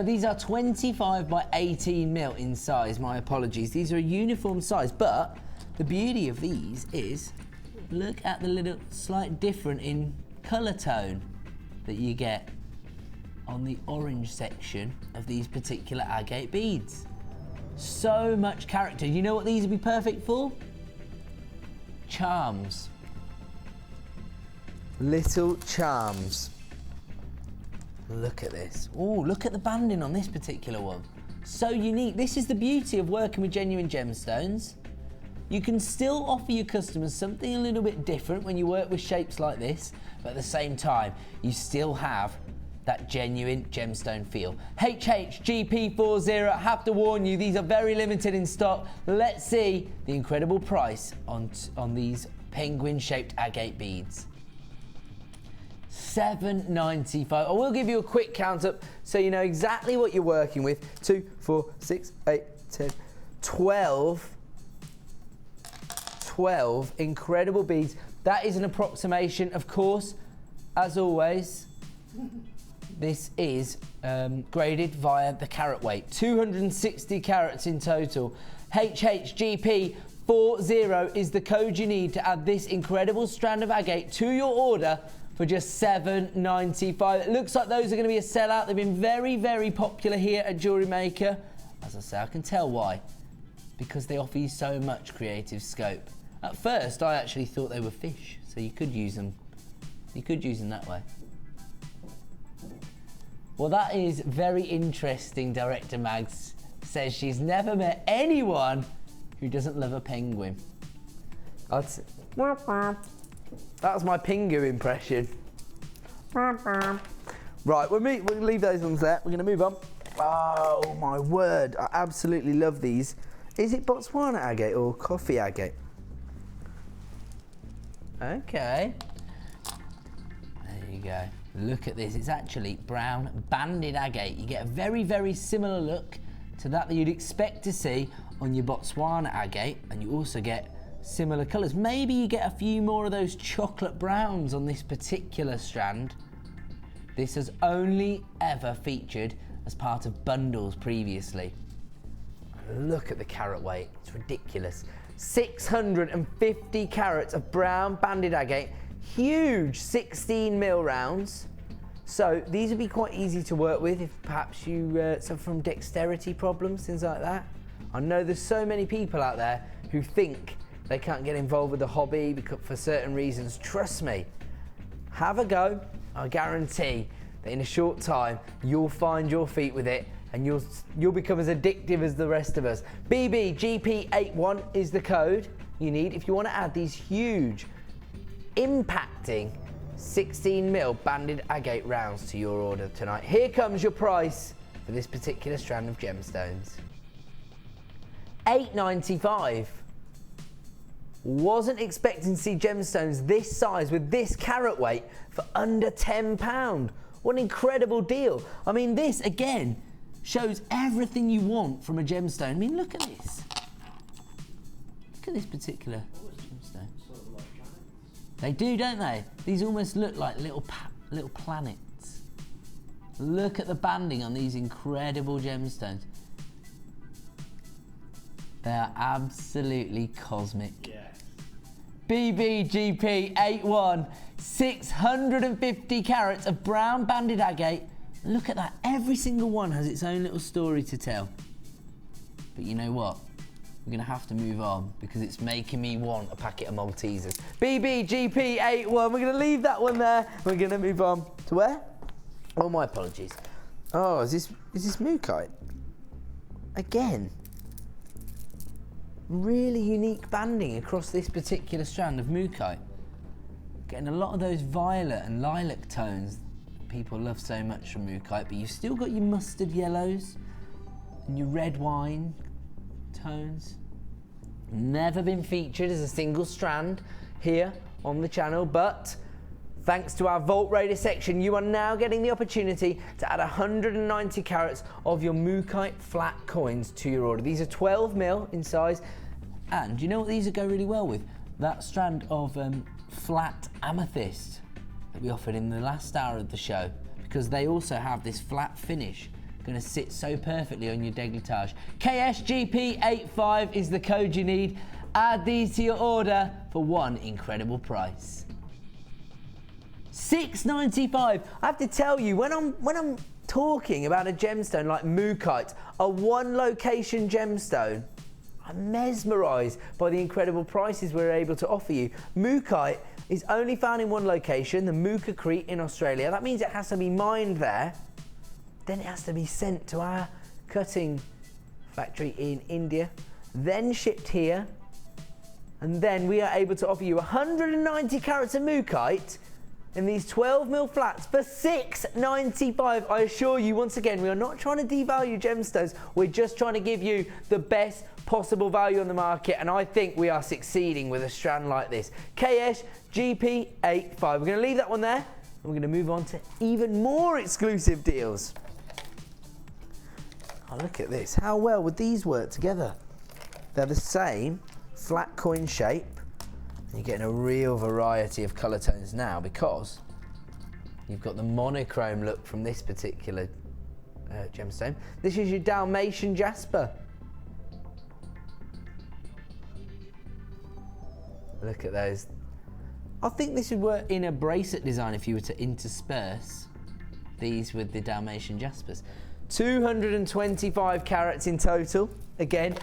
these are 25 by 18 mil in size, my apologies. These are a uniform size, but the beauty of these is, look at the little slight difference in colour tone that you get on the orange section of these particular agate beads. So much character. You know what these would be perfect for? Charms. Little charms. Look at this. Oh, look at the banding on this particular one. So unique. This is the beauty of working with genuine gemstones. You can still offer your customers something a little bit different when you work with shapes like this, but at the same time, you still have that genuine gemstone feel. HHGP40, I have to warn you, these are very limited in stock. Let's see the incredible price on these penguin-shaped agate beads. $7.95. I will give you a quick count up so you know exactly what you're working with. 2, 4, 6, 8, 10, 12 incredible beads. That is an approximation, of course, as always. This is graded via the carat weight. 260 carats in total. HHGP40 is the code you need to add this incredible strand of agate to your order for just $7.95. It looks like those are going to be a sellout. They've been very, very popular here at JewelleryMaker. As I say, I can tell why. Because they offer you so much creative scope. At first, I actually thought they were fish, so you could use them. You could use them that way. Well, that is very interesting. Director Mags says she's never met anyone who doesn't love a penguin. That was my Pingu impression. Right, we'll leave those ones there. We're going to move on. Oh, my word. I absolutely love these. Is it Botswana agate or coffee agate? Okay. There you go. Look at this. It's actually brown banded agate. You get a very, very similar look to that you'd expect to see on your Botswana agate, and you also get similar colours. Maybe you get a few more of those chocolate browns on this particular strand. This has only ever featured as part of bundles previously. Look at the carat weight. It's ridiculous. 650 carats of brown banded agate, huge 16mm rounds. So these would be quite easy to work with if perhaps you suffer from dexterity problems, things like that. I know there's so many people out there who think they can't get involved with the hobby because for certain reasons. Trust me, have a go. I guarantee that in a short time you'll find your feet with it and you'll become as addictive as the rest of us. BBGP81 is the code you need if you want to add these huge, impacting 16mm banded agate rounds to your order tonight. Here comes your price for this particular strand of gemstones. $8.95. Wasn't expecting to see gemstones this size with this carat weight for under £10. What an incredible deal. I mean, this again shows everything you want from a gemstone. I mean, look at this. Look at this particular gemstone. They do, don't they? These almost look like little planets. Look at the banding on these incredible gemstones. They are absolutely cosmic. Yeah. BBGP81, 650 carats of brown banded agate. Look at that, every single one has its own little story to tell. But you know what? We're gonna have to move on because it's making me want a packet of Maltesers. BBGP81, we're gonna leave that one there. We're gonna move on to where? Oh, my apologies. Oh, is this Mookite? Again. Really unique banding across this particular strand of Mookite. Getting a lot of those violet and lilac tones people love so much from Mookite, but you've still got your mustard yellows and your red wine tones. Never been featured as a single strand here on the channel, but thanks to our Vault Raider section, you are now getting the opportunity to add 190 carats of your Mookite flat coins to your order. These are 12mm in size, and you know what these would go really well with? That strand of flat amethyst that we offered in the last hour of the show, because they also have this flat finish. Going to sit so perfectly on your décolletage. KSGP85 is the code you need. Add these to your order for one incredible price. $6.95. I have to tell you, when I'm talking about a gemstone like Mookite, a one location gemstone, I'm mesmerised by the incredible prices we're able to offer you. Mookite is only found in one location, the Mooka Crete in Australia. That means it has to be mined there. Then it has to be sent to our cutting factory in India, then shipped here, and then we are able to offer you 190 carats of Mookite in these 12mm flats for $6.95. I assure you, once again, we are not trying to devalue gemstones. We're just trying to give you the best possible value on the market, and I think we are succeeding with a strand like this. KSGP85. We're going to leave that one there, and we're going to move on to even more exclusive deals. Oh, look at this. How well would these work together? They're the same flat coin shape. You're getting a real variety of colour tones now because you've got the monochrome look from this particular gemstone. This is your Dalmatian jasper. Look at those. I think this would work in a bracelet design if you were to intersperse these with the Dalmatian jaspers. 225 carats in total. Again,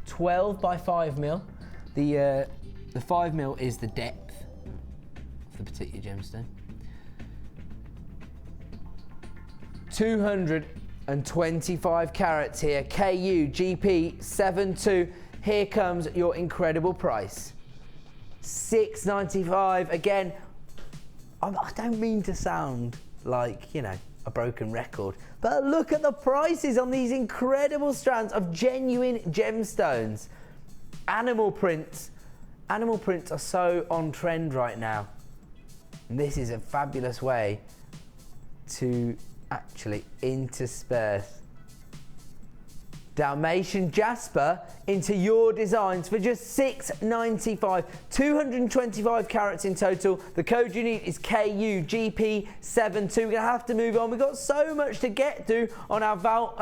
12 by 5mm. The 5mm is the depth of the particular gemstone. 225 carats here. KUGP72. Here comes your incredible price. $6.95. Again, I don't mean to sound like, you know, a broken record, but look at the prices on these incredible strands of genuine gemstones. Animal prints. Animal prints are so on trend right now. And this is a fabulous way to actually intersperse Dalmatian jasper into your designs for just $6.95. 225 carats in total. The code you need is KUGP72. We're gonna have to move on. We've got so much to get to on our Vault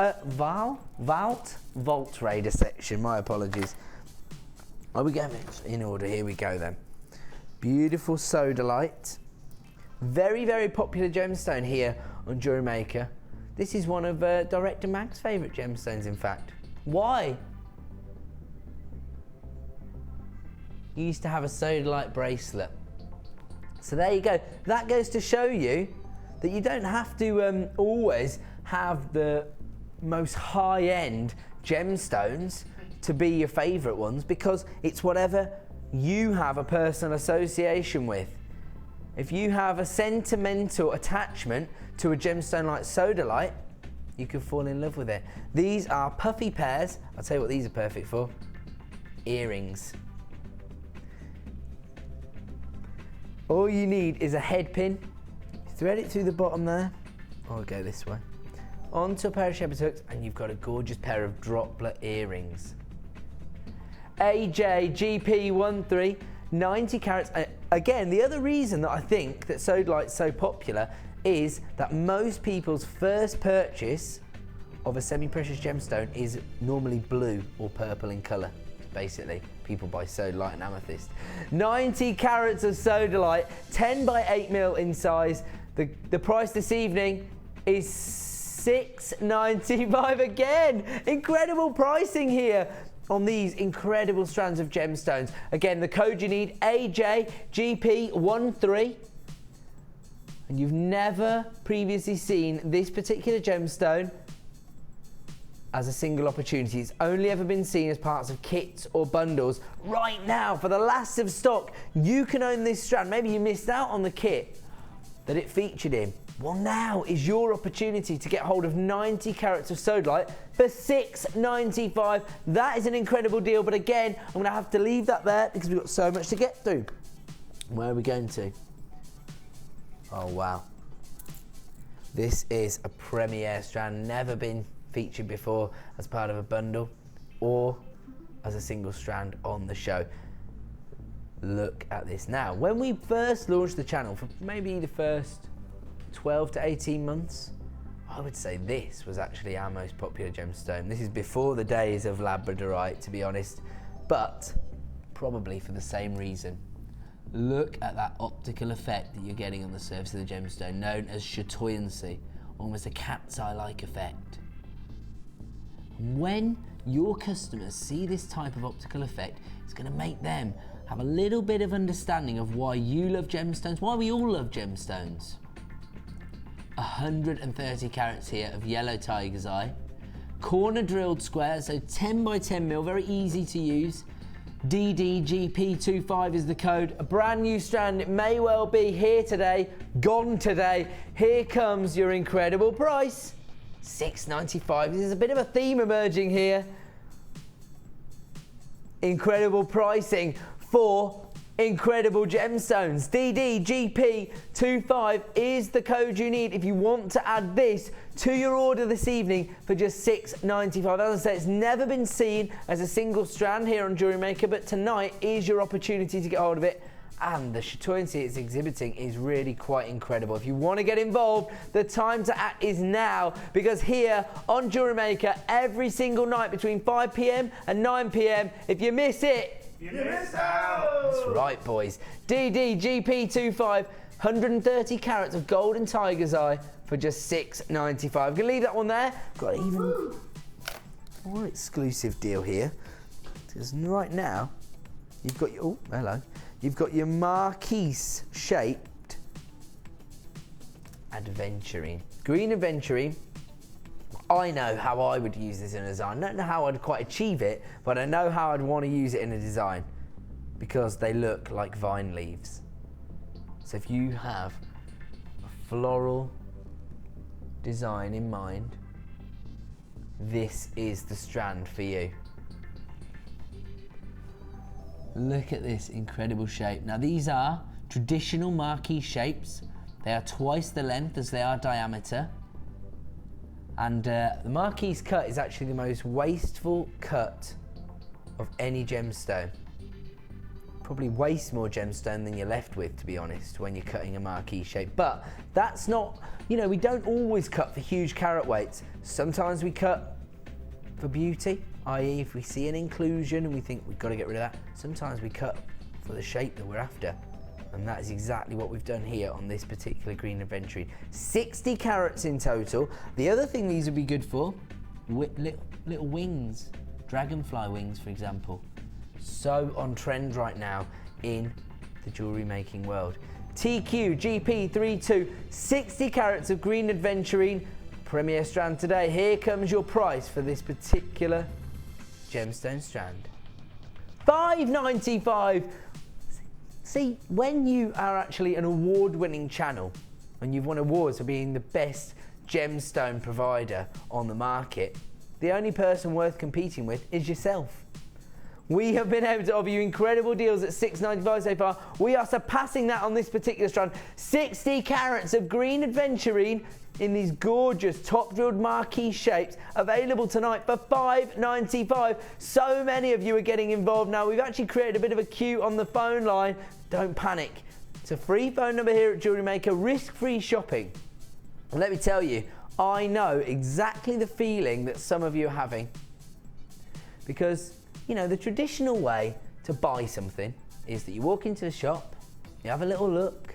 Raider section. My apologies. Are we going in order? Here we go then. Beautiful sodalite. Very, very popular gemstone here on JewelleryMaker. This is one of Director Mag's favourite gemstones, in fact. Why? He used to have a sodalite bracelet. So there you go. That goes to show you that you don't have to always have the most high-end gemstones to be your favourite ones, because it's whatever you have a personal association with. If you have a sentimental attachment to a gemstone like sodalite, you can fall in love with it. These are puffy pears. I'll tell you what these are perfect for. Earrings. All you need is a head pin. Thread it through the bottom there. I'll go this way. Onto a pair of shepherd's hooks, and you've got a gorgeous pair of droplet earrings. AJGP13, 90 carats. Again, the other reason that I think that sodalite's so popular is that most people's first purchase of a semi-precious gemstone is normally blue or purple in colour. Basically, people buy sodalite and amethyst. 90 carats of sodalite, 10 by 8 mil in size. The price this evening is $6.95 again. Incredible pricing here on these incredible strands of gemstones. Again, the code you need, AJGP13. And you've never previously seen this particular gemstone as a single opportunity. It's only ever been seen as parts of kits or bundles. Right now, for the last of stock, you can own this strand. Maybe you missed out on the kit that it featured in. Well, now is your opportunity to get hold of 90 carats of sodalite for $6.95. That is an incredible deal, but again, I'm going to have to leave that there because we've got so much to get through. Where are we going to? Oh, wow. This is a premiere strand, never been featured before as part of a bundle or as a single strand on the show. Look at this. Now, when we first launched the channel, for maybe the first 12 to 18 months, I would say this was actually our most popular gemstone. This is before the days of labradorite, to be honest, but probably for the same reason. Look at that optical effect that you're getting on the surface of the gemstone, known as chatoyancy, almost a cat's eye-like effect. When your customers see this type of optical effect, it's going to make them have a little bit of understanding of why you love gemstones, why we all love gemstones. 130 carats here of yellow tiger's eye. Corner drilled square, so 10 by 10 mil, very easy to use. DDGP25 is the code. A brand new strand, it may well be here today, gone today. Here comes your incredible price. $6.95. There's a bit of a theme emerging here. Incredible pricing for incredible gemstones. DDGP25 is the code you need if you want to add this to your order this evening for just $6.95. As I said, it's never been seen as a single strand here on JewelleryMaker, but tonight is your opportunity to get hold of it. And the chatoyancy it's exhibiting is really quite incredible. If you want to get involved, the time to act is now, because here on JewelleryMaker, every single night between 5 p.m. and 9 p.m, if you miss it, you missed out! That's right, boys. DDGP25, 130 carats of golden tiger's eye for just $6.95. I'm gonna leave that one there. Got an even more exclusive deal here, because right now you've got your, oh, hello. You've got your marquise shaped aventurine. Green aventurine. I know how I would use this in a design. I don't know how I'd quite achieve it, but I know how I'd want to use it in a design because they look like vine leaves. So if you have a floral design in mind, this is the strand for you. Look at this incredible shape. Now these are traditional marquise shapes. They are twice the length as they are diameter. And the marquise cut is actually the most wasteful cut of any gemstone. Probably waste more gemstone than you're left with, to be honest, when you're cutting a marquise shape. But that's not, you know, we don't always cut for huge carat weights. Sometimes we cut for beauty, i.e. if we see an inclusion and we think we've got to get rid of that. Sometimes we cut for the shape that we're after. And that is exactly what we've done here on this particular green aventurine. 60 carats in total. The other thing these would be good for, little wings, dragonfly wings for example. So on trend right now in the jewellery making world. TQ GP32, 60 carats of green aventurine, premier strand today. Here comes your price for this particular gemstone strand. $5.95. See, when you are actually an award-winning channel and you've won awards for being the best gemstone provider on the market, the only person worth competing with is yourself. We have been able to offer you incredible deals at $6.95 so far. We are surpassing that on this particular strand. 60 carats of green aventurine in these gorgeous top drilled marquee shapes, available tonight for $5.95. So many of you are getting involved now. We've actually created a bit of a queue on the phone line. Don't panic. It's a free phone number here at JewelleryMaker, risk-free shopping. And let me tell you, I know exactly the feeling that some of you are having, because you know, the traditional way to buy something is that you walk into the shop, you have a little look,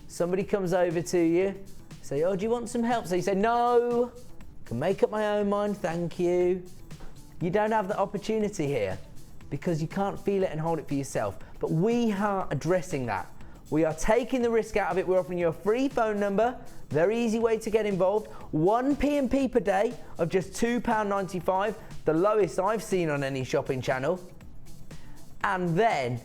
somebody comes over to you, say, oh, do you want some help? So you say, no, I can make up my own mind, thank you. You don't have the opportunity here because you can't feel it and hold it for yourself. But we are addressing that. We are taking the risk out of it. We're offering you a free phone number, very easy way to get involved. 1 P&P per day of just £2.95, the lowest I've seen on any shopping channel. And then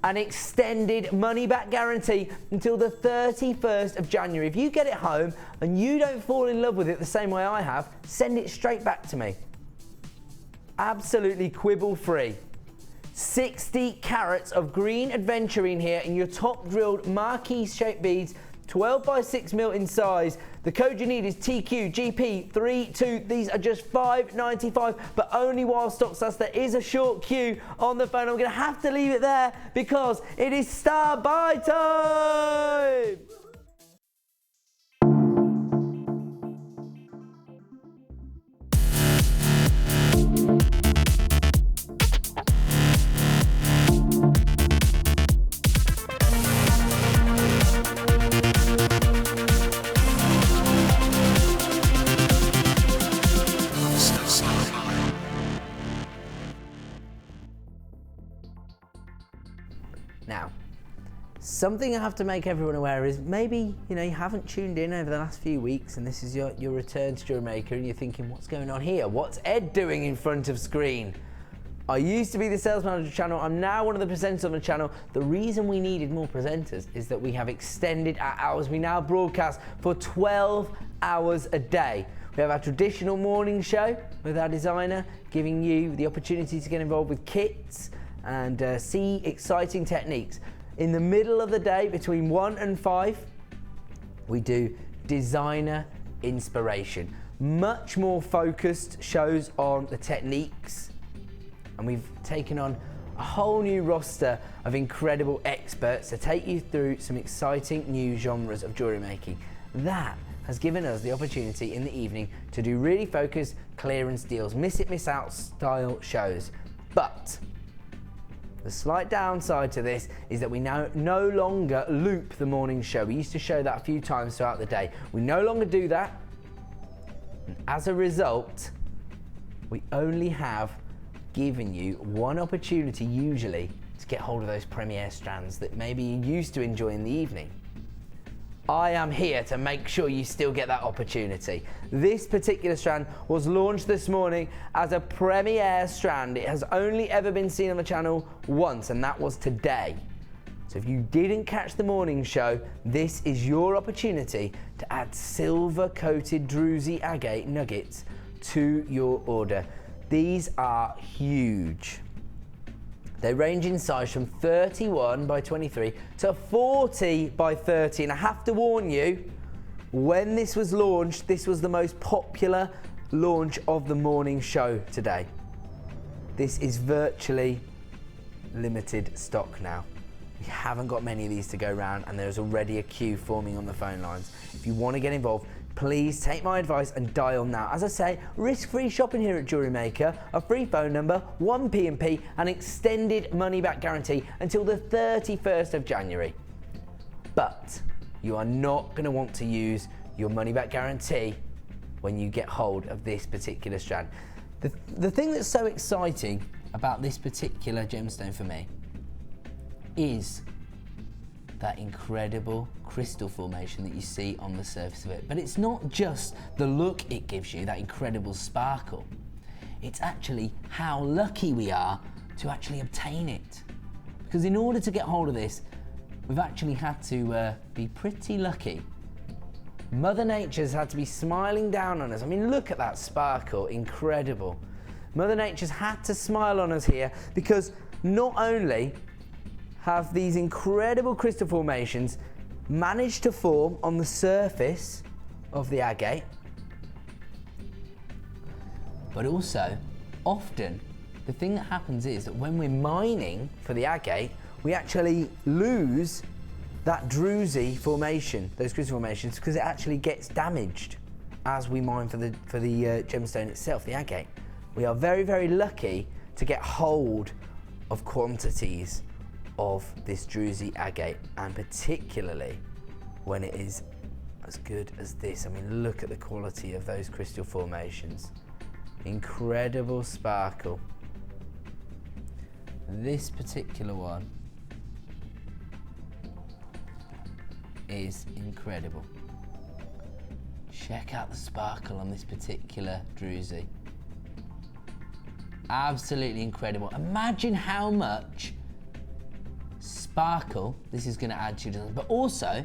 an extended money back guarantee until the 31st of January. If you get it home and you don't fall in love with it the same way I have, send it straight back to me. Absolutely quibble free. 60 carats of green aventurine here in your top drilled marquee shaped beads, 12 by 6 mil in size. The code you need is TQGP32. These are just $5.95, but only while stock lasts. There is a short queue on the phone. I'm going to have to leave it there because it is star buy time. Now, something I have to make everyone aware is maybe you haven't tuned in over the last few weeks and this is your return to JewelleryMaker and you're thinking, what's going on here? What's Ed doing in front of screen? I used to be the sales manager of the channel. I'm now one of the presenters on the channel. The reason we needed more presenters is that we have extended our hours. We now broadcast for 12 hours a day. We have our traditional morning show with our designer, giving you the opportunity to get involved with kits and see exciting techniques. In the middle of the day, between 1 and 5, we do designer inspiration. Much more focused shows on the techniques, and we've taken on a whole new roster of incredible experts to take you through some exciting new genres of jewellery making. That has given us the opportunity in the evening to do really focused clearance deals, miss it, miss out style shows. But the slight downside to this is that we now no longer loop the morning show. We used to show that a few times throughout the day. We no longer do that. And as a result, we only have given you one opportunity usually to get hold of those premiere strands that maybe you used to enjoy in the evening. I am here to make sure you still get that opportunity. This particular strand was launched this morning as a premiere strand. It has only ever been seen on the channel once, and that was today. So if you didn't catch the morning show, this is your opportunity to add silver-coated druzy agate nuggets to your order. These are huge. They range in size from 31 by 23 to 40 by 30. And I have to warn you, when this was launched, this was the most popular launch of the morning show today. This is virtually limited stock now. We haven't got many of these to go around and there's already a queue forming on the phone lines. If you want to get involved, please take my advice and dial now. As I say, risk-free shopping here at JewelleryMaker, a free phone number, 1 P&P, and extended money-back guarantee until the 31st of January. but you are not going to want to use your money back guarantee when you get hold of this particular strand. The thing that's so exciting about this particular gemstone for me is that incredible crystal formation that you see on the surface of it. But it's not just the look it gives you, that incredible sparkle. It's actually how lucky we are to actually obtain it. Because in order to get hold of this, we've actually had to be pretty lucky. Mother Nature's had to be smiling down on us. I mean, look at that sparkle, incredible. Mother Nature's had to smile on us here because not only have these incredible crystal formations managed to form on the surface of the agate, but also often the thing that happens is that when we're mining for the agate, we actually lose that druzy formation, those crystal formations, because it actually gets damaged as we mine for the gemstone itself, the agate. We are very, very lucky to get hold of quantities of this druzy agate, and particularly when it is as good as this. I mean, look at the quality of those crystal formations. Incredible sparkle. This particular one is incredible. Check out the sparkle on this particular druzy. Absolutely incredible. Imagine how much sparkle this is going to add to your design, but also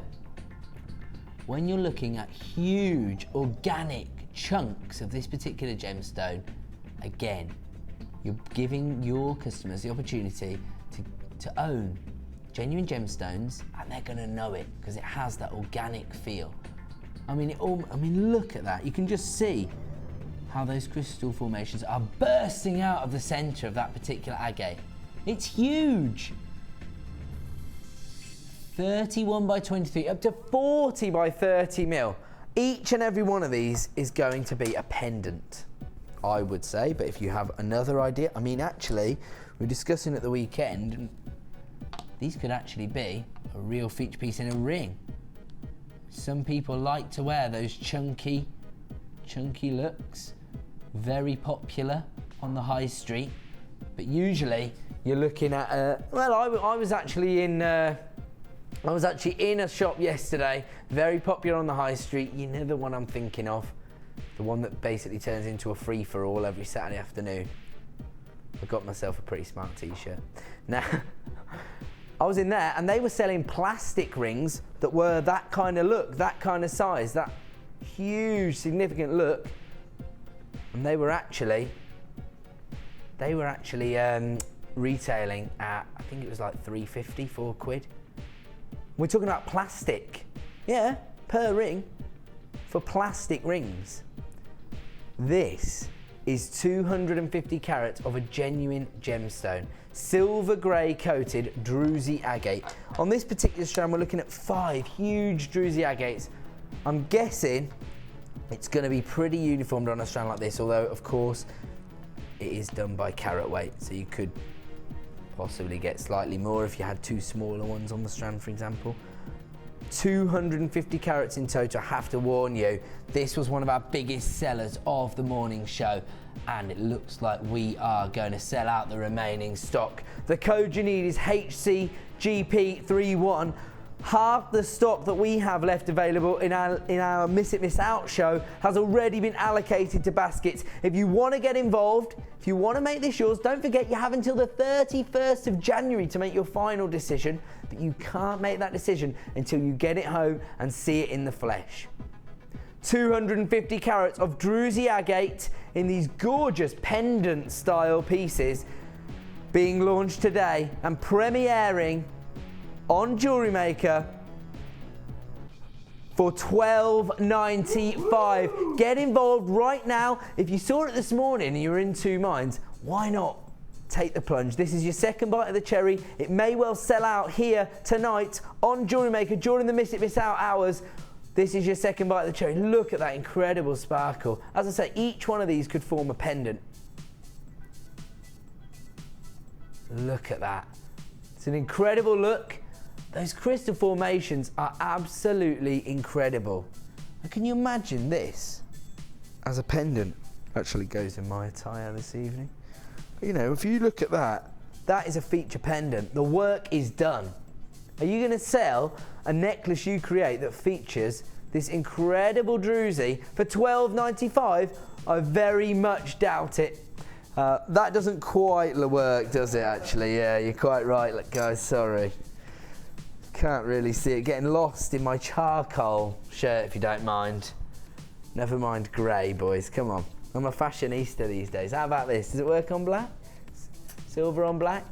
when you're looking at huge organic chunks of this particular gemstone, again, you're giving your customers the opportunity to own genuine gemstones, and they're going to know it because it has that organic feel. I mean, look at that. You can just see how those crystal formations are bursting out of the center of that particular agate. It's huge. 31 by 23, up to 40 by 30 mil. Each and every one of these is going to be a pendant, I would say, but if you have another idea, I mean, actually, we were discussing at the weekend, these could actually be a real feature piece in a ring. Some people like to wear those chunky looks, very popular on the high street, but usually you're looking at, well, I was actually in a shop yesterday, very popular on the high street. You know the one I'm thinking of, the one that basically turns into a free-for-all every Saturday afternoon. I got myself a pretty smart t-shirt. Now, I was in there and they were selling plastic rings that were that kind of look, that kind of size, that huge, significant look. And they were actually retailing at, I think it was like £3.50, £4. We're talking about plastic. Yeah, per ring, for plastic rings. This is 250 carats of a genuine gemstone, silver grey coated druzy agate. On this particular strand, we're looking at 5 huge druzy agates. I'm guessing it's going to be pretty uniformed on a strand like this, although of course it is done by carat weight, so you could possibly get slightly more if you had 2 smaller ones on the strand, for example. 250 carats in total. I have to warn you, this was one of our biggest sellers of the morning show, and it looks like we are going to sell out the remaining stock. The code you need is HCGP31. Half the stock that we have left available in our Miss It Miss Out show has already been allocated to baskets. If you want to get involved, if you want to make this yours, don't forget you have until the 31st of January to make your final decision, but you can't make that decision until you get it home and see it in the flesh. 250 carats of druzy agate in these gorgeous pendant style pieces being launched today and premiering on JewelleryMaker for $12.95. Get involved right now. If you saw it this morning and you're in two minds, why not take the plunge? This is your second bite of the cherry. It may well sell out here tonight on JewelleryMaker during the Miss It Miss Out hours. This is your second bite of the cherry. Look at that incredible sparkle. As I say, each one of these could form a pendant. Look at that. It's an incredible look. Those crystal formations are absolutely incredible. And can you imagine this as a pendant? Actually goes in my attire this evening. You know, if you look at that, that is a feature pendant. The work is done. Are you going to sell a necklace you create that features this incredible druzy for $12.95? I very much doubt it. That doesn't quite work, does it, actually? Yeah, you're quite right, look, guys, sorry. Can't really see it. Getting lost in my charcoal shirt, if you don't mind. Never mind grey, boys, come on. I'm a fashionista these days. How about this? Does it work on black? Silver on black?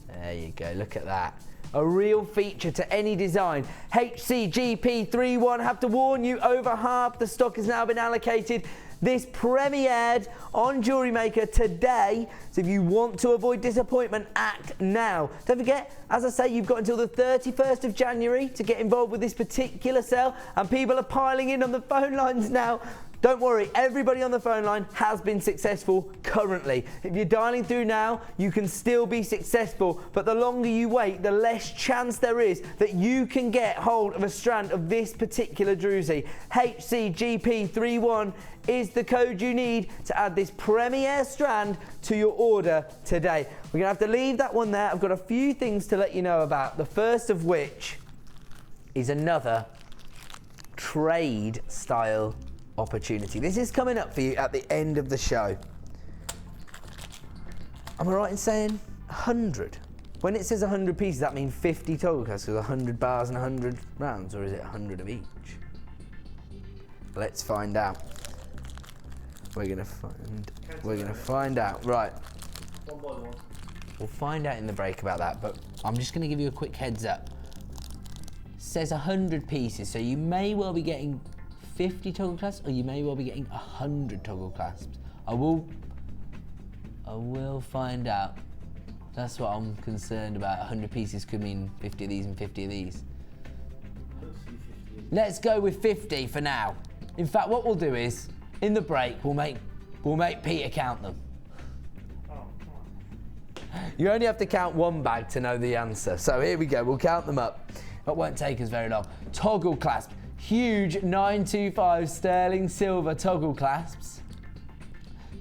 There you go, look at that. A real feature to any design. HCGP31, have to warn you, over half the stock has now been allocated. This premiered on JewelleryMaker today, so if you want to avoid disappointment, act now. Don't forget, as I say, you've got until the 31st of January to get involved with this particular sale, and people are piling in on the phone lines now. Don't worry, everybody on the phone line has been successful currently. If you're dialing through now, you can still be successful, but the longer you wait, the less chance there is that you can get hold of a strand of this particular druzy. HCGP31 is the code you need to add this premiere strand to your order today. We're gonna have to leave that one there. I've got a few things to let you know about, the first of which is another trade style opportunity. This is coming up for you at the end of the show. Am I right in saying 100? When it says 100 pieces, that means 50 toggle clasps, so 100 bars and 100 rounds, or is it 100 of each? Let's find out. We're gonna find out. Right. One by one. We'll find out in the break about that, but I'm just gonna give you a quick heads up. It says 100 pieces, so you may well be getting 50 toggle clasps, or you may well be getting 100 toggle clasps. I will find out. That's what I'm concerned about. 100 pieces could mean 50 of these and 50 of these. Let's go with 50 for now. In fact, what we'll do is, in the break, we'll make Peter count them. You only have to count one bag to know the answer. So here we go, we'll count them up. That won't take us very long. Toggle clasp. Huge 925 sterling silver toggle clasps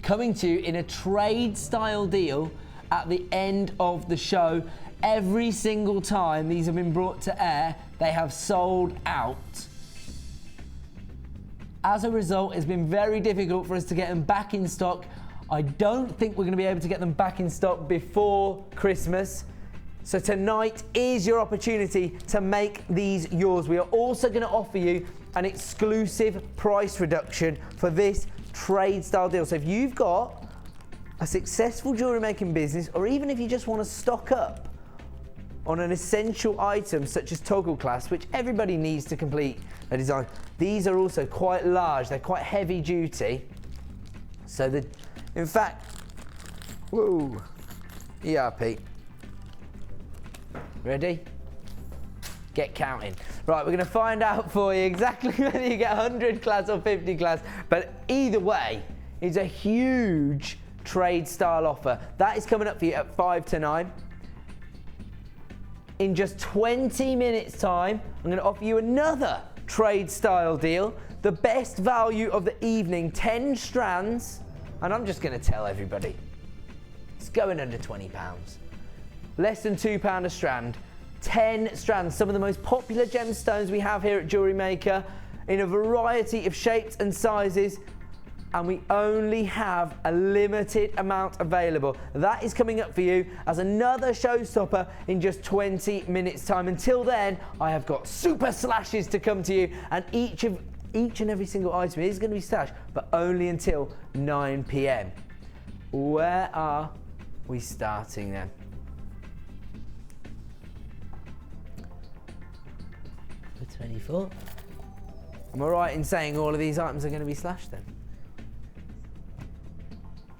coming to you in a trade style deal at the end of the show. Every single time these have been brought to air, they have sold out. As a result, it's been very difficult for us to get them back in stock. I don't think we're going to be able to get them back in stock before Christmas. So tonight is your opportunity to make these yours. We are also going to offer you an exclusive price reduction for this trade style deal. So if you've got a successful jewellery making business, or even if you just want to stock up on an essential item such as toggle clasps, which everybody needs to complete a design. These are also quite large, they're quite heavy duty. So that, in fact, whoa, ERP. Ready? Get counting. Right, we're going to find out for you exactly whether you get 100 clasps or 50 clasps, but either way, it's a huge trade style offer. That is coming up for you at 5 to 9. In just 20 minutes time, I'm going to offer you another trade style deal, the best value of the evening, 10 strands, and I'm just going to tell everybody, it's going under £20. Less than £2 a strand, 10 strands, some of the most popular gemstones we have here at JewelleryMaker in a variety of shapes and sizes, and we only have a limited amount available. That is coming up for you as another showstopper in just 20 minutes time. Until then, I have got super slashes to come to you, and each and every single item is going to be slashed, but only until 9 PM. Where are we starting then? For 24. Am I right in saying all of these items are going to be slashed then?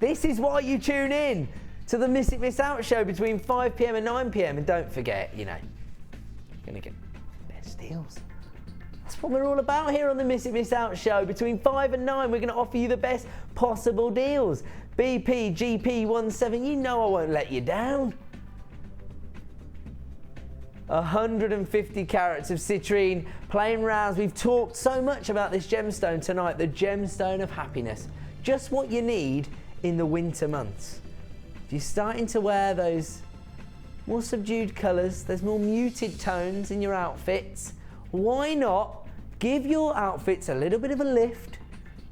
This is why you tune in to the Miss It Miss Out show between 5 PM and 9 PM. And don't forget, you know, you're going to get best deals. That's what we're all about here on the Miss It Miss Out show. Between 5 and 9, we're going to offer you the best possible deals. BP, GP, 17, you know I won't let you down. 150 carats of citrine plain rounds. We've talked so much about this gemstone tonight, the gemstone of happiness. Just what you need in the winter months. If you're starting to wear those more subdued colours, there's more muted tones in your outfits, why not give your outfits a little bit of a lift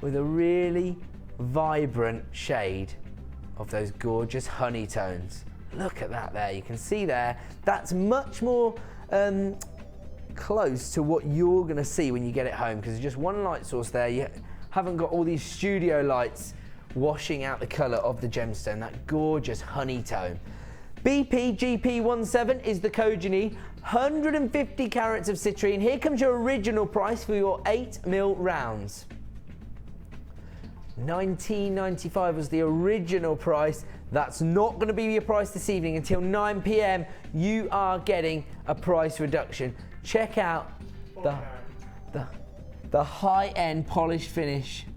with a really vibrant shade of those gorgeous honey tones. Look at that there, you can see there, that's much more close to what you're going to see when you get it home, because there's just one light source there. You haven't got all these studio lights washing out the colour of the gemstone, that gorgeous honey tone. BPGP17 is the code you need. 150 carats of citrine. Here comes your original price for your 8mm rounds. $19.95 was the original price. That's not going to be your price this evening. Until 9 p.m. you are getting a price reduction. Check out the high-end polished finish.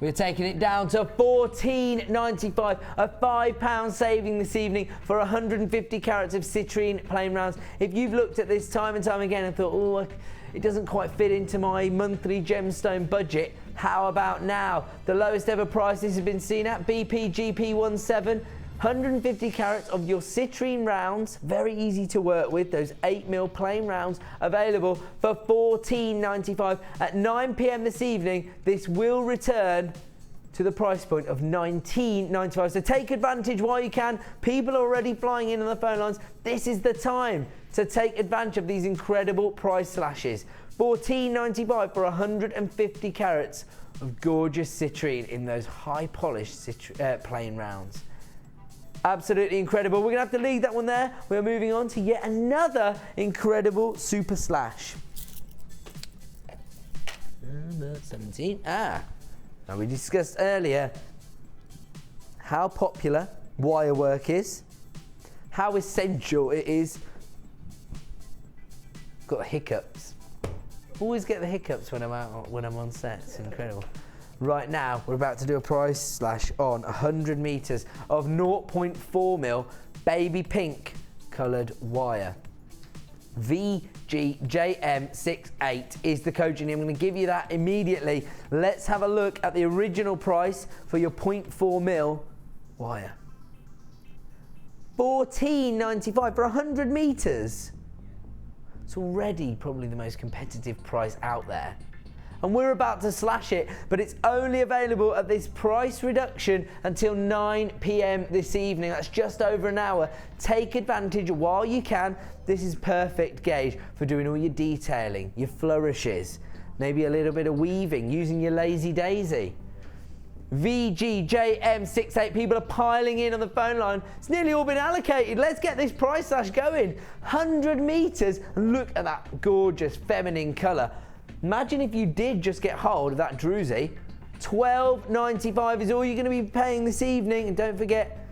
We're taking it down to $14.95, a £5 saving this evening for 150 carats of citrine plain rounds. If you've looked at this time and time again and thought, oh, it doesn't quite fit into my monthly gemstone budget, how about now? The lowest ever price this has been seen at, BPGP17, 150 carats of your citrine rounds, very easy to work with, those 8mm plain rounds available for $14.95. At 9 p.m. this evening, this will return to the price point of $19.95. So take advantage while you can. People are already flying in on the phone lines. This is the time to take advantage of these incredible price slashes. $14.95 for 150 carats of gorgeous citrine in those high polished plain rounds. Absolutely incredible. We're going to have to leave that one there. We're moving on to yet another incredible super slash. Number 17. Now we discussed earlier how popular wire work is, how essential it is. Got the hiccups. Always get the hiccups when I'm on set. It's incredible. Right now, we're about to do a price slash on 100 meters of 0.4mm baby pink coloured wire. VGJM68 is the code you need. I'm going to give you that immediately. Let's have a look at the original price for your 0.4mm wire. $14.95 for 100 meters. It's already probably the most competitive price out there. And we're about to slash it, but it's only available at this price reduction until 9 p.m. this evening. That's just over an hour. Take advantage while you can. This is perfect gauge for doing all your detailing, your flourishes, maybe a little bit of weaving, using your lazy daisy. VGJM68, people are piling in on the phone line. It's nearly all been allocated. Let's get this price slash going. 100 meters, and look at that gorgeous feminine color. Imagine if you did just get hold of that druzy. $12.95 is all you're going to be paying this evening. And don't forget,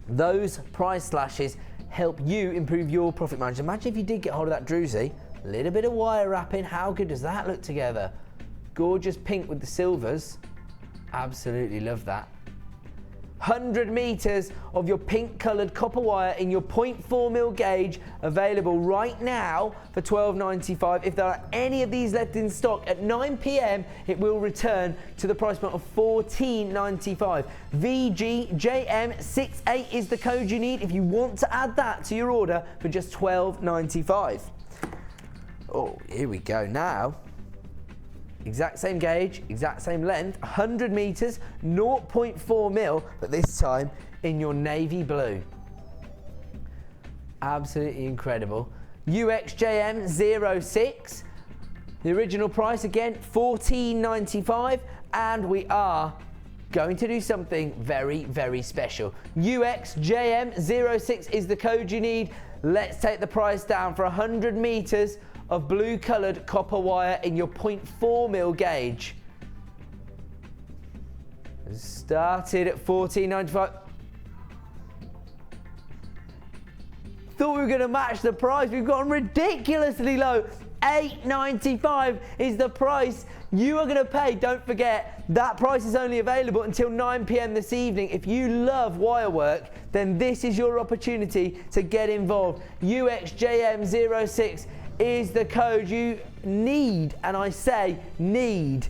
those price slashes help you improve your profit margin. Imagine if you did get hold of that druzy, a little bit of wire wrapping. How good does that look together? Gorgeous pink with the silvers. Absolutely love that. 100 meters of your pink coloured copper wire in your 0.4mm gauge, available right now for $12.95. If there are any of these left in stock at 9 p.m, it will return to the price point of $14.95. VGJM68 is the code you need if you want to add that to your order for just $12.95. Oh, here we go now. Exact same gauge, exact same length, 100 meters, 0.4mm, but this time in your navy blue. Absolutely incredible. UXJM06, the original price again, $14.95, and we are going to do something very, very special. UXJM06 is the code you need. Let's take the price down for 100 meters of blue coloured copper wire in your 0.4mm gauge. Started at $14.95. Thought we were going to match the price. We've gone ridiculously low. $8.95 is the price you are going to pay. Don't forget, that price is only available until 9 p.m. this evening. If you love wire work, then this is your opportunity to get involved. UXJM06 is the code you need, and I say need,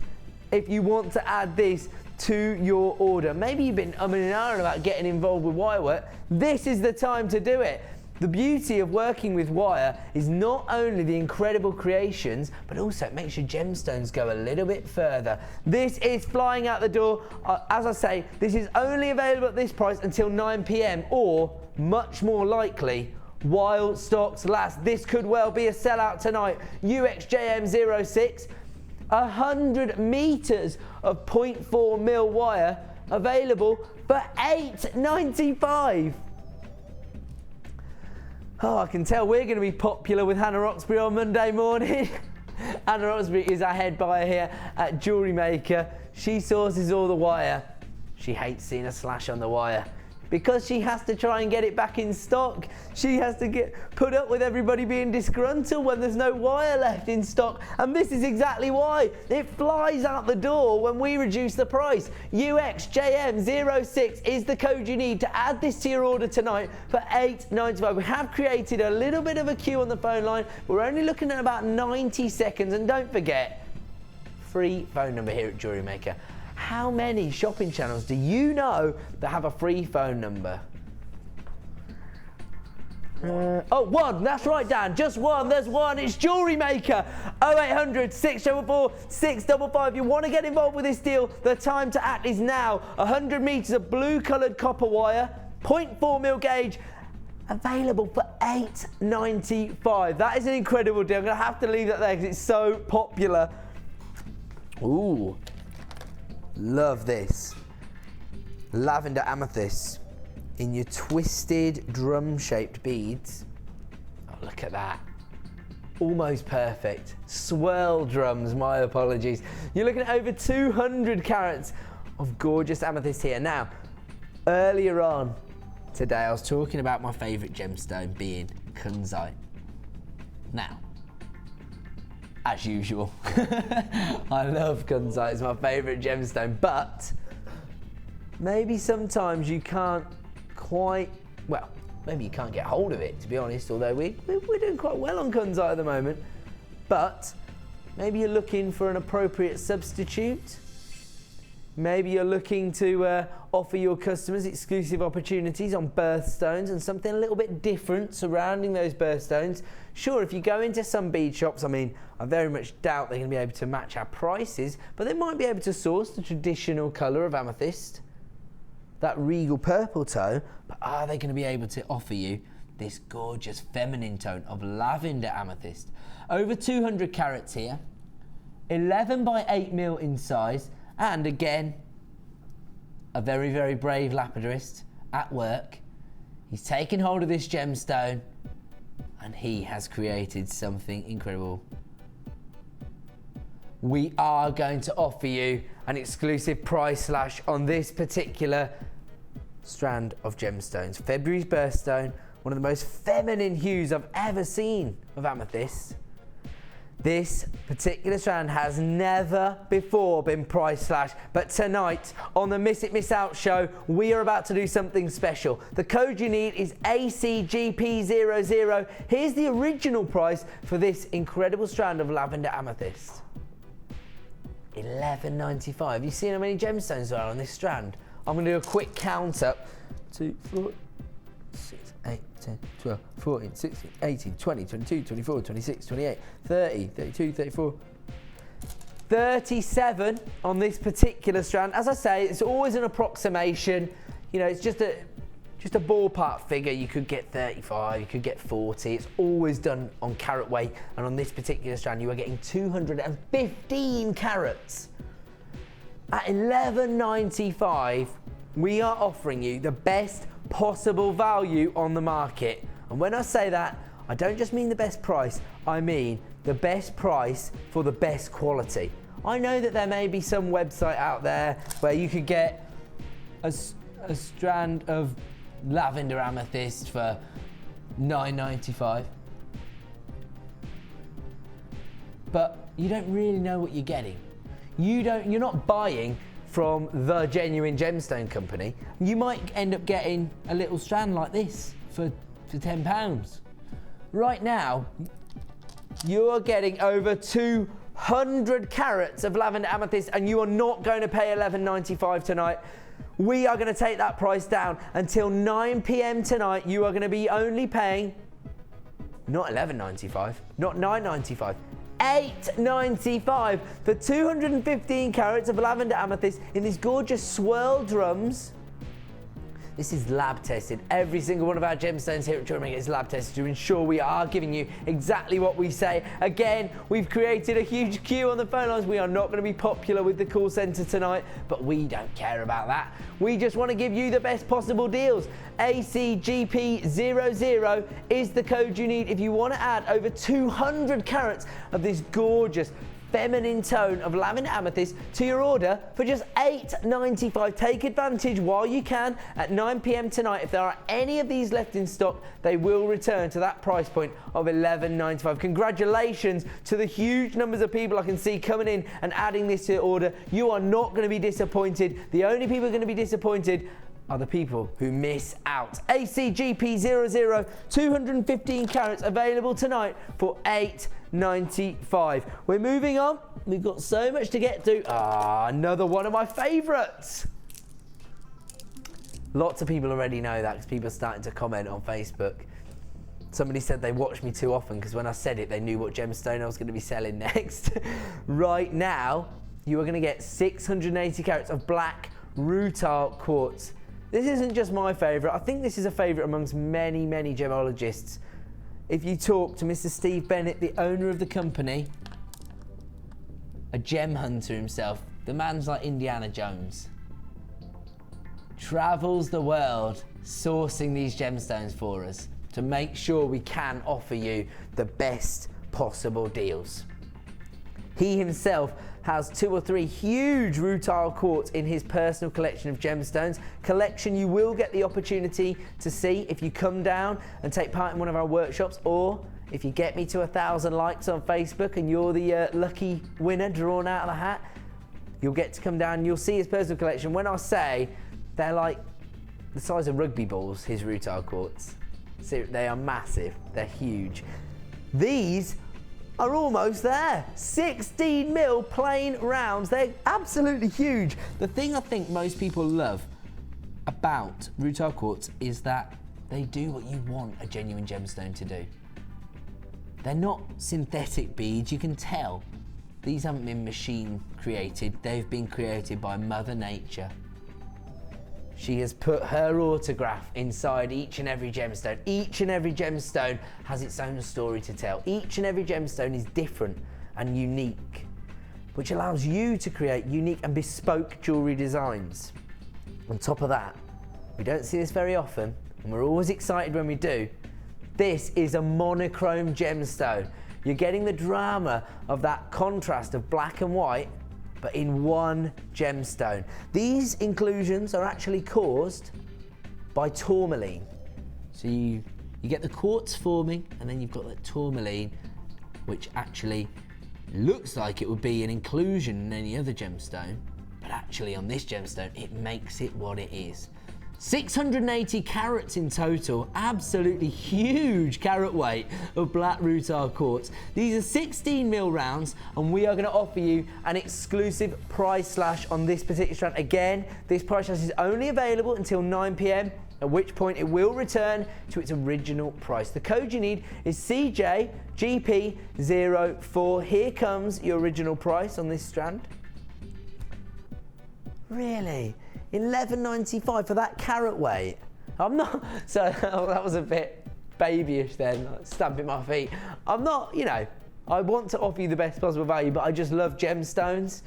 if you want to add this to your order. Maybe you've been umming and ahhing about getting involved with wire work. This is the time to do it. The beauty of working with wire is not only the incredible creations, but also it makes your gemstones go a little bit further. This is flying out the door. As I say, this is only available at this price until 9 p.m. or, much more likely, while stocks last. This could well be a sellout tonight. UXJM06, 100 meters of 0.4 mil wire available for $8.95. Oh, I can tell we're going to be popular with Hannah Roxbury on Monday morning. Hannah Roxbury is our head buyer here at JewelleryMaker. She sources all the wire. She hates seeing a slash on the wire because she has to try and get it back in stock. She has to put up with everybody being disgruntled when there's no wire left in stock. And this is exactly why. It flies out the door when we reduce the price. UXJM06 is the code you need to add this to your order tonight for $8.95. We have created a little bit of a queue on the phone line. We're only looking at about 90 seconds. And don't forget, free phone number here at JewelleryMaker. How many shopping channels do you know that have a free phone number? One. That's right, Dan. Just one. There's one. It's JewelleryMaker. 0800 644 655. You want to get involved with this deal? The time to act is now. 100 meters of blue-coloured copper wire, 0.4 mil gauge, available for $8.95. That is an incredible deal. I'm going to have to leave that there because it's so popular. Ooh. Love this. Lavender amethyst in your twisted drum-shaped beads. Oh, look at that. Almost perfect. Swirl drums, my apologies. You're looking at over 200 carats of gorgeous amethyst here. Now, earlier on today, I was talking about my favourite gemstone being kunzite. Now, as usual, I love kunzite, it's my favourite gemstone, but maybe sometimes you can't quite, well, maybe you can't get hold of it, to be honest, although we're doing quite well on kunzite at the moment, but maybe you're looking for an appropriate substitute. Maybe you're looking to offer your customers exclusive opportunities on birthstones and something a little bit different surrounding those birthstones. Sure, if you go into some bead shops, I mean, I very much doubt they're going to be able to match our prices, but they might be able to source the traditional colour of amethyst, that regal purple tone, but are they going to be able to offer you this gorgeous feminine tone of lavender amethyst? Over 200 carats here, 11 by 8 mil in size, and again, a very, very brave lapidarist at work. He's taken hold of this gemstone and he has created something incredible. We are going to offer you an exclusive price slash on this particular strand of gemstones. February's birthstone, one of the most feminine hues I've ever seen of amethyst. This particular strand has never before been price slashed, but tonight on the Miss It Miss Out show, we are about to do something special. The code you need is ACGP00. Here's the original price for this incredible strand of lavender amethyst. $11.95. You seen how many gemstones there are on this strand? I'm going to do a quick count up. 2, 4, 6, 8, 10, 12, 14, 16, 18, 20, 22, 24, 26, 28, 30, 32, 34, 37 on this particular strand. As I say, it's always an approximation. You know, it's just a ballpark figure. You could get 35, you could get 40. It's always done on carat weight. And on this particular strand, you are getting 215 carats. At $11.95, we are offering you the best possible value on the market. And when I say that, I don't just mean the best price, I mean the best price for the best quality. I know that there may be some website out there where you could get a strand of lavender amethyst for $9.95. but you don't really know what you're getting. You're not buying from the genuine gemstone company. You might end up getting a little strand like this for £10. Right now, you're getting over 200 carats of lavender amethyst, and you are not going to pay £11.95 tonight. We are going to take that price down until 9 p.m. tonight. You are going to be only paying not £11.95, not £9.95, £8.95 for 215 carats of lavender amethyst in these gorgeous swirl drums. This is lab tested. Every single one of our gemstones here at JewelleryMaker is lab tested to ensure we are giving you exactly what we say. Again, we've created a huge queue on the phone lines. We are not going to be popular with the call centre tonight, but we don't care about that. We just want to give you the best possible deals. ACGP00 is the code you need if you want to add over 200 carats of this gorgeous feminine tone of lavender amethyst to your order for just £8.95. Take advantage while you can at 9 p.m. tonight. If there are any of these left in stock, they will return to that price point of £11.95. Congratulations to the huge numbers of people I can see coming in and adding this to your order. You are not going to be disappointed. The only people who are going to be disappointed are the people who miss out. ACGP00, 215 carats, available tonight for £8.95. We're moving on. We've got so much to get to. Another one of my favourites. Lots of people already know that because people are starting to comment on Facebook. Somebody said they watch me too often because when I said it, they knew what gemstone I was going to be selling next. Right now, you are going to get 680 carats of black rutile quartz. This isn't just my favourite. I think this is a favourite amongst many, many gemologists. If you talk to Mr. Steve Bennett, the owner of the company, a gem hunter himself, the man's like Indiana Jones. Travels the world sourcing these gemstones for us to make sure we can offer you the best possible deals. He himself has 2 or 3 huge rutile quartz in his personal collection of gemstones. Collection you will get the opportunity to see if you come down and take part in one of our workshops, or if you get me to 1,000 likes on Facebook and you're the lucky winner drawn out of the hat, you'll get to come down and you'll see his personal collection. When I say they're like the size of rugby balls, his rutile quartz. So they are massive, they're huge. These are almost there. 16 mil plain rounds. They're absolutely huge. The thing I think most people love about rutile quartz is that they do what you want a genuine gemstone to do. They're not synthetic beads, you can tell. These haven't been machine created, they've been created by Mother Nature. She has put her autograph inside each and every gemstone. Each and every gemstone has its own story to tell. Each and every gemstone is different and unique, which allows you to create unique and bespoke jewellery designs. On top of that, we don't see this very often, and we're always excited when we do. This is a monochrome gemstone. You're getting the drama of that contrast of black and white, but in one gemstone. These inclusions are actually caused by tourmaline. So you get the quartz forming, and then you've got that tourmaline, which actually looks like it would be an inclusion in any other gemstone, but actually on this gemstone, it makes it what it is. 680 carats in total, absolutely huge carat weight of black rutile quartz. These are 16 mil rounds, and we are going to offer you an exclusive price slash on this particular strand. Again, this price slash is only available until 9 p.m, at which point it will return to its original price. The code you need is CJGP04. Here comes your original price on this strand. Really? £11.95 for that carat weight? I'm not, so that was a bit babyish then, like stamping my feet. I'm not, you know, I want to offer you the best possible value, but I just love gemstones,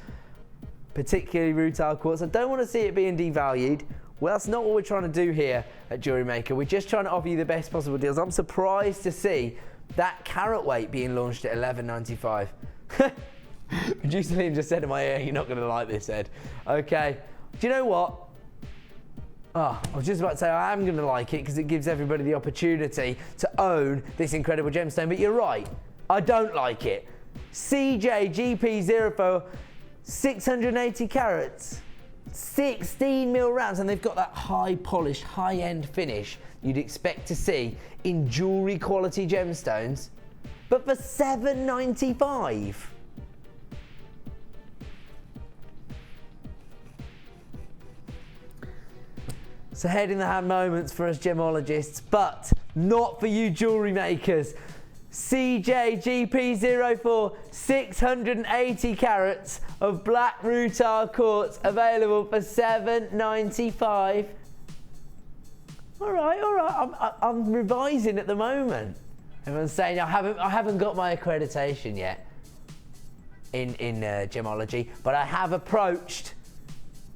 particularly rutile quartz. I don't want to see it being devalued. Well, that's not what we're trying to do here at JewelleryMaker. We're just trying to offer you the best possible deals. I'm surprised to see that carat weight being launched at £11.95. Producer Liam just said in my ear, you're not going to like this, Ed. Okay. Do you know what? I was just about to say I am going to like it because it gives everybody the opportunity to own this incredible gemstone, but you're right, I don't like it. CJ GP04, 680 carats, 16 mil rounds, and they've got that high polished, high end finish you'd expect to see in jewellery quality gemstones, but for $7.95. So head in the hand moments for us gemologists, but not for you jewellery makers. CJ GP04, 680 carats of black rutile quartz, available for $7.95. All right, I'm revising at the moment. Everyone's saying I haven't got my accreditation yet in gemology, but I have approached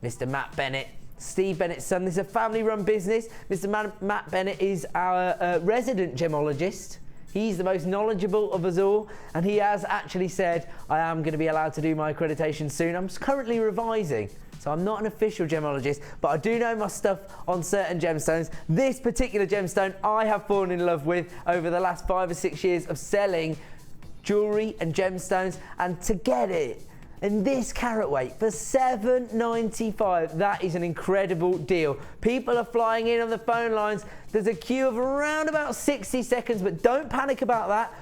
Mr. Matt Bennett, Steve Bennett's son. This is a family-run business. Mr. Matt Bennett is our resident gemologist. He's the most knowledgeable of us all, and he has actually said I am going to be allowed to do my accreditation soon. I'm currently revising, so I'm not an official gemologist, but I do know my stuff on certain gemstones. This particular gemstone I have fallen in love with over the last 5 or 6 years of selling jewellery and gemstones, and to get it in this carat weight for $7.95, that is an incredible deal. People are flying in on the phone lines. There's a queue of around about 60 seconds, but don't panic about that.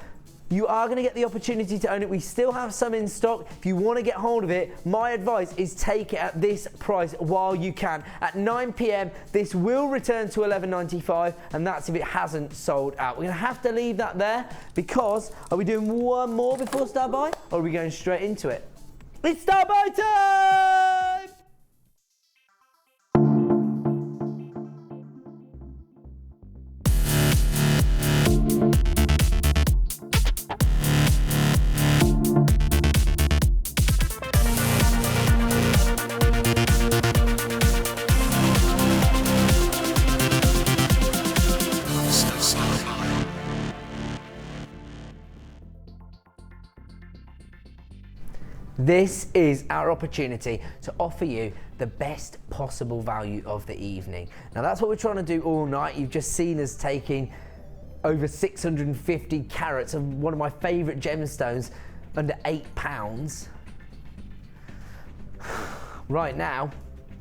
You are going to get the opportunity to own it. We still have some in stock. If you want to get hold of it, my advice is take it at this price while you can. At 9 p.m, this will return to $11.95, and that's if it hasn't sold out. We're going to have to leave that there because are we doing one more before Star Buy, or are we going straight into it? It's Star Buy time! This is our opportunity to offer you the best possible value of the evening. Now that's what we're trying to do all night. You've just seen us taking over 650 carats of one of my favourite gemstones under £8. Right now,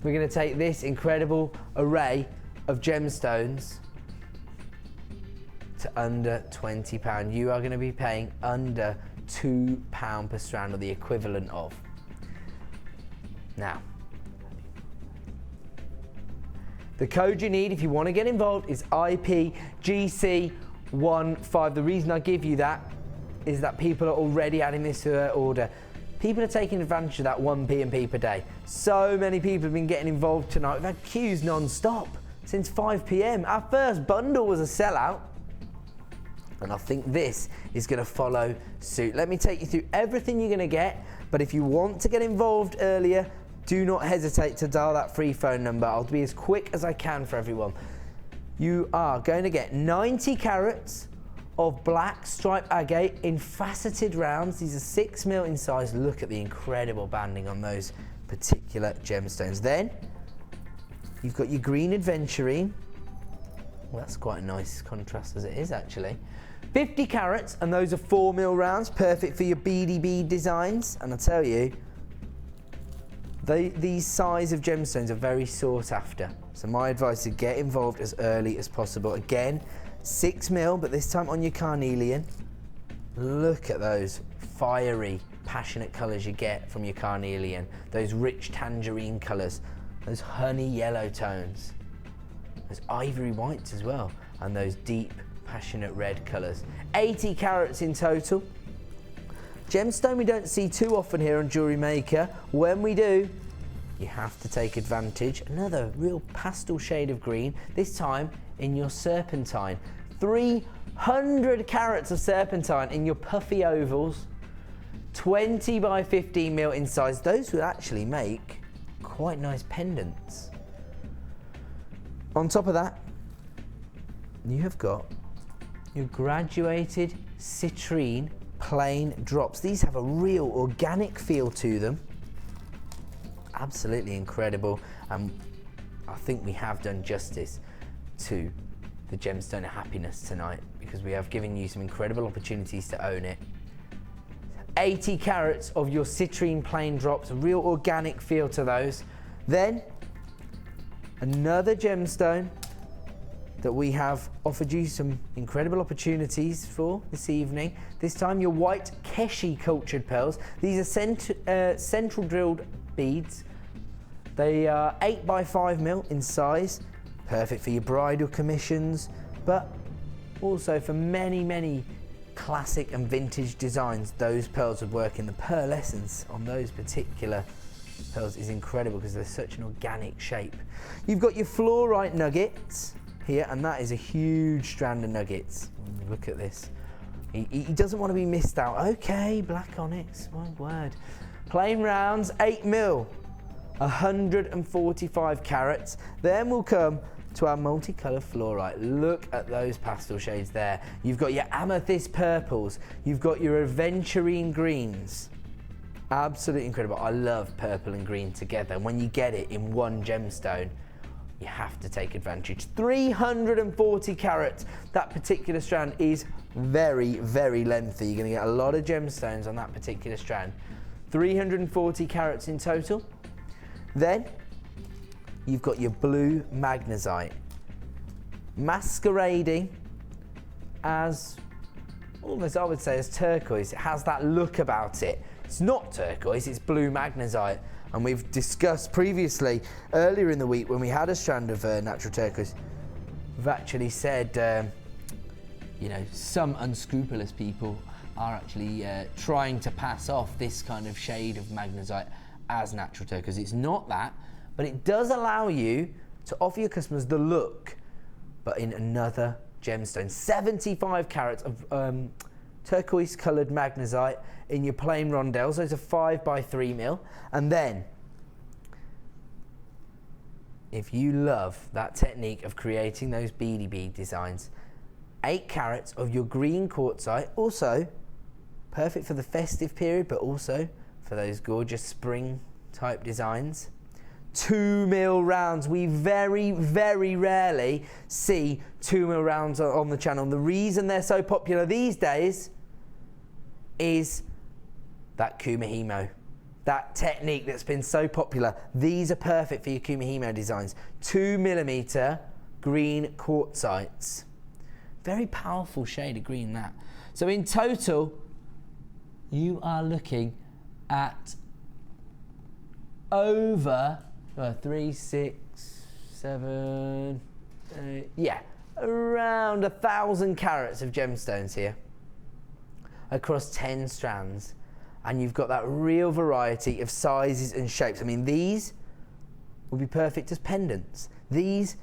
we're going to take this incredible array of gemstones to under £20. You are going to be paying under £2 per strand, or the equivalent of. Now, the code you need if you want to get involved is IPGC15. The reason I give you that is that people are already adding this to their order. People are taking advantage of that 1 P&P per day. So many people have been getting involved tonight. We've had queues non-stop since 5 p.m. Our first bundle was a sellout, and I think this is going to follow suit. Let me take you through everything you're going to get, but if you want to get involved earlier, do not hesitate to dial that free phone number. I'll be as quick as I can for everyone. You are going to get 90 carats of black striped agate in faceted rounds. These are 6 mil in size. Look at the incredible banding on those particular gemstones. Then you've got your green adventurine. Well, that's quite a nice contrast as it is actually. 50 carats, and those are 4 mil rounds, perfect for your beady bead designs. And I tell you, these size of gemstones are very sought after. So my advice is get involved as early as possible. Again, 6 mil, but this time on your carnelian. Look at those fiery, passionate colours you get from your carnelian. Those rich tangerine colours, those honey yellow tones, those ivory whites as well, and those deep, passionate red colours. 80 carats in total. Gemstone we don't see too often here on JewelleryMaker. When we do, you have to take advantage. Another real pastel shade of green, this time in your serpentine. 300 carats of serpentine in your puffy ovals. 20 by 15 mil in size. Those would actually make quite nice pendants. On top of that, you have got your graduated citrine plain drops. These have a real organic feel to them. Absolutely incredible. I think we have done justice to the gemstone of happiness tonight, because we have given you some incredible opportunities to own it. 80 carats of your citrine plain drops, a real organic feel to those. Then another gemstone that we have offered you some incredible opportunities for this evening. This time your white Keshi cultured pearls. These are central drilled beads. They are 8 by 5 mil in size, perfect for your bridal commissions, but also for many, many classic and vintage designs. Those pearls would work in. The pearlescence on those particular pearls is incredible because they're such an organic shape. You've got your fluorite nuggets here, and that is a huge strand of nuggets. Look at this. He doesn't want to be missed out. Okay, black onyx, my word. Plain rounds, 8 mil, 145 carats. Then we'll come to our multicolored fluorite. Look at those pastel shades there. You've got your amethyst purples. You've got your aventurine greens. Absolutely incredible. I love purple and green together. And when you get it in one gemstone, you have to take advantage. 340 carats. That particular strand is very, very lengthy. You're going to get a lot of gemstones on that particular strand. 340 carats in total. Then you've got your blue magnesite, masquerading as almost, I would say, as turquoise. It has that look about it. It's not turquoise, it's blue magnesite. And we've discussed previously, earlier in the week, when we had a strand of natural turquoise, we've actually said, you know, some unscrupulous people are actually trying to pass off this kind of shade of magnesite as natural turquoise. It's not that, but it does allow you to offer your customers the look, but in another gemstone. 75 carats of turquoise coloured magnesite in your plain rondelles. Those are 5 by 3 mil. And then, if you love that technique of creating those beady bead designs, 8 carats of your green quartzite, also perfect for the festive period, but also for those gorgeous spring type designs. 2 mil rounds. We very, very rarely see 2 mil rounds on the channel. The reason they're so popular these days is that kumihimo, that technique that's been so popular. These are perfect for your kumihimo designs. 2mm green quartzites. Very powerful shade of green, that. So in total, you are looking at over 3, 6, 7, 8, yeah, around 1,000 carats of gemstones here across 10 strands. And you've got that real variety of sizes and shapes. I mean, these will be perfect as pendants. These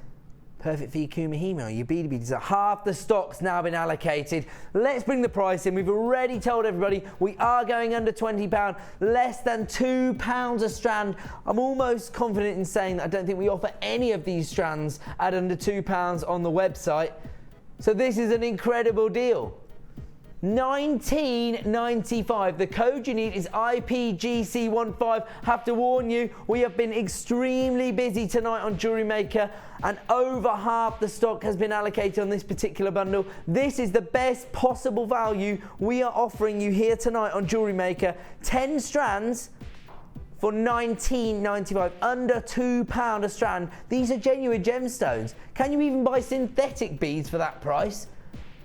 perfect for your kumihimo, your beady beads. Half the stock's now been allocated. Let's bring the price in. We've already told everybody we are going under £20, less than £2 a strand. I'm almost confident in saying that I don't think we offer any of these strands at under £2 on the website. So this is an incredible deal. $19.95. The code you need is IPGC15. Have to warn you, we have been extremely busy tonight on Jewellery Maker, and over half the stock has been allocated on this particular bundle. This is the best possible value we are offering you here tonight on Jewellery Maker. 10 strands for $19.95, under £2 a strand. These are genuine gemstones. Can you even buy synthetic beads for that price?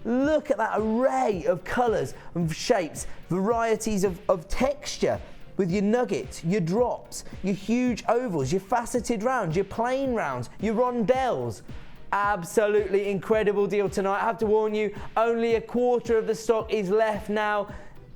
Look at that array of colours and shapes, varieties of texture with your nuggets, your drops, your huge ovals, your faceted rounds, your plain rounds, your rondelles. Absolutely incredible deal tonight. I have to warn you, only a quarter of the stock is left now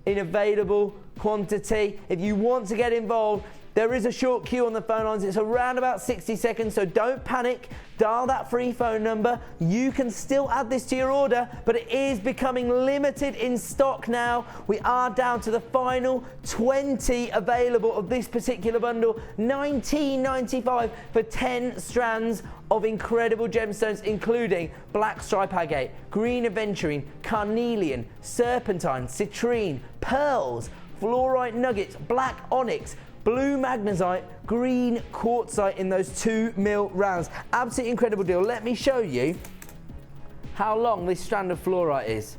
in available quantity. If you want to get involved, there is a short queue on the phone lines. It's around about 60 seconds, so don't panic. Dial that free phone number. You can still add this to your order, but it is becoming limited in stock now. We are down to the final 20 available of this particular bundle. $19.95 for 10 strands of incredible gemstones, including black stripe agate, green aventurine, carnelian, serpentine, citrine, pearls, fluorite nuggets, black onyx, blue magnesite, green quartzite in those 2 mil rounds. Absolutely incredible deal. Let me show you how long this strand of fluorite is.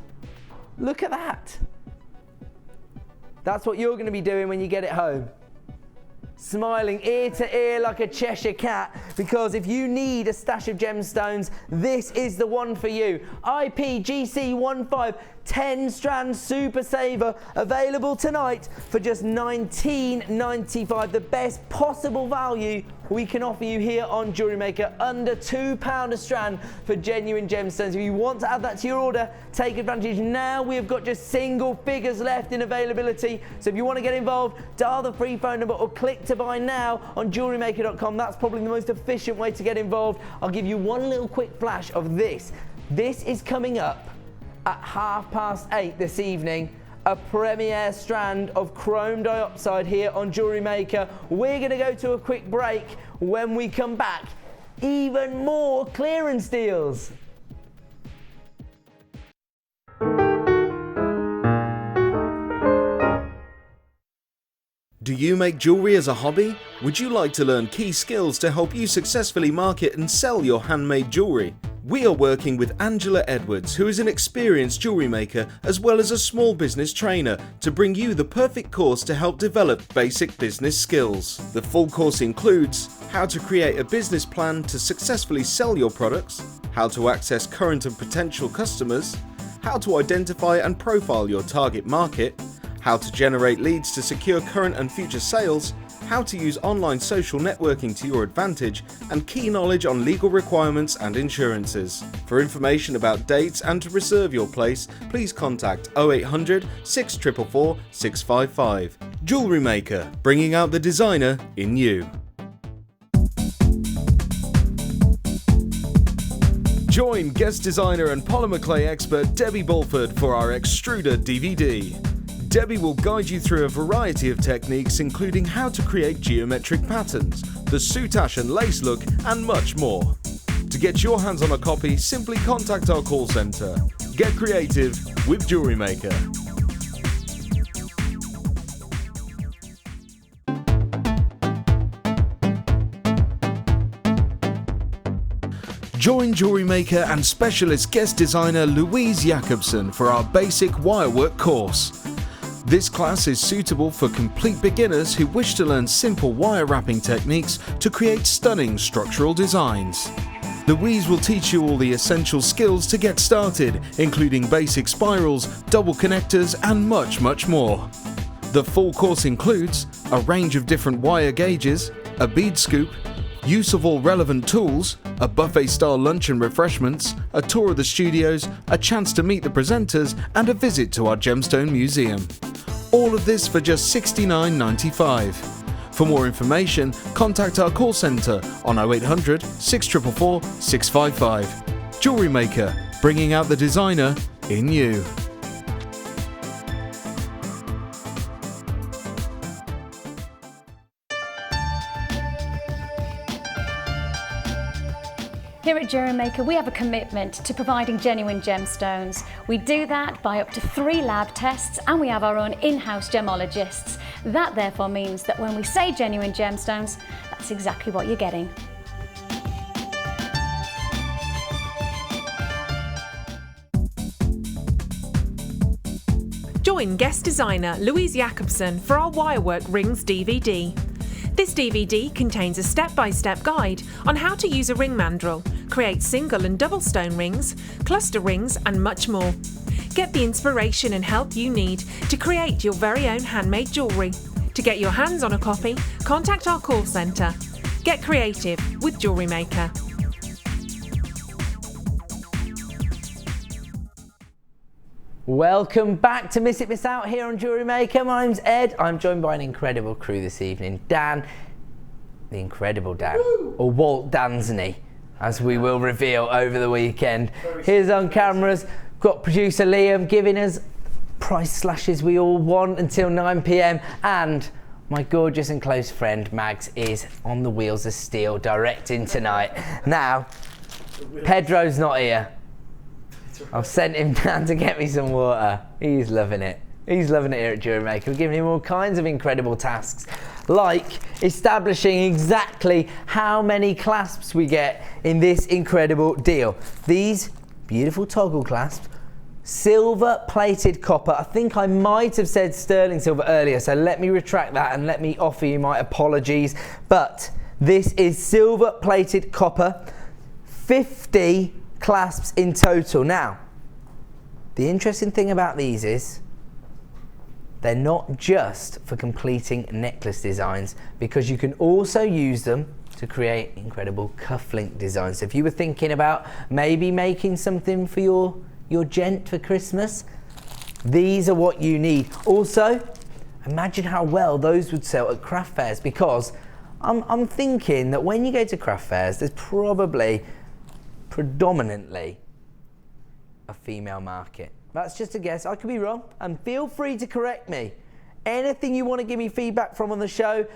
Look at that. That's what you're going to be doing when you get it home. Smiling ear to ear like a Cheshire cat, because if you need a stash of gemstones, this is the one for you. IPGC15 10 strand super saver, available tonight for just $19.95, the best possible value we can offer you here on JewelleryMaker, under £2 a strand for genuine gemstones. If you want to add that to your order, take advantage now. We've got just single figures left in availability, so if you want to get involved, dial the free phone number or click to buy now on JewelleryMaker.com. That's probably the most efficient way to get involved. I'll give you one little quick flash of this. This is coming up at 8:30 this evening, a premiere strand of chrome dioxide here on JewelleryMaker. We're going to go to a quick break. When we come back, even more clearance deals. Do you make jewellery as a hobby? Would you like to learn key skills to help you successfully market and sell your handmade jewellery? We are working with Angela Edwards, who is an experienced jewellery maker as well as a small business trainer, to bring you the perfect course to help develop basic business skills. The full course includes how to create a business plan to successfully sell your products, how to access current and potential customers, how to identify and profile your target market, how to generate leads to secure current and future sales, how to use online social networking to your advantage, and key knowledge on legal requirements and insurances. For information about dates and to reserve your place, please contact 0800 644 655. JewelleryMaker, bringing out the designer in you. Join guest designer and polymer clay expert Debbie Bulford for our Extruder DVD. Debbie will guide you through a variety of techniques, including how to create geometric patterns, the soutache and lace look, and much more. To get your hands on a copy, simply contact our call centre. Get creative with JewelleryMaker. Join JewelleryMaker and specialist guest designer Louise Jacobson for our basic wirework course. This class is suitable for complete beginners who wish to learn simple wire wrapping techniques to create stunning structural designs. Louise will teach you all the essential skills to get started, including basic spirals, double connectors, and much more. The full course includes a range of different wire gauges, a bead scoop, use of all relevant tools, a buffet-style lunch and refreshments, a tour of the studios, a chance to meet the presenters, and a visit to our Gemstone Museum. All of this for just $69.95. For more information, contact our call centre on 0800 644 655. JewelleryMaker, bringing out the designer in you. Here at JewelleryMaker, we have a commitment to providing genuine gemstones. We do that by up to 3 lab tests, and we have our own in-house gemologists. That therefore means that when we say genuine gemstones, that's exactly what you're getting. Join guest designer Louise Jacobson for our Wirework Rings DVD. This DVD contains a step-by-step guide on how to use a ring mandrel, create single and double stone rings, cluster rings, and much more. Get the inspiration and help you need to create your very own handmade jewellery. To get your hands on a copy, contact our call centre. Get creative with JewelleryMaker. Welcome back to Miss It Miss Out here on JewelleryMaker. My name's Ed. I'm joined by an incredible crew this evening. Dan, the incredible Dan, or Walt Danzany, as we will reveal over the weekend. Here's on cameras, got producer Liam giving us price slashes we all want until 9 p.m. and my gorgeous and close friend Mags is on the wheels of steel directing tonight. Now, Pedro's not here. I've sent him down to get me some water. He's loving it. He's loving it here at JewelleryMaker. We're giving him all kinds of incredible tasks, like establishing exactly how many clasps we get in this incredible deal. These beautiful toggle clasps silver plated copper. I think I might have said sterling silver earlier, so let me retract that and let me offer you my apologies. But this is silver plated copper, 50 clasps in total. Now, the interesting thing about these is they're not just for completing necklace designs, because you can also use them to create incredible cufflink designs. So if you were thinking about maybe making something for your gent for Christmas, these are what you need. Also, imagine how well those would sell at craft fairs, because I'm thinking that when you go to craft fairs, there's probably predominantly a female market. That's just a guess. I could be wrong, and feel free to correct me. Anything you want to give me feedback from on the show,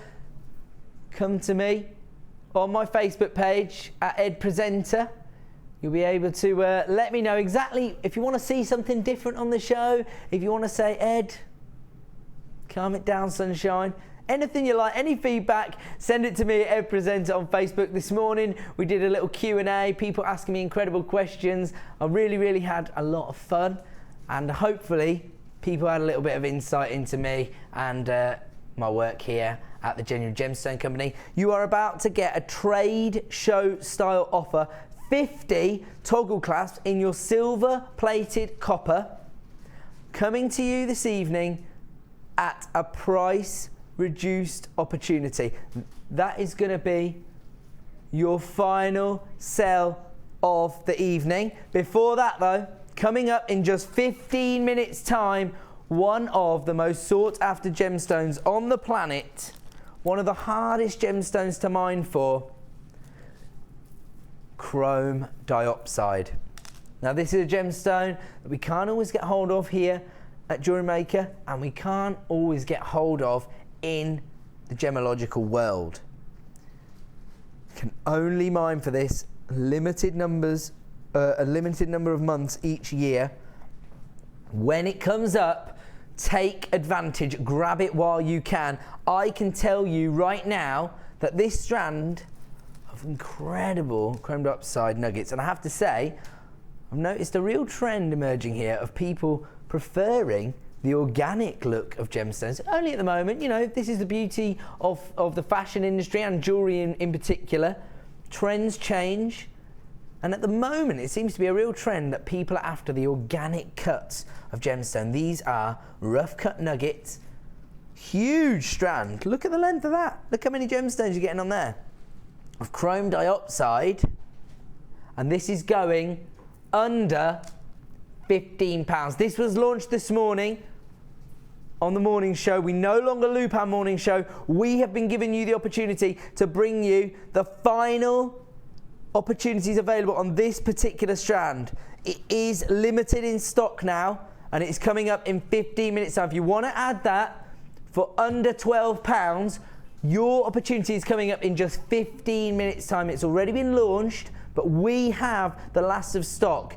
come to me on my Facebook page at Ed Presenter. You'll be able to let me know exactly if you want to see something different on the show, if you want to say, Ed, calm it down, sunshine. Anything you like, any feedback, send it to me at Ed Presenter on Facebook. This morning we did a little Q&A, people asking me incredible questions. I really had a lot of fun, and hopefully people had a little bit of insight into me and my work here at the Genuine Gemstone Company. You are about to get a trade show style offer, 50 toggle clasps in your silver plated copper, coming to you this evening at a price reduced opportunity. That is going to be your final sell of the evening. Before that though, coming up in just 15 minutes time, one of the most sought after gemstones on the planet, one of the hardest gemstones to mine for, chrome dioxide. Now this is a gemstone that we can't always get hold of here at JewelleryMaker, and we can't always get hold of in the gemological world. Can only mine for this a limited number of months each year. When it comes up, take advantage, grab it while you can. I can tell you right now that this strand of incredible chrome dioxide nuggets, and I have to say, I've noticed a real trend emerging here of people preferring the organic look of gemstones. Only at the moment, you know, this is the beauty of the fashion industry and jewellery in particular. Trends change, and at the moment it seems to be a real trend that people are after the organic cuts of gemstone. These are rough cut nuggets, huge strand. Look at the length of that. Look how many gemstones you're getting on there. Of chrome dioxide, and this is going under £15. This was launched this morning on the morning show. We no longer loop our morning show. We have been giving you the opportunity to bring you the final opportunities available on this particular strand. It is limited in stock now, and it's coming up in 15 minutes time. If you want to add that for under £12, your opportunity is coming up in just 15 minutes time. It's already been launched, but we have the last of stock.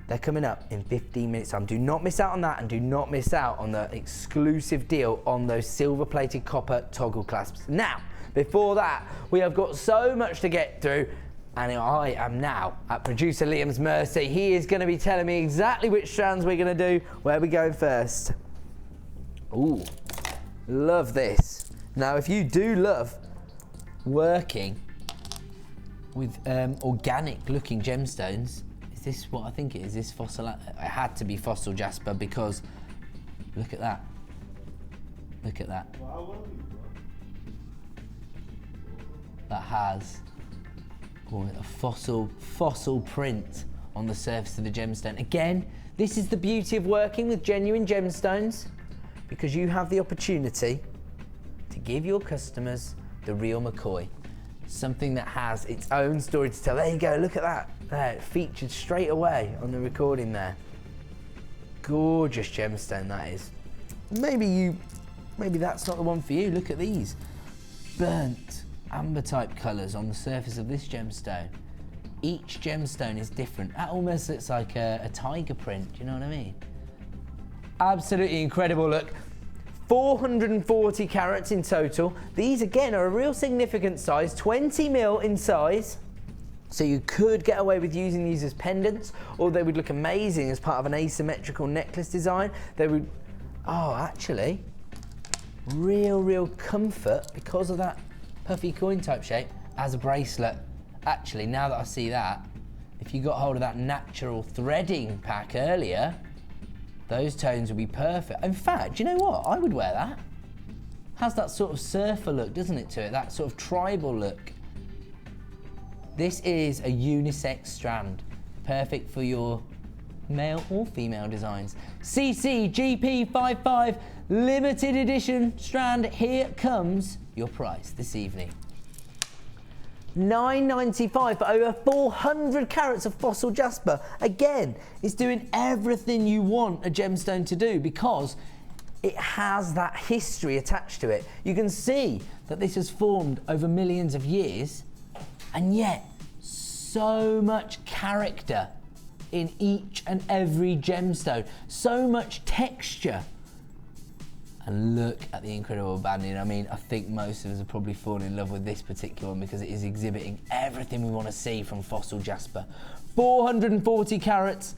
They're coming up in 15 minutes time. Do not miss out on that, and do not miss out on the exclusive deal on those silver plated copper toggle clasps. Now, before that, we have got so much to get through, and I am now at producer Liam's mercy. He is going to be telling me exactly which strands we're going to do. Where are we going first? Ooh, love this. Now, if you do love working with organic looking gemstones, is this what I think it is? This fossil? It had to be fossil jasper, because look at that. Look at that. That has a fossil print on the surface of the gemstone. Again, this is the beauty of working with genuine gemstones, because you have the opportunity to give your customers the real McCoy. Something that has its own story to tell. There you go, look at that. There, it featured straight away on the recording there. Gorgeous gemstone that is. Maybe that's not the one for you. Look at these burnt amber type colours on the surface of this gemstone. Each gemstone is different. That almost looks like a tiger print, do you know what I mean? Absolutely incredible look. 440 carats in total. These again are a real significant size, 20 mil in size. So you could get away with using these as pendants, or they would look amazing as part of an asymmetrical necklace design. They would, oh, actually, real comfort because of that puffy coin type shape as a bracelet. Actually, now that I see that, if you got hold of that natural threading pack earlier, those tones would be perfect. In fact, do you know what? I would wear that. Has that sort of surfer look, doesn't it, to it? That sort of tribal look. This is a unisex strand, perfect for your male or female designs. CCGP55 limited edition strand. Here comes your price this evening. $9.95 for over 400 carats of fossil jasper. Again, it's doing everything you want a gemstone to do because it has that history attached to it. You can see that this has formed over millions of years, and yet so much character in each and every gemstone, so much texture. And look at the incredible banding. I mean, I think most of us have probably fallen in love with this particular one because it is exhibiting everything we want to see from fossil jasper. 440 carats,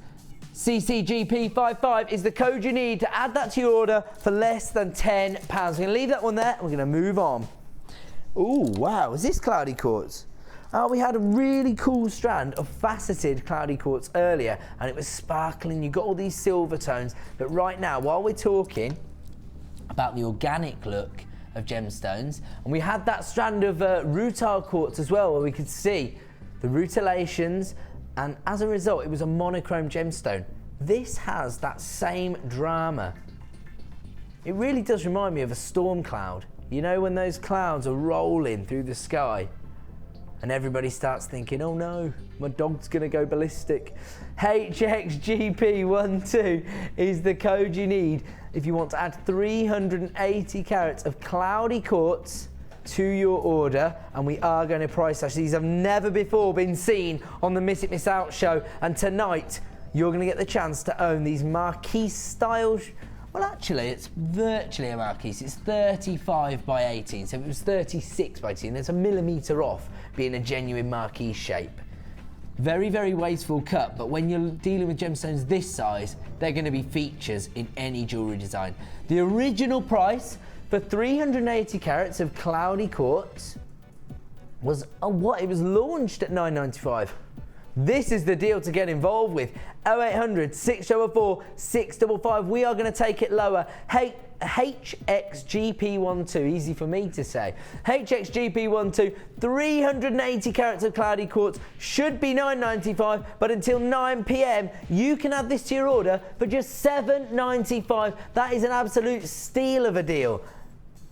CCGP55 is the code you need to add that to your order for less than £10. We're going to leave that one there. We're going to move on. Ooh, wow, is this cloudy quartz? We had a really cool strand of faceted cloudy quartz earlier, and it was sparkling. You got all these silver tones, but right now, while we're talking about the organic look of gemstones, and we had that strand of rutile quartz as well, where we could see the rutilations, and as a result, it was a monochrome gemstone. This has that same drama. It really does remind me of a storm cloud. You know, when those clouds are rolling through the sky, and everybody starts thinking, oh no, my dog's gonna go ballistic. HXGP12 is the code you need if you want to add 380 carats of cloudy quartz to your order, and we are going to price slash. These have never before been seen on the Miss It Miss Out show, and tonight you're going to get the chance to own these marquise style. Well, actually, it's virtually a marquise. It's 35 by 18, so if it was 36 by 18, there's a millimetre off being a genuine marquise shape. Very, very wasteful cut, but when you're dealing with gemstones this size, they're going to be features in any jewellery design. The original price for 380 carats of cloudy quartz was what? It was launched at $9.95. This is the deal to get involved with. 0800 644 655. We are going to take it lower. HXGP12, easy for me to say. HXGP12, 380 carats of cloudy quartz, should be $9.95, but until 9 p.m. you can add this to your order for just $7.95. That is an absolute steal of a deal.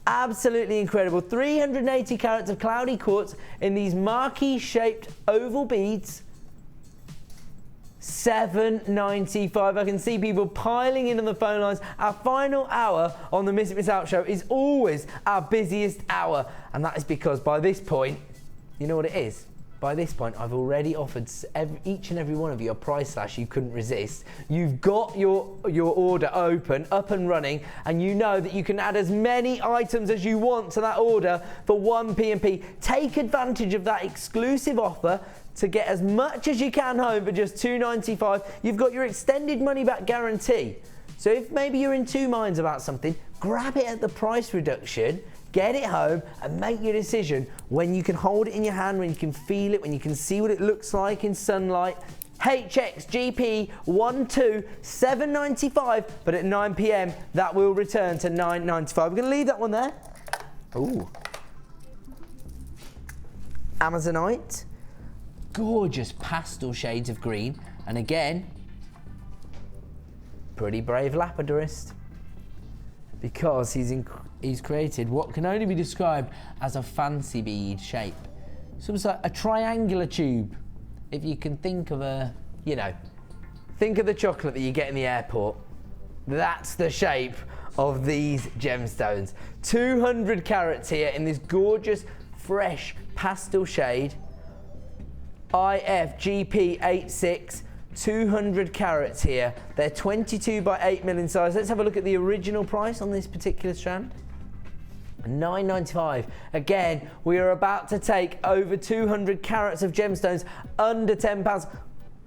Absolutely incredible. 380 carats of cloudy quartz in these marquee shaped oval beads. $7.95. I can see people piling in on the phone lines. Our final hour on the Miss It Miss Out show is always our busiest hour, and that is because by this point, you know what it is? By this point, I've already offered each and every one of you a price slash you couldn't resist. You've got your order open, up and running, and you know that you can add as many items as you want to that order for 1 P&P. Take advantage of that exclusive offer to get as much as you can home for just $2.95. You've got your extended money back guarantee. So if maybe you're in two minds about something, grab it at the price reduction, get it home, and make your decision when you can hold it in your hand, when you can feel it, when you can see what it looks like in sunlight. HXGP12, $7.95, but at 9 p.m. that will return to $9.95. We're going to leave that one there. Ooh. Amazonite. Gorgeous pastel shades of green, and again, pretty brave lapidurist, because he's created what can only be described as a fancy bead shape. So it's like a triangular tube. If you can think of think of the chocolate that you get in the airport. That's the shape of these gemstones. 200 carats here in this gorgeous, fresh pastel shade. IFGP86, 200 carats here. They're 22 by 8 mil in size. Let's have a look at the original price on this particular strand. $9.95. Again, we are about to take over 200 carats of gemstones under £10.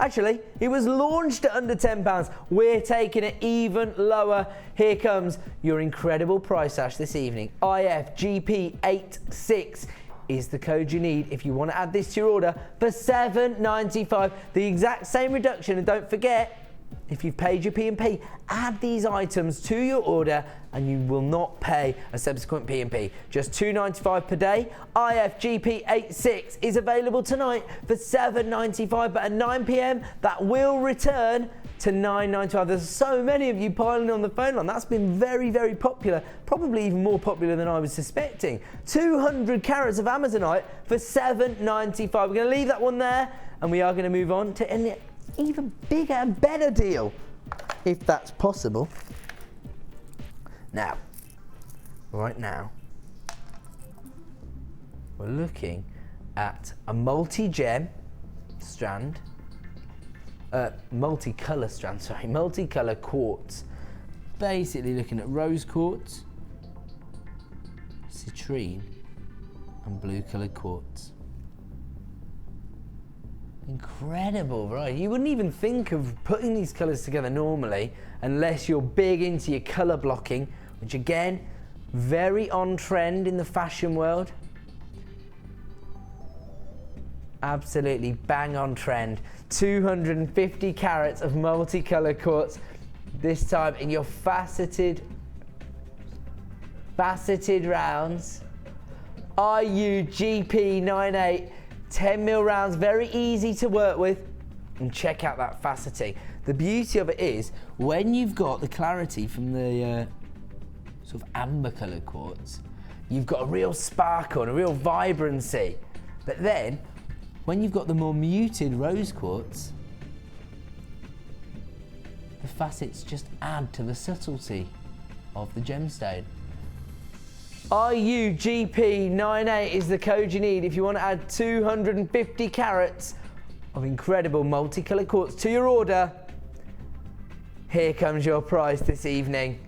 Actually, it was launched at under £10. We're taking it even lower. Here comes your incredible price hash this evening. IFGP86 is the code you need if you want to add this to your order for $7.95. The exact same reduction, and don't forget, if you've paid your P&P, add these items to your order and you will not pay a subsequent P&P. Just $2.95 per day. IFGP86 is available tonight for $7.95, but at 9 p.m. that will return to $9.95. There's so many of you piling on the phone line. That's been very, very popular, probably even more popular than I was suspecting. 200 carats of Amazonite for $7.95. We're going to leave that one there and we are going to move on to an even bigger and better deal, if that's possible. Now, right now, we're looking at a multi-gem strand, multicolour strand, sorry, multicolour quartz. Basically looking at rose quartz, citrine, and blue coloured quartz. Incredible variety. You wouldn't even think of putting these colours together normally unless you're big into your colour blocking, which again, very on trend in the fashion world. Absolutely bang on trend. 250 carats of multicoloured quartz, this time in your faceted rounds. RUGP98 10mm rounds, very easy to work with, and check out that faceting. The beauty of it is when you've got the clarity from the sort of amber coloured quartz, you've got a real sparkle and a real vibrancy. But then when you've got the more muted rose quartz, the facets just add to the subtlety of the gemstone. RUGP98 is the code you need if you want to add 250 carats of incredible multicoloured quartz to your order. Here comes your price this evening.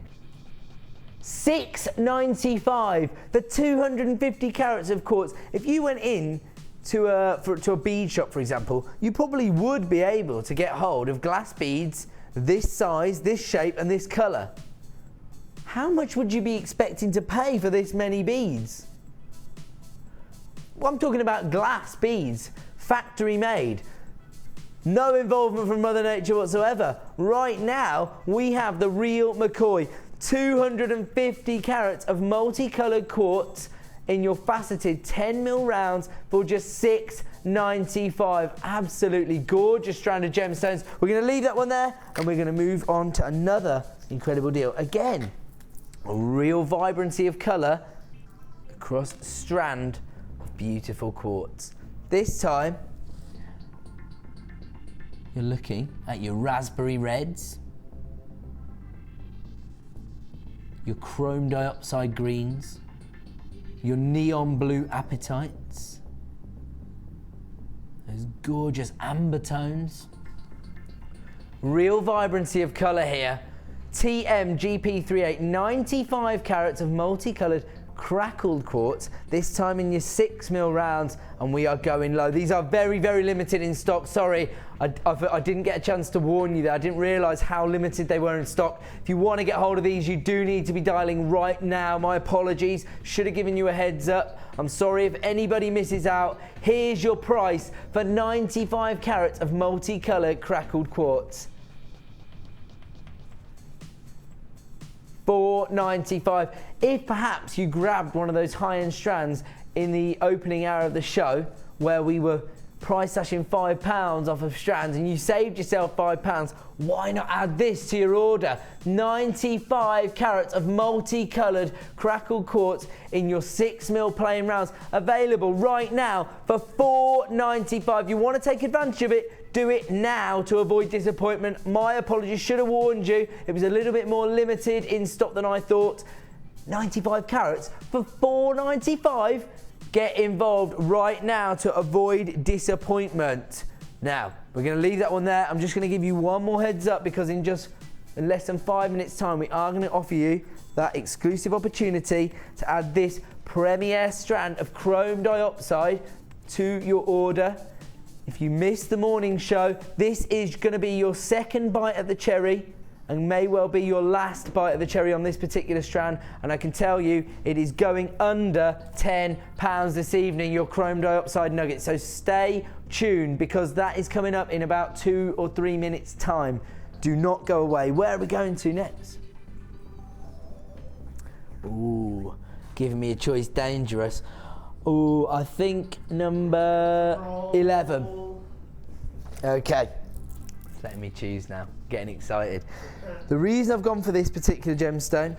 $6.95 for 250 carats of quartz. If you went in to a bead shop, for example, you probably would be able to get hold of glass beads this size, this shape, and this colour. How much would you be expecting to pay for this many beads? Well, I'm talking about glass beads, factory made. No involvement from Mother Nature whatsoever. Right now, we have the real McCoy. 250 carats of multicoloured quartz in your faceted 10mm rounds for just $6.95. Absolutely gorgeous strand of gemstones. We're going to leave that one there and we're going to move on to another incredible deal. Again, a real vibrancy of colour across a strand of beautiful quartz. This time, you're looking at your raspberry reds, your chrome dioxide greens, your neon blue apatites, those gorgeous amber tones. Real vibrancy of colour here. TMGP38, 95 carats of multicoloured crackled quartz, this time in your 6mm rounds, and we are going low. These are very, very limited in stock. Sorry, I didn't get a chance to warn you there. I didn't realise how limited they were in stock. If you want to get hold of these, you do need to be dialing right now. My apologies. Should have given you a heads up. I'm sorry if anybody misses out. Here's your price for 95 carats of multicoloured crackled quartz. $4.95. If perhaps you grabbed one of those high-end strands in the opening hour of the show where we were price slashing £5 off of strands and you saved yourself £5, why not add this to your order? 95 carats of multicoloured crackled quartz in your 6mm plain rounds, available right now for $4.95. You want to take advantage of it? Do it now to avoid disappointment. My apologies, should have warned you. It was a little bit more limited in stock than I thought. 95 carats for $4.95. Get involved right now to avoid disappointment. Now, we're going to leave that one there. I'm just going to give you one more heads up because in just in less than 5 minutes time, we are going to offer you that exclusive opportunity to add this premier strand of chrome dioxide to your order. If you missed the morning show, this is going to be your second bite at the cherry and may well be your last bite of the cherry on this particular strand, and I can tell you it is going under £10 this evening, your chrome dioxide nugget. So stay tuned, because that is coming up in about 2 or 3 minutes time. Do not go away. Where are we going to next? Ooh, giving me a choice dangerous. Ooh, I think number 11. Okay, letting me choose now. Getting excited. The reason I've gone for this particular gemstone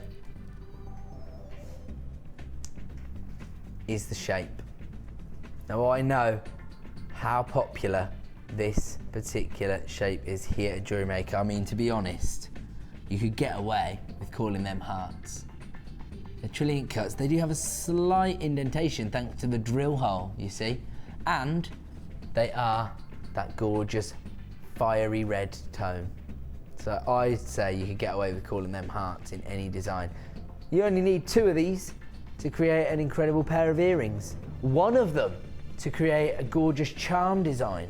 is the shape. Now I know how popular this particular shape is here at JewelleryMaker. I mean, to be honest, you could get away with calling them hearts. The trilliant cuts, they do have a slight indentation thanks to the drill hole, you see, and they are that gorgeous fiery red tone. So I'd say you could get away with calling them hearts in any design. You only need 2 of these to create an incredible pair of earrings. 1 of them to create a gorgeous charm design.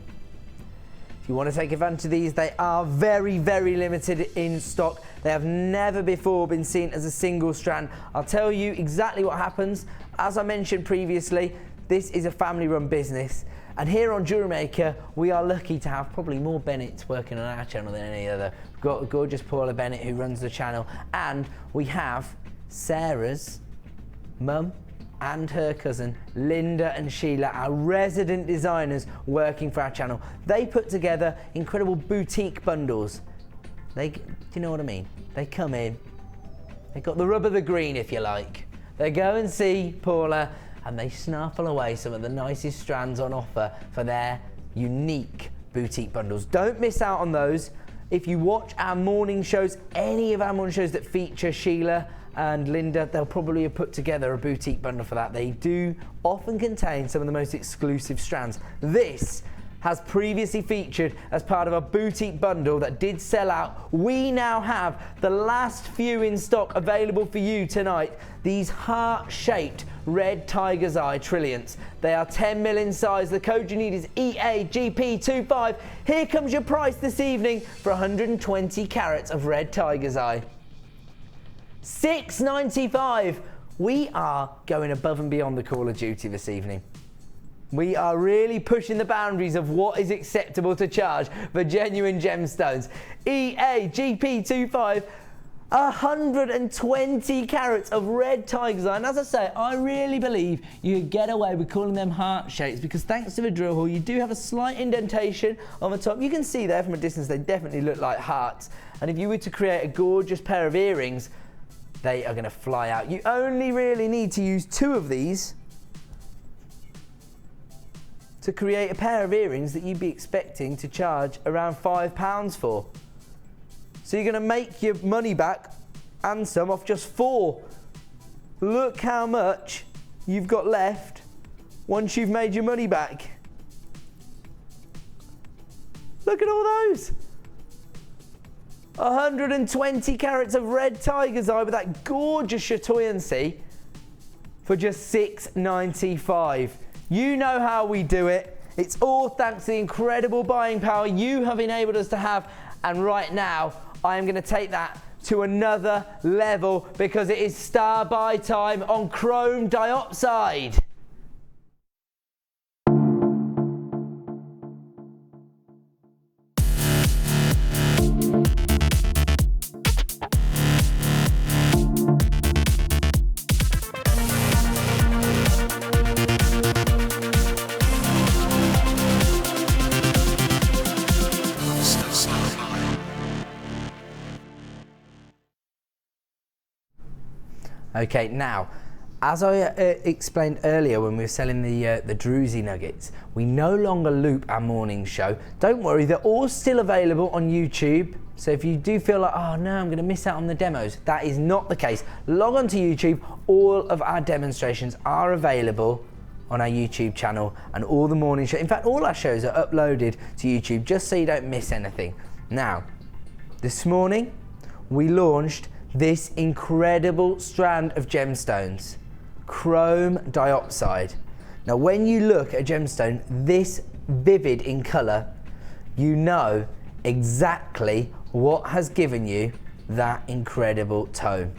If you want to take advantage of these, they are very, very limited in stock. They have never before been seen as a single strand. I'll tell you exactly what happens. As I mentioned previously, this is a family-run business. And here on JewelleryMaker, we are lucky to have probably more Bennetts working on our channel than any other. We've got a gorgeous Paula Bennett who runs the channel, and we have Sarah's mum and her cousin, Linda and Sheila, our resident designers working for our channel. They put together incredible boutique bundles. Do you know what I mean? They come in, they got the rub of the green, if you like. They go and see Paula, and they snaffle away some of the nicest strands on offer for their unique boutique bundles. Don't miss out on those. If you watch our morning shows, any of our morning shows that feature Sheila and Linda, they'll probably have put together a boutique bundle for that. They do often contain some of the most exclusive strands. This has previously featured as part of a boutique bundle that did sell out. We now have the last few in stock available for you tonight. These heart-shaped red tiger's eye trilliants. They are 10 mil in size. The code you need is EAGP25. Here comes your price this evening for 120 carats of red tiger's eye. $6.95. We are going above and beyond the Call of Duty this evening. We are really pushing the boundaries of what is acceptable to charge for genuine gemstones. EAGP25, 120 carats of red tiger's eye. And as I say, I really believe you could get away with calling them heart shapes, because thanks to the drill hole, you do have a slight indentation on the top. You can see there from a distance, they definitely look like hearts. And if you were to create a gorgeous pair of earrings, they are going to fly out. You only really need to use 2 of these to create a pair of earrings that you'd be expecting to charge around £5 for. So you're going to make your money back and some off just 4. Look how much you've got left once you've made your money back. Look at all those. 120 carats of red tiger's eye with that gorgeous chatoyancy for just $6.95. You know how we do it. It's all thanks to the incredible buying power you have enabled us to have. And right now, I am going to take that to another level, because it is star buy time on chrome dioxide. Okay, now, as I explained earlier when we were selling the Druzy nuggets, we no longer loop our morning show. Don't worry, they're all still available on YouTube. So if you do feel like, oh no, I'm going to miss out on the demos, that is not the case. Log on to YouTube. All of our demonstrations are available on our YouTube channel, and all the morning show. In fact, all our shows are uploaded to YouTube just so you don't miss anything. Now, this morning, we launched this incredible strand of gemstones, chrome dioxide. Now when you look at a gemstone this vivid in colour, you know exactly what has given you that incredible tone.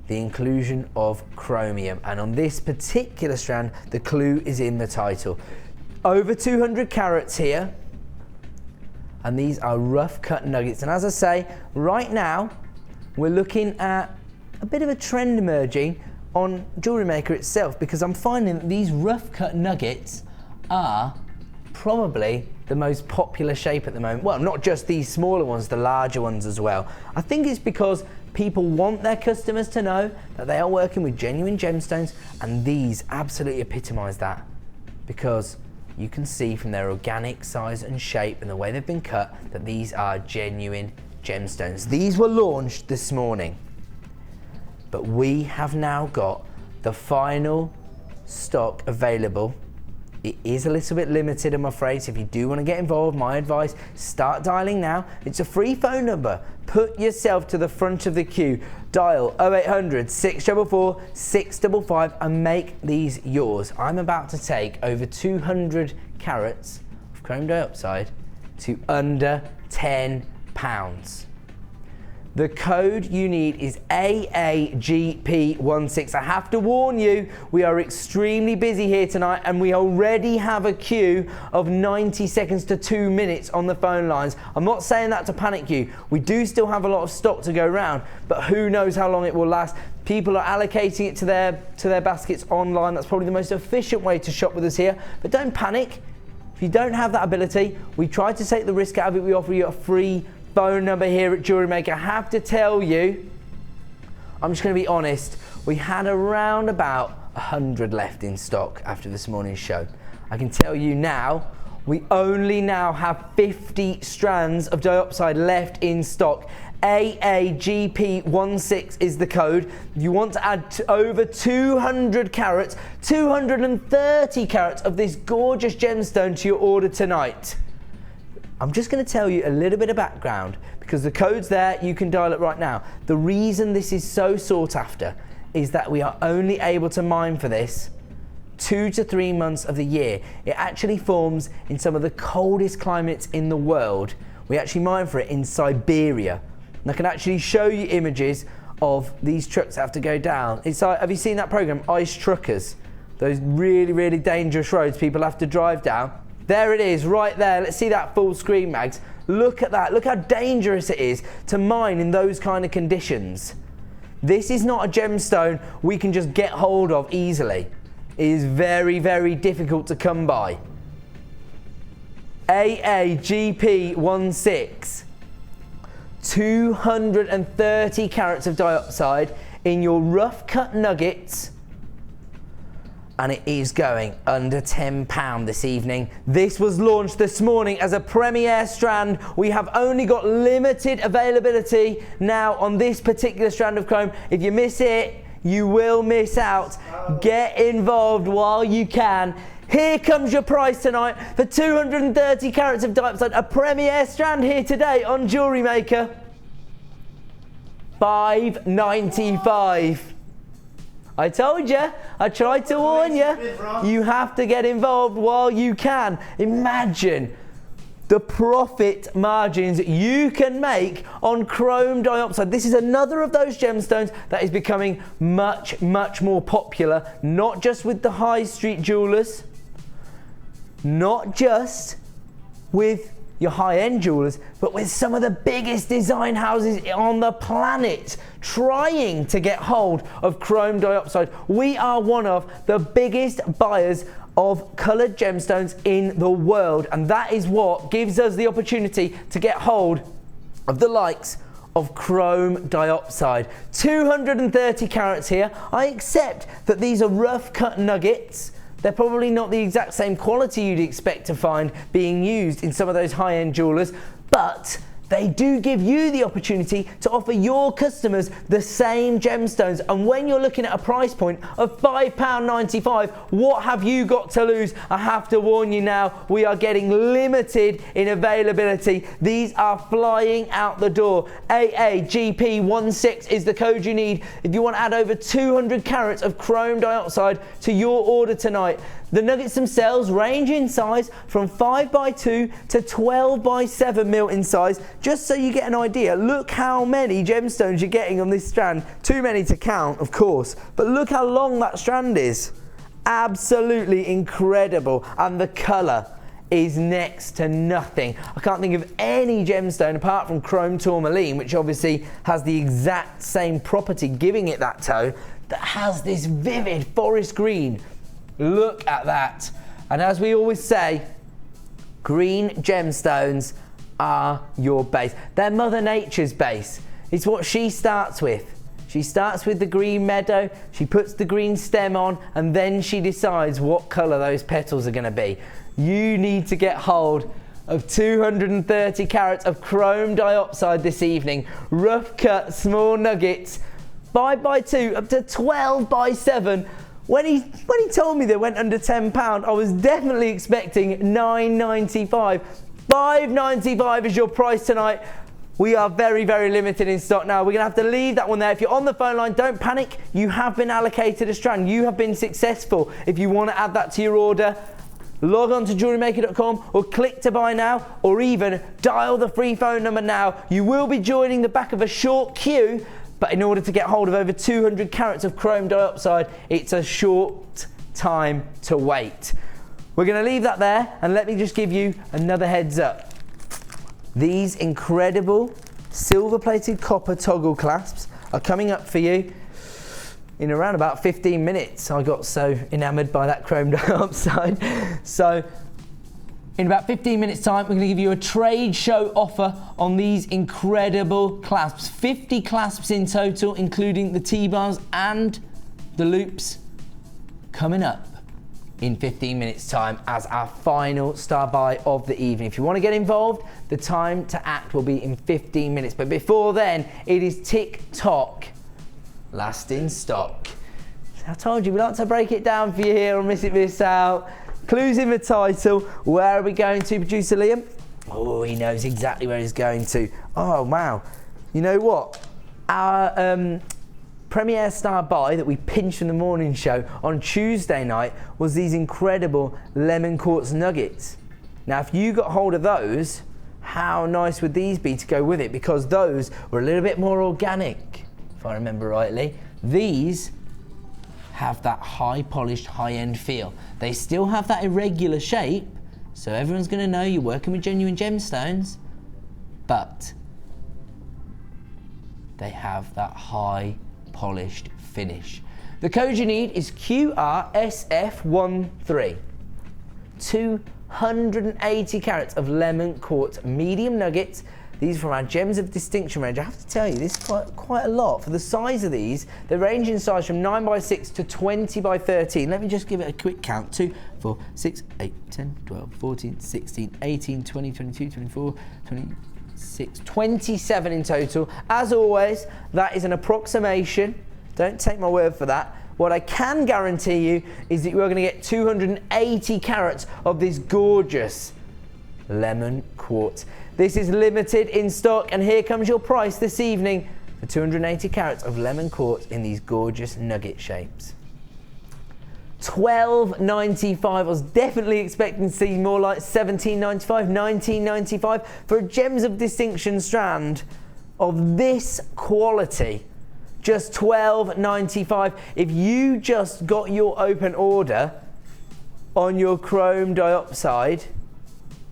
The inclusion of chromium, and on this particular strand the clue is in the title. Over 200 carats here, and these are rough cut nuggets, and as I say, right now we're looking at a bit of a trend emerging on JewelleryMaker itself, because I'm finding that these rough cut nuggets are probably the most popular shape at the moment. Well, not just these smaller ones, the larger ones as well. I think it's because people want their customers to know that they are working with genuine gemstones, and these absolutely epitomise that, because you can see from their organic size and shape and the way they've been cut that these are genuine gemstones. These were launched this morning, but we have now got the final stock available. It is a little bit limited, I'm afraid, so if you do want to get involved, my advice, start dialing now. It's a free phone number. Put yourself to the front of the queue. Dial 0800 644 655 and make these yours. I'm about to take over 200 carats of chrome dioxide to under £10. The code you need is AAGP16. I have to warn you, we are extremely busy here tonight, and we already have a queue of 90 seconds to 2 minutes on the phone lines. I'm not saying that to panic you. We do still have a lot of stock to go around, but who knows how long it will last. People are allocating it to their baskets online. That's probably the most efficient way to shop with us here, but don't panic. If you don't have that ability, we try to take the risk out of it. We offer you a free phone number here at JewelleryMaker. I have to tell you, I'm just going to be honest, we had around about 100 left in stock after this morning's show. I can tell you now, we only now have 50 strands of dioxide left in stock. AAGP16 is the code. You want to add over 200 carats, 230 carats of this gorgeous gemstone to your order tonight. I'm just going to tell you a little bit of background, because the code's there, you can dial it right now. The reason this is so sought after is that we are only able to mine for this 2 to 3 months of the year. It actually forms in some of the coldest climates in the world. We actually mine for it in Siberia. And I can actually show you images of these trucks that have to go down. It's like, have you seen that program, Ice Truckers? Those really, really dangerous roads people have to drive down. There it is, right there. Let's see that full screen, Mags. Look at that. Look how dangerous it is to mine in those kind of conditions. This is not a gemstone we can just get hold of easily. It is very, very difficult to come by. AAGP16. 230 carats of dioxide in your rough cut nuggets, and it is going under £10 this evening. This was launched this morning as a premiere strand. We have only got limited availability now on this particular strand of chrome. If you miss it, you will miss out. Get involved while you can. Here comes your price tonight for 230 carats of dioxide, a premiere strand here today on JewelleryMaker. $5.95. I told you, I tried to warn you. You have to get involved while you can. Imagine the profit margins you can make on chrome dioxide. This is another of those gemstones that is becoming much, much more popular, not just with the high street jewelers, not just with your high-end jewelers, but with some of the biggest design houses on the planet trying to get hold of chrome dioxide. We are one of the biggest buyers of coloured gemstones in the world, and that is what gives us the opportunity to get hold of the likes of chrome dioxide. 230 carats here. I accept that these are rough cut nuggets. They're probably not the exact same quality you'd expect to find being used in some of those high-end jewelers, but they do give you the opportunity to offer your customers the same gemstones. And when you're looking at a price point of £5.95, what have you got to lose? I have to warn you now, we are getting limited in availability. These are flying out the door. AAGP16 is the code you need if you want to add over 200 carats of chrome dioxide to your order tonight. The nuggets themselves range in size from 5x2 to 12x7 mil in size. Just so you get an idea, look how many gemstones you're getting on this strand. Too many to count, of course, but look how long that strand is. Absolutely incredible, and the colour is next to nothing. I can't think of any gemstone apart from chrome tourmaline, which obviously has the exact same property, giving it that tone, that has this vivid forest green. Look at that. And as we always say, green gemstones are your base. They're Mother Nature's base. It's what she starts with. She starts with the green meadow, she puts the green stem on, and then she decides what colour those petals are going to be. You need to get hold of 230 carats of chrome dioxide this evening. Rough cut small nuggets, 5x2 up to 12x7. When he told me they went under £10, I was definitely expecting £9.95. £5.95 is your price tonight. We are very, very limited in stock now. We're going to have to leave that one there. If you're on the phone line, don't panic. You have been allocated a strand. You have been successful. If you want to add that to your order, log on to JewelleryMaker.com or click to buy now, or even dial the free phone number now. You will be joining the back of a short queue, but in order to get hold of over 200 carats of chrome dioxide, it's a short time to wait. We're going to leave that there, and let me just give you another heads up. These incredible silver-plated copper toggle clasps are coming up for you in around about 15 minutes. I got so enamoured by that chrome dioxide. So in about 15 minutes time, we're going to give you a trade show offer on these incredible clasps. 50 clasps in total, including the T-bars and the loops, coming up in 15 minutes time as our final star buy of the evening. If you want to get involved, the time to act will be in 15 minutes. But before then, it is TikTok last in stock. I told you we like to break it down for you here on Miss It Miss Out. Clues in the title. Where are we going to, producer Liam? Oh, he knows exactly where he's going to. Oh, wow. You know what? Our premiere star buy that we pinched from the morning show on Tuesday night was these incredible lemon quartz nuggets. Now, if you got hold of those, how nice would these be to go with it? Because those were a little bit more organic, if I remember rightly. These have that high polished, high-end feel. They still have that irregular shape, so everyone's going to know you're working with genuine gemstones, but they have that high polished finish. The code you need is QRSF13. 280 carats of lemon quartz medium nuggets. These are from our Gems of Distinction range. I have to tell you, this is quite a lot. For the size of these, they range in size from 9x6 to 20x13. Let me just give it a quick count. 2, 4, 6, 8, 10, 12, 14, 16, 18, 20, 22, 24, 26, 27 in total. As always, that is an approximation. Don't take my word for that. What I can guarantee you is that you are going to get 280 carats of this gorgeous lemon quartz. This is limited in stock, and here comes your price this evening for 280 carats of lemon quartz in these gorgeous nugget shapes. $12.95. I was definitely expecting to see more like $17.95, $19.95 for a Gems of Distinction strand of this quality. Just $12.95. If you just got your open order on your chrome dioxide,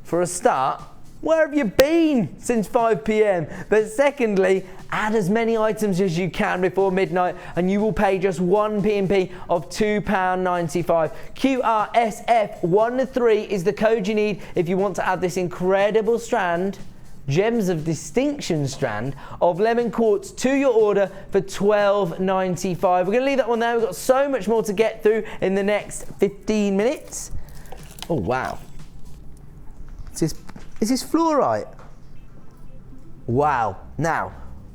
for a start, where have you been since 5 p.m? But secondly, add as many items as you can before midnight and you will pay just one P&P of £2.95. QRSF13 is the code you need if you want to add this incredible strand, Gems of Distinction strand of lemon quartz to your order for $12.95. We're going to leave that one there. We've got so much more to get through in the next 15 minutes. Oh, wow. Is this fluorite? Wow. Now,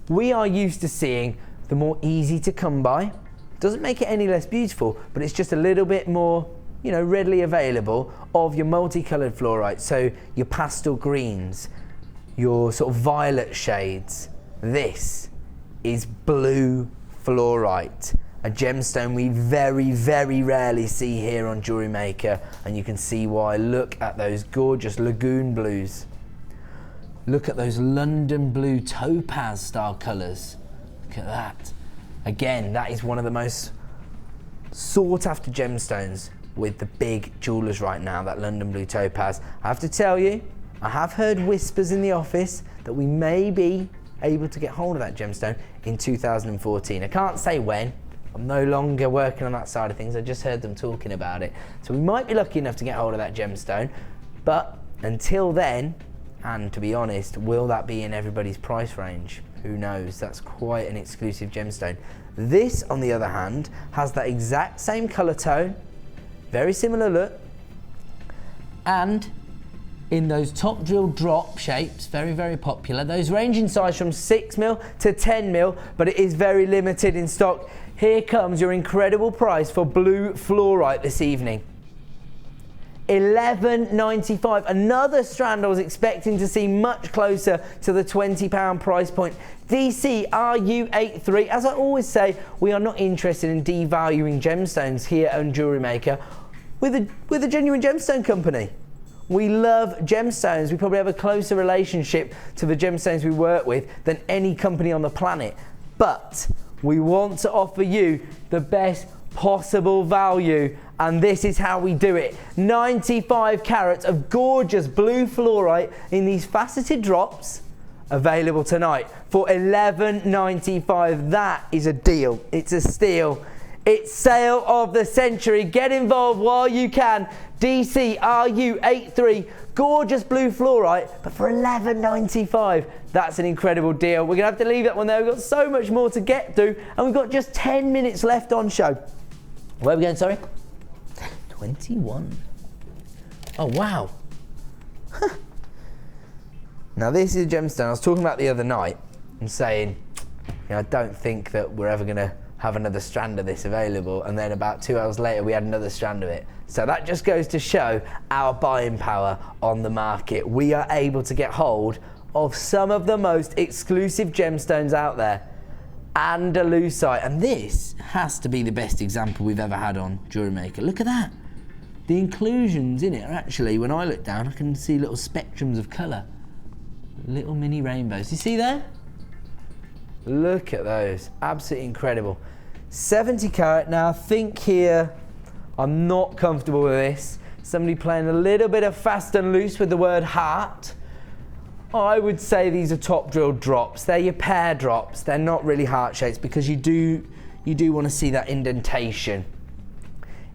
we are used to seeing the more easy to come by. Doesn't make it any less beautiful, but it's just a little bit more, you know, readily available of your multicolored fluorite. So your pastel greens, your sort of violet shades. This is blue fluorite, a gemstone we very, very rarely see here on JewelleryMaker, and you can see why. Look at those gorgeous lagoon blues. Look at those London blue topaz style colours. Look at that. Again, that is one of the most sought after gemstones with the big jewellers right now, that London blue topaz. I have to tell you, I have heard whispers in the office that we may be able to get hold of that gemstone in 2014. I can't say when. I'm no longer working on that side of things. I just heard them talking about it. So we might be lucky enough to get hold of that gemstone. But until then, and to be honest, will that be in everybody's price range? Who knows? That's quite an exclusive gemstone. This, on the other hand, has that exact same colour tone, very similar look, and in those top drill drop shapes, very, very popular. Those range in size from 6mm to 10mm, but it is very limited in stock. Here comes your incredible price for blue fluorite this evening. $11.95, another strand I was expecting to see much closer to the £20 price point. DC RU83, as I always say, we are not interested in devaluing gemstones here on JewelleryMaker. We're the genuine gemstone company. We love gemstones. We probably have a closer relationship to the gemstones we work with than any company on the planet. But we want to offer you the best possible value, and this is how we do it. 95 carats of gorgeous blue fluorite in these faceted drops, available tonight for $11.95. That is a deal. It's a steal. It's sale of the century. Get involved while you can. DC RU83, gorgeous blue fluorite, but for $11.95. That's an incredible deal. We're gonna have to leave that one there. We've got so much more to get through, and we've got just 10 minutes left on show. Where are we going, sorry? 21. Oh, wow. Now, this is a gemstone I was talking about the other night and saying, you know, I don't think that we're ever going to have another strand of this available, and then about 2 hours later we had another strand of it. So that just goes to show our buying power on the market. We are able to get hold of some of the most exclusive gemstones out there. Andalusite, and this has to be the best example we've ever had on JewelleryMaker. Look at that. The inclusions in it are actually, when I look down, I can see little spectrums of colour. Little mini rainbows. You see there? Look at those. Absolutely incredible. 70 carat. Now, think here, I'm not comfortable with this. Somebody playing a little bit of fast and loose with the word heart. I would say these are top drilled drops. They're your pear drops. They're not really heart shapes, because you do want to see that indentation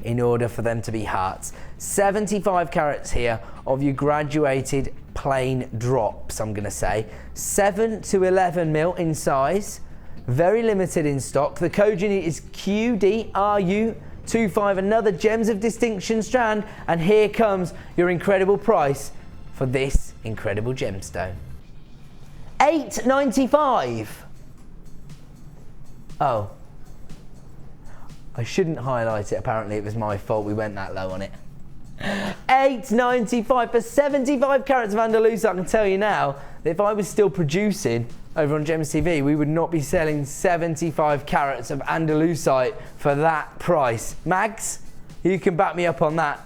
in order for them to be hearts. 75 carats here of your graduated plain drops, I'm going to say. 7 to 11mm in size. Very limited in stock. The code you need is QDRU25, another Gems of Distinction strand. And here comes your incredible price for this incredible gemstone. $8.95. Oh, I shouldn't highlight it. Apparently it was my fault we went that low on it. $8.95 for 75 carats of Andalusite. I can tell you now that if I was still producing over on Gems TV, we would not be selling 75 carats of Andalusite for that price. Mags, you can back me up on that.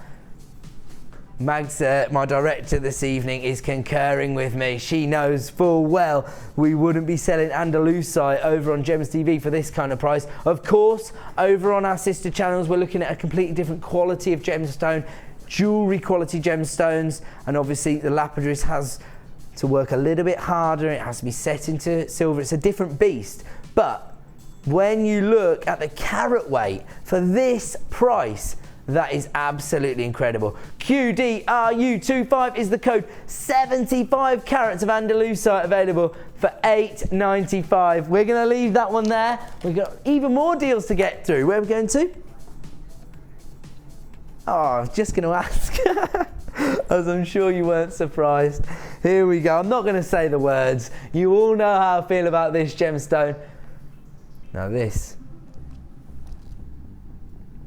Mags, my director this evening, is concurring with me. She knows full well we wouldn't be selling Andalusite over on Gems TV for this kind of price. Of course, over on our sister channels, we're looking at a completely different quality of gemstone, jewellery quality gemstones, and obviously the lapidaries has to work a little bit harder. It has to be set into silver. It's a different beast. But when you look at the carat weight for this price, that is absolutely incredible. QDRU25 is the code. 75 carats of Andalusite available for $8.95. We're going to leave that one there. We've got even more deals to get through. Where are we going to? Oh, I was just going to ask. As I'm sure you weren't surprised. Here we go. I'm not going to say the words. You all know how I feel about this gemstone. Now this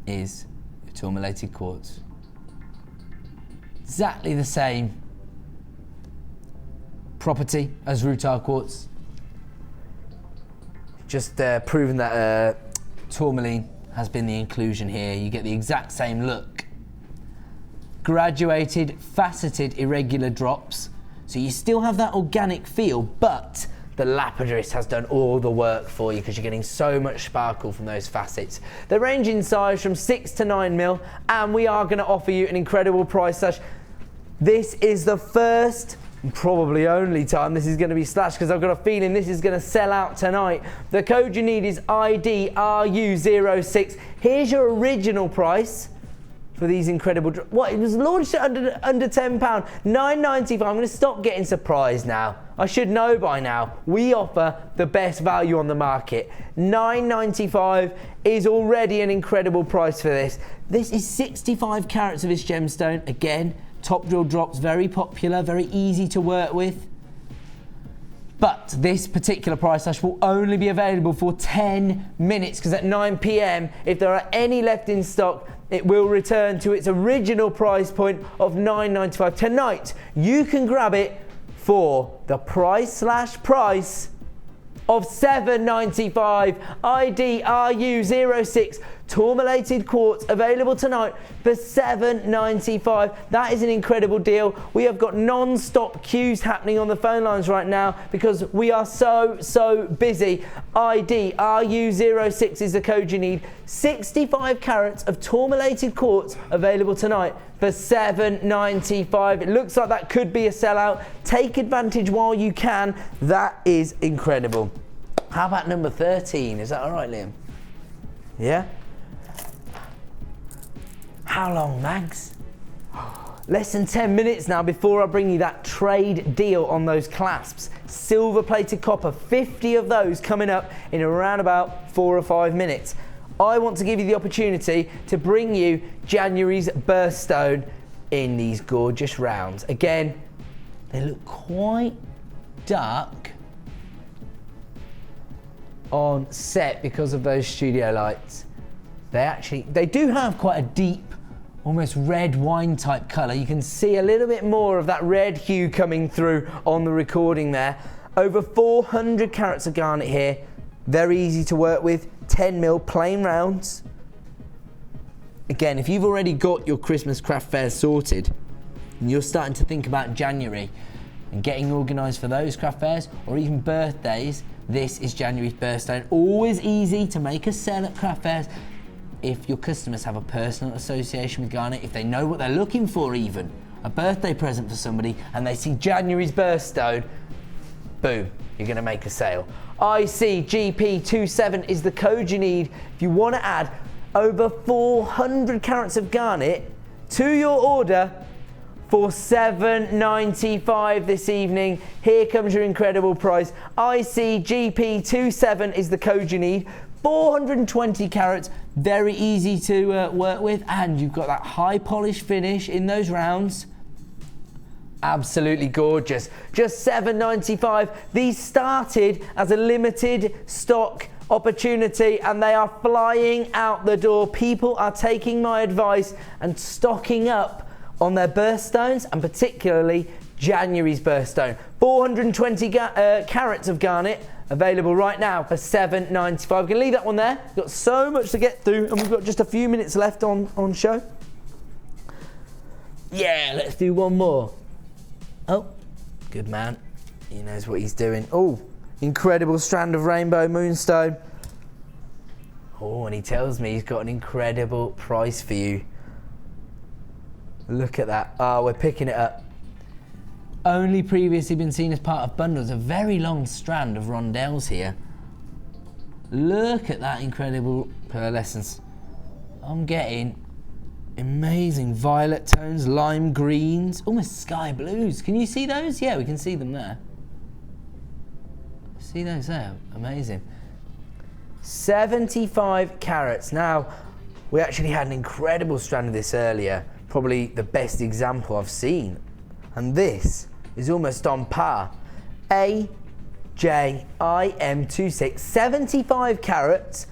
is tourmalated quartz. Exactly the same property as rutile quartz. Just proving that tourmaline has been the inclusion here. You get the exact same look. Graduated, faceted, irregular drops. So you still have that organic feel, but the lapidary has done all the work for you because you're getting so much sparkle from those facets. They range in size from 6 to 9 mil, and we are going to offer you an incredible price slash. This is the first, probably only time this is going to be slashed, because I've got a feeling this is going to sell out tonight. The code you need is IDRU06. Here's your original price for these incredible, what, it was launched at under £10, $9.95. I'm going to stop getting surprised now. I should know by now. We offer the best value on the market. $9.95 is already an incredible price for this. This is 65 carats of this gemstone. Again, top drill drops, very popular, very easy to work with. But this particular price slash will only be available for 10 minutes, because at 9 p.m, if there are any left in stock, it will return to its original price point of $9.95. Tonight, you can grab it for the price slash price of $7.95. IDRU06 tourmalated quartz available tonight for $7.95. That is an incredible deal. We have got non-stop queues happening on the phone lines right now because we are so busy. IDRU06 is the code you need. 65 carats of tourmalated quartz available tonight for $7.95. It looks like that could be a sellout. Take advantage while you can. That is incredible. How about number 13? Is that all right, Liam? Yeah? How long, Mags? Less than 10 minutes now before I bring you that trade deal on those clasps. Silver plated copper, 50 of those coming up in around about 4 or 5 minutes. I want to give you the opportunity to bring you January's birthstone in these gorgeous rounds. Again, they look quite dark on set because of those studio lights. They do have quite a deep, almost red wine type colour. You can see a little bit more of that red hue coming through on the recording there. Over 400 carats of garnet here. Very easy to work with. 10 mil plain rounds. Again, if you've already got your Christmas craft fairs sorted and you're starting to think about January and getting organised for those craft fairs or even birthdays, this is January's birthstone. Always easy to make a sale at craft fairs. If your customers have a personal association with garnet, if they know what they're looking for, even a birthday present for somebody, and they see January's birthstone, boom, you're going to make a sale. ICGP27 is the code you need if you want to add over 400 carats of garnet to your order for $7.95 this evening. Here comes your incredible price. ICGP27 is the code you need. 420 carats, very easy to work with, and you've got that high polish finish in those rounds. Absolutely gorgeous. Just $7.95. These started as a limited stock opportunity and they are flying out the door. People are taking my advice and stocking up on their birthstones, and particularly January's birthstone. 420 carats of garnet available right now for $7.95. We're gonna leave that one there. We've got so much to get through and we've got just a few minutes left on show. Yeah, let's do one more. Oh, good man. He knows what he's doing. Oh, incredible strand of rainbow moonstone. Oh, and he tells me he's got an incredible price for you. Look at that. Oh, we're picking it up. Only previously been seen as part of bundles. A very long strand of rondelles here. Look at that incredible pearlescence. I'm getting amazing violet tones, lime greens, almost sky blues. Can you see those? Yeah, we can see them there. See those there? Amazing. 75 carats. Now, we actually had an incredible strand of this earlier. probably the best example I've seen. And this is almost on par. AJIM26, 75 carats.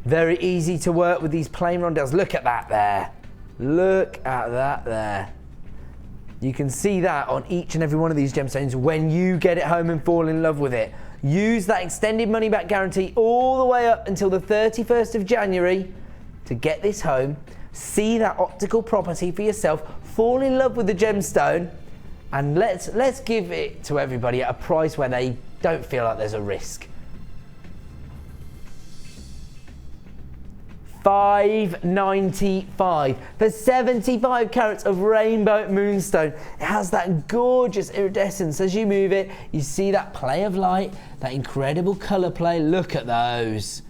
Very easy to work with these plain rondelles. Look at that there. Look at that there. You can see that on each and every one of these gemstones when you get it home and fall in love with it. Use that extended money back guarantee all the way up until the 31st of January to get this home. See that optical property for yourself. Fall in love with the gemstone. And let's give it to everybody at a price where they don't feel like there's a risk. $5.95 for 75 carats of rainbow moonstone. It has that gorgeous iridescence. As you move it, you see that play of light, that incredible colour play. Look at those.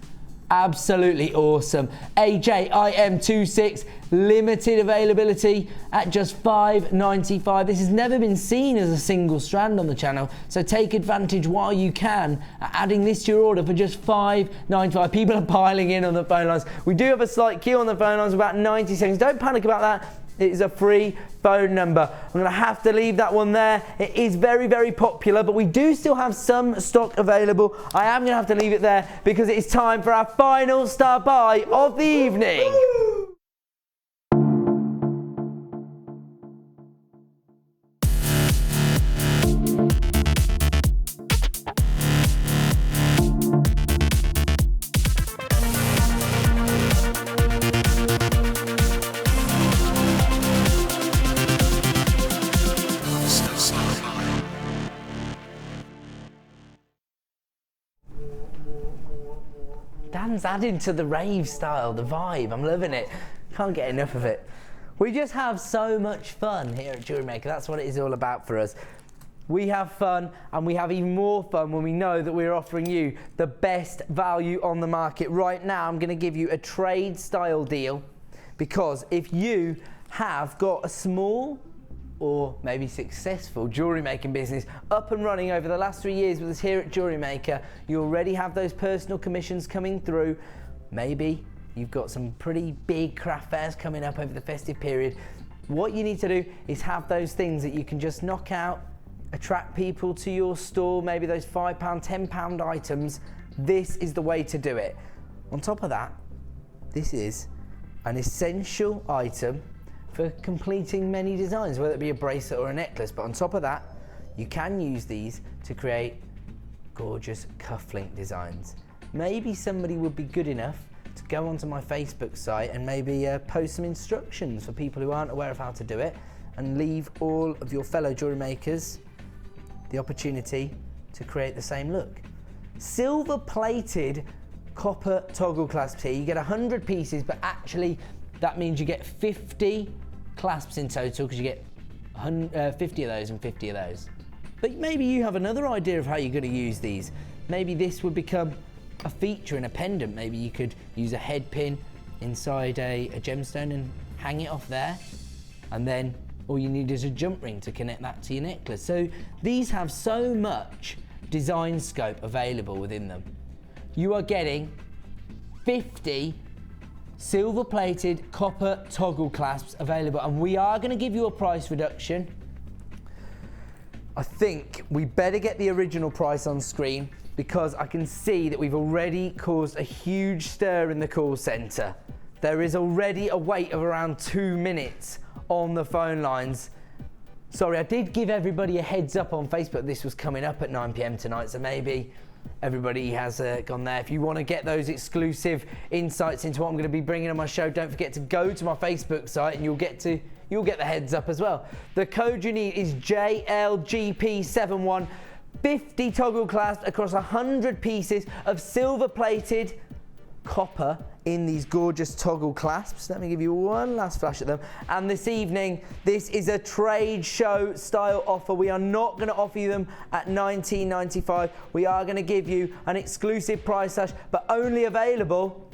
Absolutely awesome. AJIM26, limited availability at just $5.95. This has never been seen as a single strand on the channel, so take advantage while you can at adding this to your order for just $5.95. People are piling in on the phone lines. We do have a slight queue on the phone lines, about 90 seconds. Don't panic about that. It is a free phone number. I'm going to have to leave that one there. It is very, very popular, but we do still have some stock available. I am going to have to leave it there because it is time for our final star buy of the evening. Dan's adding to the rave style, the vibe. I'm loving it. Can't get enough of it. We just have so much fun here at JewelleryMaker. That's what it is all about for us. We have fun, and we have even more fun when we know that we're offering you the best value on the market. Right now, I'm going to give you a trade style deal, because if you have got a small or maybe successful jewellery making business up and running over the last 3 years with us here at JewelleryMaker, you already have those personal commissions coming through. Maybe you've got some pretty big craft fairs coming up over the festive period. What you need to do is have those things that you can just knock out, attract people to your store, maybe those £5, £10 items. This is the way to do it. On top of that, this is an essential item for completing many designs, whether it be a bracelet or a necklace. But on top of that, you can use these to create gorgeous cufflink designs. Maybe somebody would be good enough to go onto my Facebook site and maybe post some instructions for people who aren't aware of how to do it, and leave all of your fellow jewellery makers the opportunity to create the same look. Silver plated copper toggle clasps here. You get 100 pieces, but actually that means you get 50 clasps in total, because you get 50 of those and 50 of those. But maybe you have another idea of how you're going to use these. Maybe this would become a feature in a pendant. Maybe you could use a head pin inside a gemstone and hang it off there, and then all you need is a jump ring to connect that to your necklace. So these have so much design scope available within them. You are getting 50 silver plated copper toggle clasps available, and we are going to give you a price reduction. I think we better get the original price on screen, because I can see that we've already caused a huge stir in the call centre. There is already a wait of around 2 minutes on the phone lines. Sorry, I did give everybody a heads up on Facebook this was coming up at 9 PM tonight, so maybe everybody has gone there. If you want to get those exclusive insights into what I'm going to be bringing on my show, don't forget to go to my Facebook site, and you'll get the heads up as well. The code you need is JLGP71. 50 toggle clasps across 100 pieces of silver plated copper in these gorgeous toggle clasps. Let me give you one last flash at them. And this evening, this is a trade show style offer. We are not going to offer you them at $19.95. We are going to give you an exclusive price slash, but only available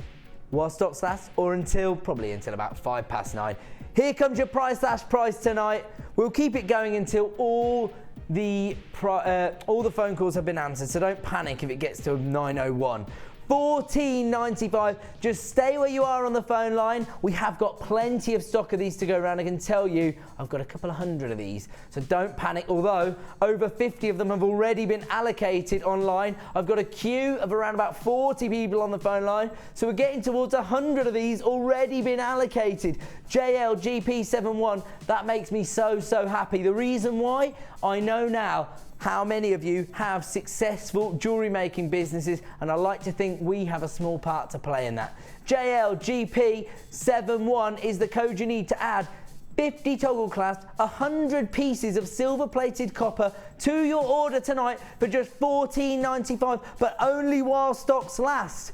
while stock lasts, or probably until about 9:05. Here comes your price slash price tonight. We'll keep it going until all the phone calls have been answered, so don't panic if it gets to 9:01. 14.95. Just stay where you are on the phone line. We have got plenty of stock of these to go around. I can tell you, I've got a couple of hundred of these, so don't panic. Although over 50 of them have already been allocated online. I've got a queue of around about 40 people on the phone line, so we're getting towards 100 of these already been allocated. JLGP71, that makes me so happy. The reason why, I know now how many of you have successful jewellery making businesses, and I like to think we have a small part to play in that. JLGP71 is the code you need to add 50 toggle clasps, 100 pieces of silver plated copper to your order tonight for just $14.95, but only while stocks last.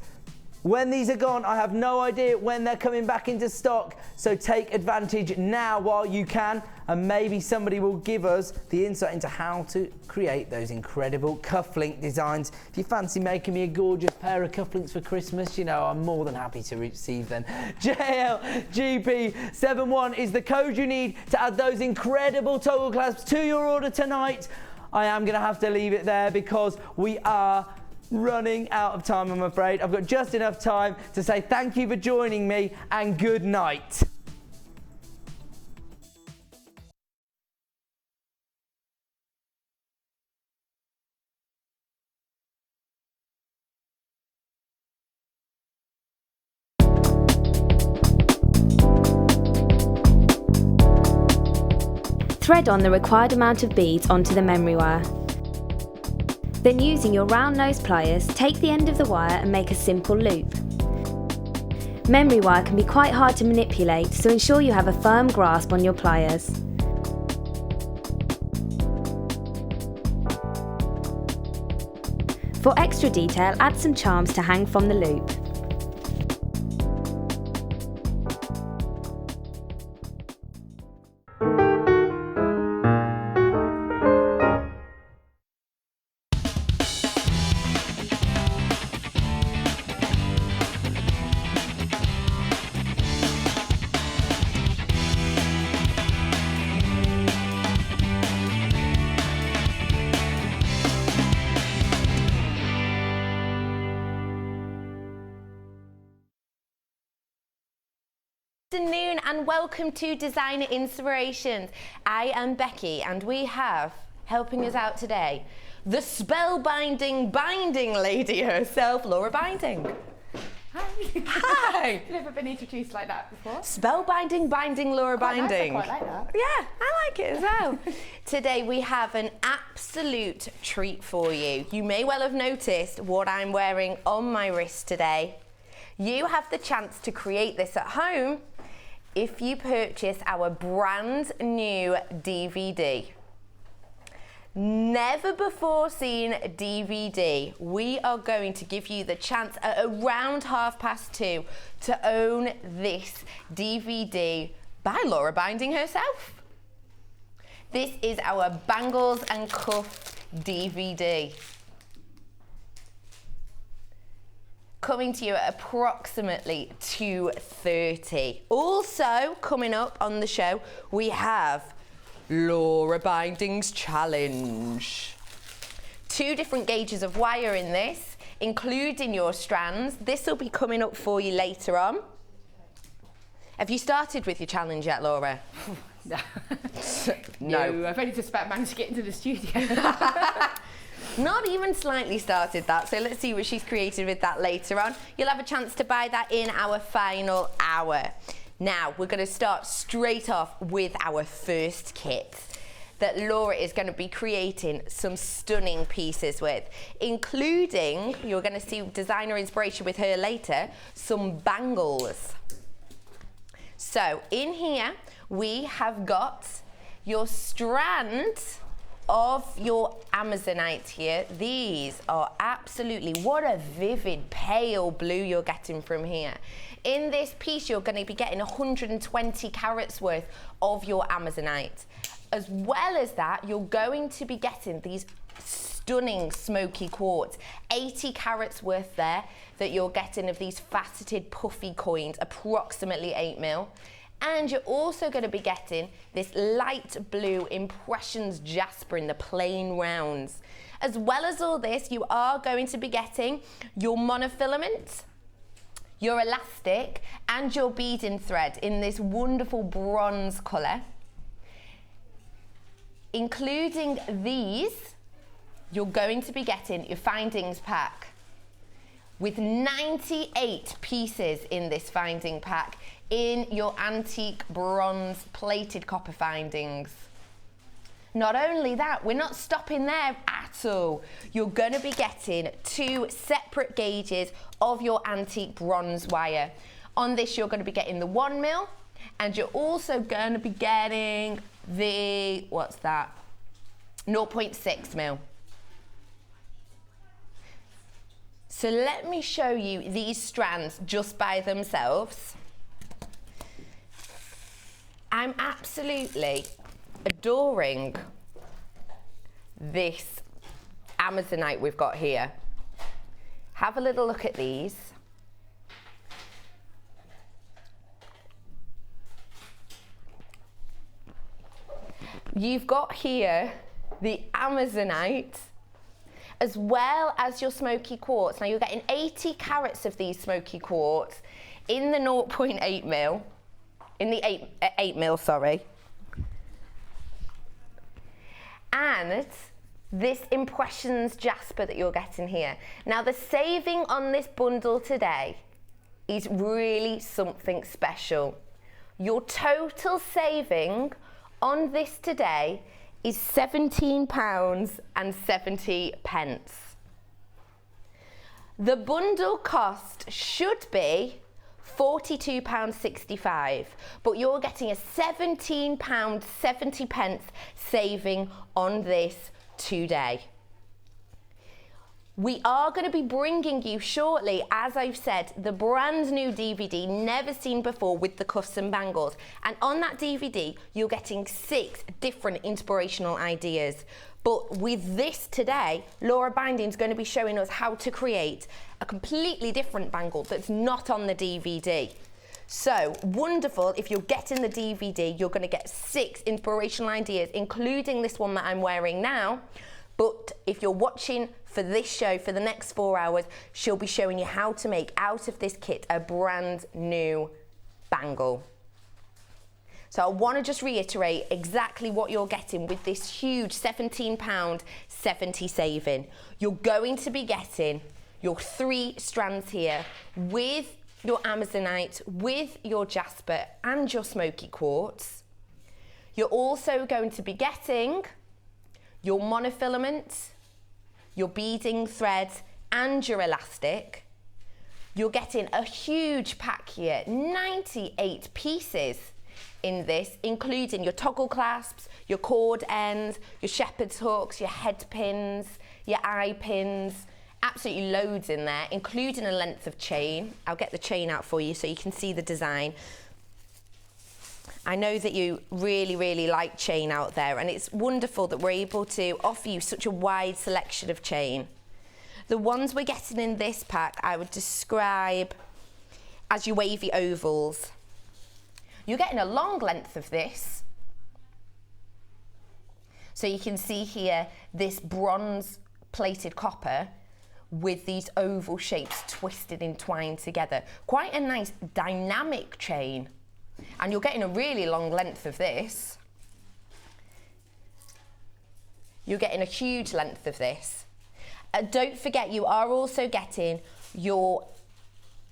When these are gone, I have no idea when they're coming back into stock, so take advantage now while you can, and maybe somebody will give us the insight into how to create those incredible cufflink designs. If you fancy making me a gorgeous pair of cufflinks for Christmas, you know, I'm more than happy to receive them. JLGP71 is the code you need to add those incredible toggle clasps to your order tonight. I am going to have to leave it there because we are running out of time, I'm afraid. I've got just enough time to say thank you for joining me and good night. Thread on the required amount of beads onto the memory wire. Then using your round nose pliers, take the end of the wire and make a simple loop. Memory wire can be quite hard to manipulate, so ensure you have a firm grasp on your pliers. For extra detail, add some charms to hang from the loop. Good afternoon and welcome to Designer Inspirations. I am Becky and we have, helping us out today, the spellbinding binding lady herself, Laura Binding. Hi. Hi. I've never been introduced like that before. Spellbinding binding Laura Binding. Nice, I quite like that. Yeah, I like it as well. Today we have an absolute treat for you. You may well have noticed what I'm wearing on my wrist today. You have the chance to create this at home if you purchase our brand new DVD. Never before seen DVD. We are going to give you the chance at around 2:30 to own this DVD by Laura Binding herself. This is our Bangles and Cuff DVD. Coming to you at approximately 2:30. Also coming up on the show, we have Laura Binding's Challenge. 2 different gauges of wire in this, including your strands. This will be coming up for you later on. Have you started with your challenge yet, Laura? No. No. I've only just about managed to get into the studio. Not even slightly started that, so let's see what she's created with that later on. You'll have a chance to buy that in our final hour. Now, we're going to start straight off with our first kit that Laura is going to be creating some stunning pieces with, including, you're going to see designer inspiration with her later, some bangles. So, in here, we have got your strand of your Amazonite here. These are absolutely, what a vivid pale blue you're getting from here. In this piece, you're going to be getting 120 carats worth of your Amazonite. As well as that, you're going to be getting these stunning smoky quartz, 80 carats worth there that you're getting of these faceted puffy coins, approximately 8 mil. And you're also going to be getting this light blue Impressions Jasper in the plain rounds. As well as all this, you are going to be getting your monofilament, your elastic, and your beading thread in this wonderful bronze colour. Including these, you're going to be getting your findings pack with 98 pieces in this finding pack in your antique bronze plated copper findings. Not only that, we're not stopping there at all. You're going to be getting 2 separate gauges of your antique bronze wire. On this, you're going to be getting the 1mm, and you're also going to be getting the, what's that, 0.6mm. So let me show you these strands just by themselves. I'm absolutely adoring this Amazonite we've got here. Have a little look at these. You've got here the Amazonite as well as your smoky quartz. Now you're getting 80 carats of these smoky quartz in the 0.8mm, in the 8mm, sorry. And this Impressions jasper that you're getting here. Now the saving on this bundle today is really something special. Your total saving on this today is £17.70. The bundle cost should be £42.65, but you're getting a £17.70 saving on this today. We are going to be bringing you shortly, as I've said, the brand new DVD, never seen before, with the cuffs and bangles. And on that DVD, you're getting 6 different inspirational ideas. But with this today, Laura Binding's going to be showing us how to create a completely different bangle that's not on the DVD. So wonderful. If you're getting the DVD, you're going to get 6 inspirational ideas, including this one that I'm wearing now. But if you're watching for this show for the next 4 hours, she'll be showing you how to make out of this kit a brand new bangle. So I want to just reiterate exactly what you're getting with this huge £17.70 saving. You're going to be getting your 3 strands here with your Amazonite, with your jasper and your smoky quartz. You're also going to be getting your monofilament, your beading thread and your elastic. You're getting a huge pack here, 98 pieces in this, including your toggle clasps, your cord ends, your shepherd's hooks, your head pins, your eye pins, absolutely loads in there, including a length of chain. I'll get the chain out for you so you can see the design. I know that you really, really like chain out there, and it's wonderful that we're able to offer you such a wide selection of chain. The ones we're getting in this pack I would describe as your wavy ovals. You're getting a long length of this. So you can see here this bronze plated copper with these oval shapes twisted and twined together. Quite a nice dynamic chain. And you're getting a really long length of this. You're getting a huge length of this. Don't forget, you are also getting your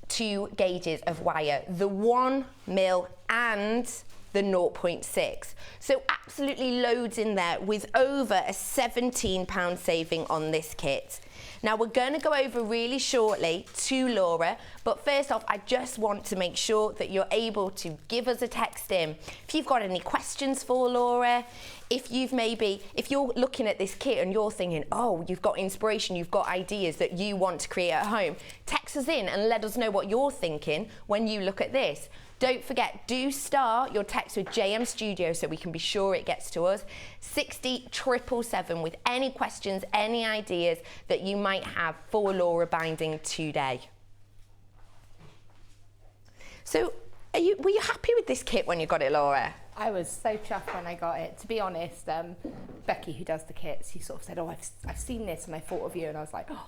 2 gauges of wire, the 1mm and the 0.6. So absolutely loads in there with over a £17 saving on this kit. Now we're going to go over really shortly to Laura, but first off, I just want to make sure that you're able to give us a text in. If you've got any questions for Laura, if you're looking at this kit and you're thinking, oh, you've got inspiration, you've got ideas that you want to create at home, text us in and let us know what you're thinking when you look at this. Don't forget, do start your text with JM Studio so we can be sure it gets to us. 60777 with any questions, any ideas that you might have for Laura Binding today. So, were you happy with this kit when you got it, Laura? I was so chuffed when I got it. To be honest, Becky, who does the kits, she sort of said, oh, I've seen this and I thought of you, and I was like, oh,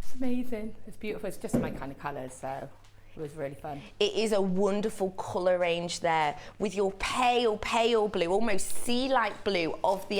it's amazing. It's beautiful. It's just my kind of colours, so it was really fun. It is a wonderful colour range there with your pale, pale blue, almost sea-like blue of the